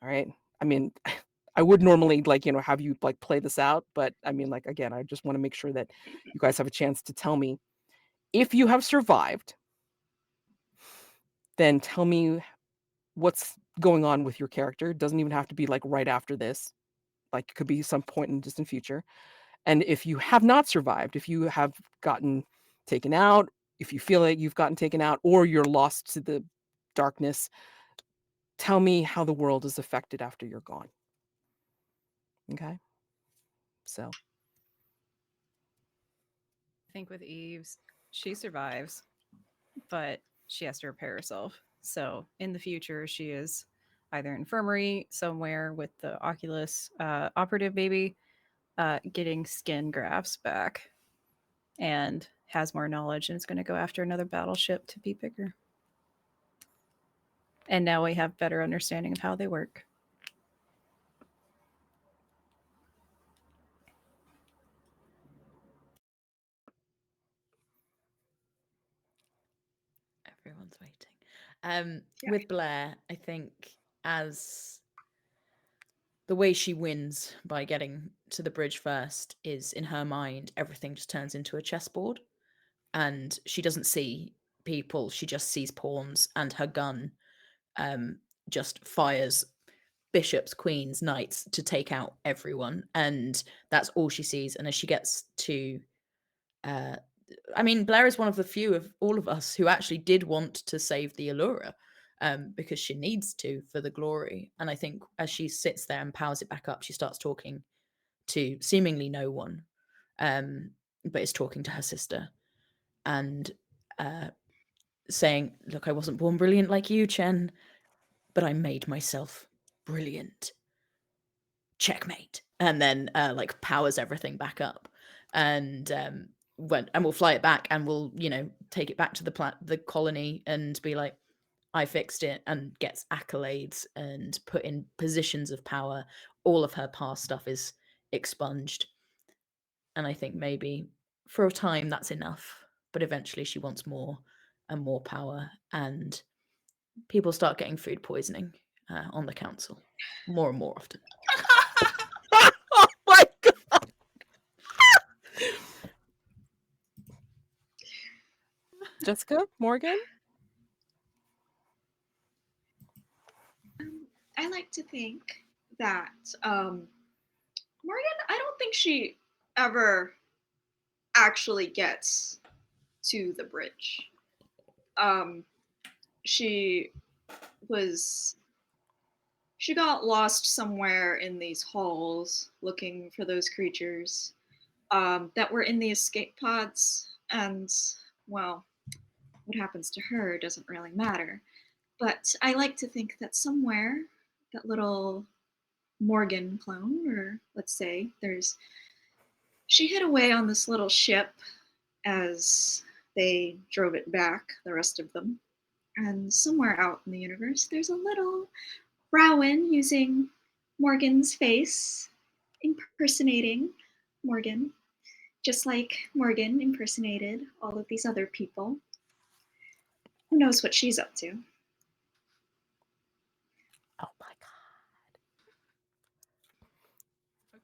All right. I mean, I would normally have you play this out, but I mean, again, I just want to make sure that you guys have a chance to tell me if you have survived. Then tell me what's going on with your character. It doesn't even have to be right after this. It could be some point in the distant future. And if you have not survived, if you have gotten taken out, if you feel like you've gotten taken out, or you're lost to the darkness, tell me how the world is affected after you're gone. Okay? So, I think with Eve's, she survives, but she has to repair herself. So in the future, she is either infirmary somewhere with the Oculus operative baby, getting skin grafts back, and has more knowledge, and is going to go after another battleship to be bigger. And now we have better understanding of how they work. Everyone's waiting. With Blair, I think as the way she wins by getting to the bridge first is, in her mind, everything just turns into a chessboard, and she doesn't see people, she just sees pawns, and her gun just fires bishops, queens, knights to take out everyone, and that's all she sees. And as she gets to I mean, Blair is one of the few of all of us who actually did want to save the Allura, because she needs to for the glory. And I think as she sits there and powers it back up, she starts talking to seemingly no one, but is talking to her sister and saying, "Look, I wasn't born brilliant like you, Chen, but I made myself brilliant. Checkmate." And then powers everything back up, and we'll fly it back, and we'll take it back to the colony and be like, I fixed it, and gets accolades and put in positions of power. All of her past stuff is expunged, and I think maybe for a time that's enough, but eventually she wants more and more power, and people start getting food poisoning on the council more and more often. oh my god. Jessica, Morgan? I like to think that Morgan, I don't think she ever actually gets to the bridge. She got lost somewhere in these halls looking for those creatures that were in the escape pods, and well, what happens to her doesn't really matter. But I like to think that somewhere, that little Morgan clone, or let's say she hid away on this little ship as they drove it back, the rest of them. And somewhere out in the universe, there's a little Rowan using Morgan's face, impersonating Morgan, just like Morgan impersonated all of these other people. Who knows what she's up to? Oh my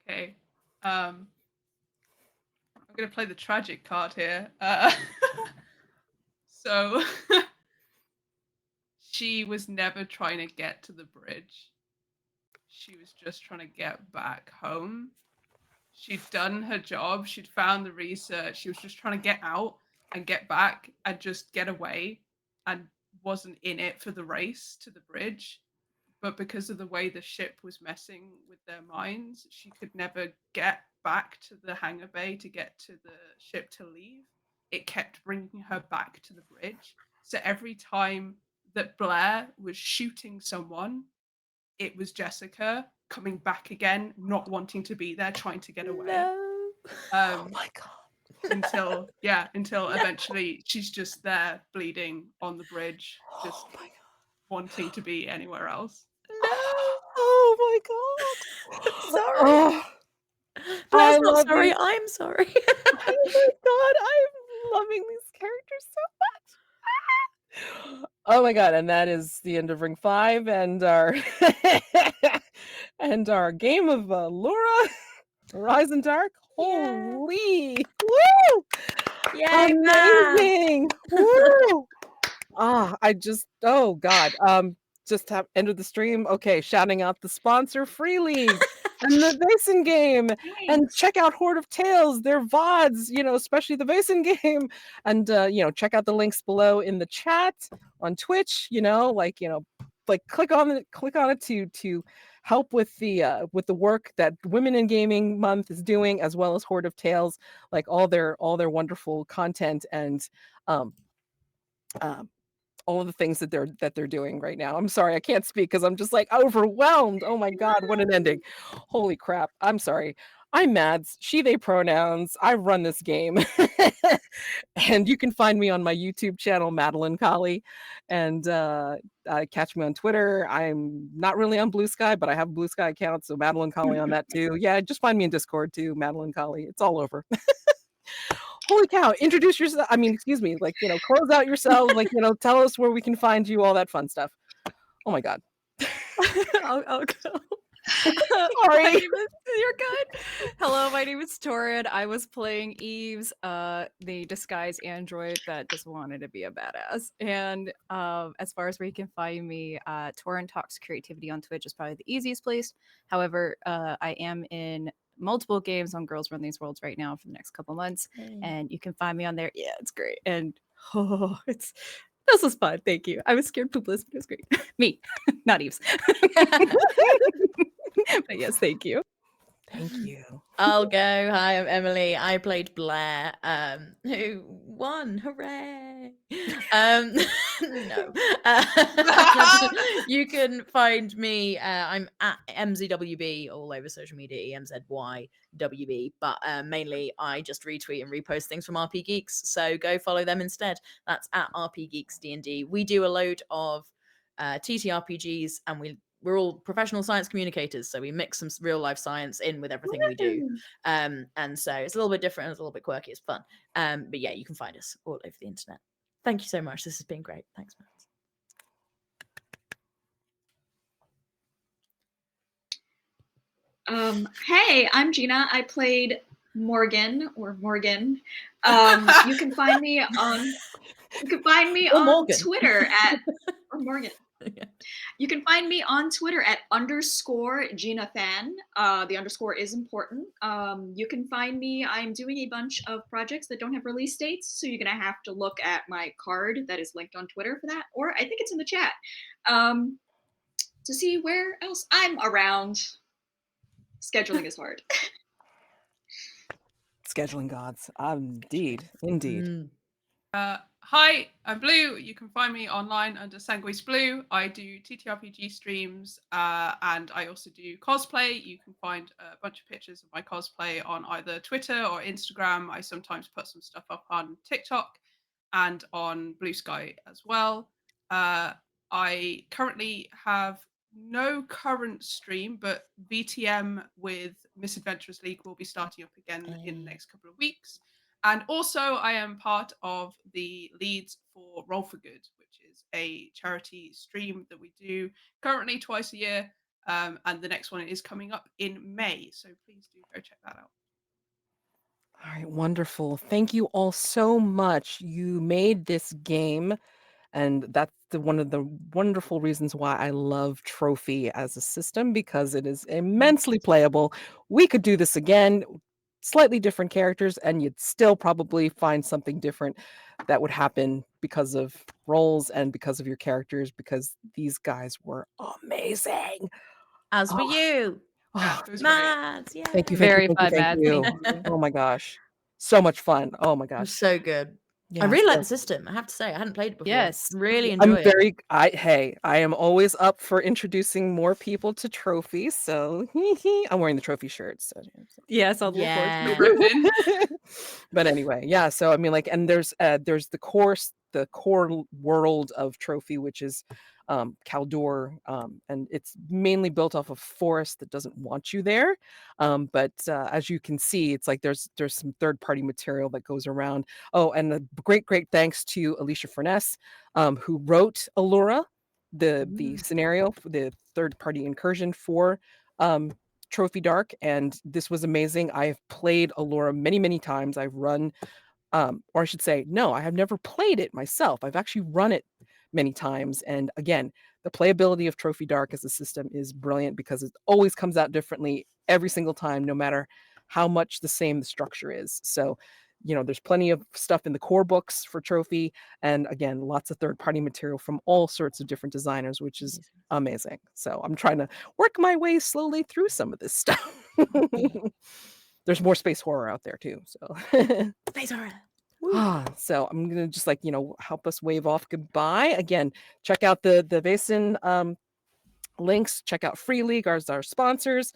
god. Okay. I'm going to play the tragic card here. So she was never trying to get to the bridge. She was just trying to get back home. She'd done her job. She'd found the research. She was just trying to get out and get back and just get away, and wasn't in it for the race to the bridge. But because of the way the ship was messing with their minds, she could never get back to the hangar bay to get to the ship to leave. It kept bringing her back to the bridge. So every time that Blair was shooting someone, it was Jessica coming back again, not wanting to be there, trying to get away. No. Oh my god. Until eventually she's just there bleeding on the bridge, just Oh my god. wanting to be anywhere else. No. Oh my god. Sorry. Oh, Blair's I not love sorry. these- I'm sorry. Oh my god, I'm loving these characters so much. Oh my god, and that is the end of Ring 5 and our And our game of ALLURA Horizon Dark. Yeah. Holy woo! Yay, man. Amazing! Woo! Oh God. Just have ended the stream. Okay, shouting out the sponsor, Free League, and the Basin game, and check out Hoard of Tales, their VODs, especially the Basin game, and check out the links below in the chat on Twitch. Click on it to help with the work that Women in Gaming Month is doing, as well as Hoard of Tales, like all their wonderful content and um all of the things that they're doing right now. I'm sorry, I can't speak because I'm just like overwhelmed. Oh my God, what an ending. Holy crap. I'm sorry. I'm Mads, she, they pronouns. I run this game. And you can find me on my YouTube channel, Madelancholy. And catch me on Twitter. I'm not really on Blue Sky, but I have a Blue Sky account, so Madelancholy on that too. Yeah, just find me in Discord too, Madelancholy. It's all over. Holy cow, introduce yourself. Excuse me, close out yourself, tell us where we can find you, all that fun stuff. Oh my God. I'll go. Sorry. You're good. Hello, my name is Torin. I was playing Eves, the disguised android that just wanted to be a badass. And as far as where you can find me, Torin Talks Creativity on Twitch is probably the easiest place. However, I am in multiple games on Girls Run These Worlds right now for the next couple months, and you can find me on there. Yeah, it's great. And this was fun. Thank you. I was scared poopless, but it was great. Me, not Eves. But yes, thank you. Thank you. I'll go. Hi, I'm Emily. I played Blair, who won. Hooray! No. You can find me. I'm at MZWB all over social media, EMZYWB. But mainly, I just retweet and repost things from RP Geeks. So go follow them instead. That's at RP Geeks D&D. We do a load of TTRPGs, and we're all professional science communicators, so we mix some real life science in with everything we do. And so it's a little bit different, it's a little bit quirky, it's fun. But yeah, you can find us all over the internet. Thank you so much. This has been great. Thanks, Matt. Hey, I'm Gena. I played Morgan. You can find me on Twitter at Morgan. Yeah. You can find me on Twitter at _GenaFan. The underscore is important. You can find me. I'm doing a bunch of projects that don't have release dates, so you're gonna have to look at my card that is linked on Twitter for that, or I think it's in the chat, to see where else I'm around. Scheduling is hard. Scheduling gods. Indeed. Hi, I'm Blue. You can find me online under Sanguis Blue. I do TTRPG streams, and I also do cosplay. You can find a bunch of pictures of my cosplay on either Twitter or Instagram. I sometimes put some stuff up on TikTok and on Blue Sky as well. I currently have no current stream, but VTM with Misadventurous League will be starting up again in the next couple of weeks. And also, I am part of the leads for Roll for Good, which is a charity stream that we do currently twice a year. And the next one is coming up in May. So please do go check that out. All right, wonderful. Thank you all so much. You made this game, and that's one of the wonderful reasons why I love Trophy as a system, because it is immensely playable. We could do this again, slightly different characters, and you'd still probably find something different that would happen because of roles and because of your characters, because these guys were amazing. As were you. Mads, yeah. Thank you. Very fun, Thank Mads. you. Thank you. Oh my gosh. So much fun. Oh my It was gosh. so good. Yeah, I really like so- the system. I have to say, I hadn't played it before. Yes. Really enjoy it. I am always up for introducing more people to Trophy. So I'm wearing the Trophy shirt. So Yes, I'll look Yeah. forward to it. but anyway, yeah. So I mean, like, and there's the core world of Trophy, which is Caldor, and it's mainly built off of forest that doesn't want you there. But as you can see, it's like there's some third-party material that goes around. Oh, and a great thanks to Alicia Furness, who wrote ALLURA, the scenario for the third-party incursion for Trophy Dark, and this was amazing. I have played Allura many, many times. I've run, or I should say, no, I have never played it myself. I've actually run it many times. And again, the playability of Trophy Dark as a system is brilliant because it always comes out differently every single time, no matter how much the same the structure is. So, there's plenty of stuff in the core books for Trophy. And again, lots of third-party material from all sorts of different designers, which is amazing. So I'm trying to work my way slowly through some of this stuff. There's more space horror out there too. So Space horror. so I'm gonna just help us wave off goodbye. Again, check out the Basin links, check out Free League, our sponsors,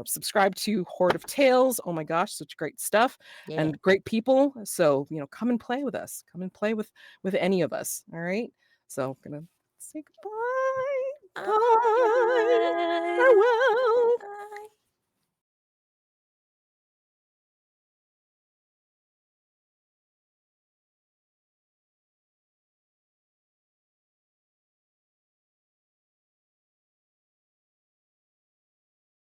subscribe to Hoard of Tales. Oh my gosh, such great stuff and great people. So, come and play with us. Come and play with any of us. All right. So I'm gonna say goodbye. Bye. Farewell.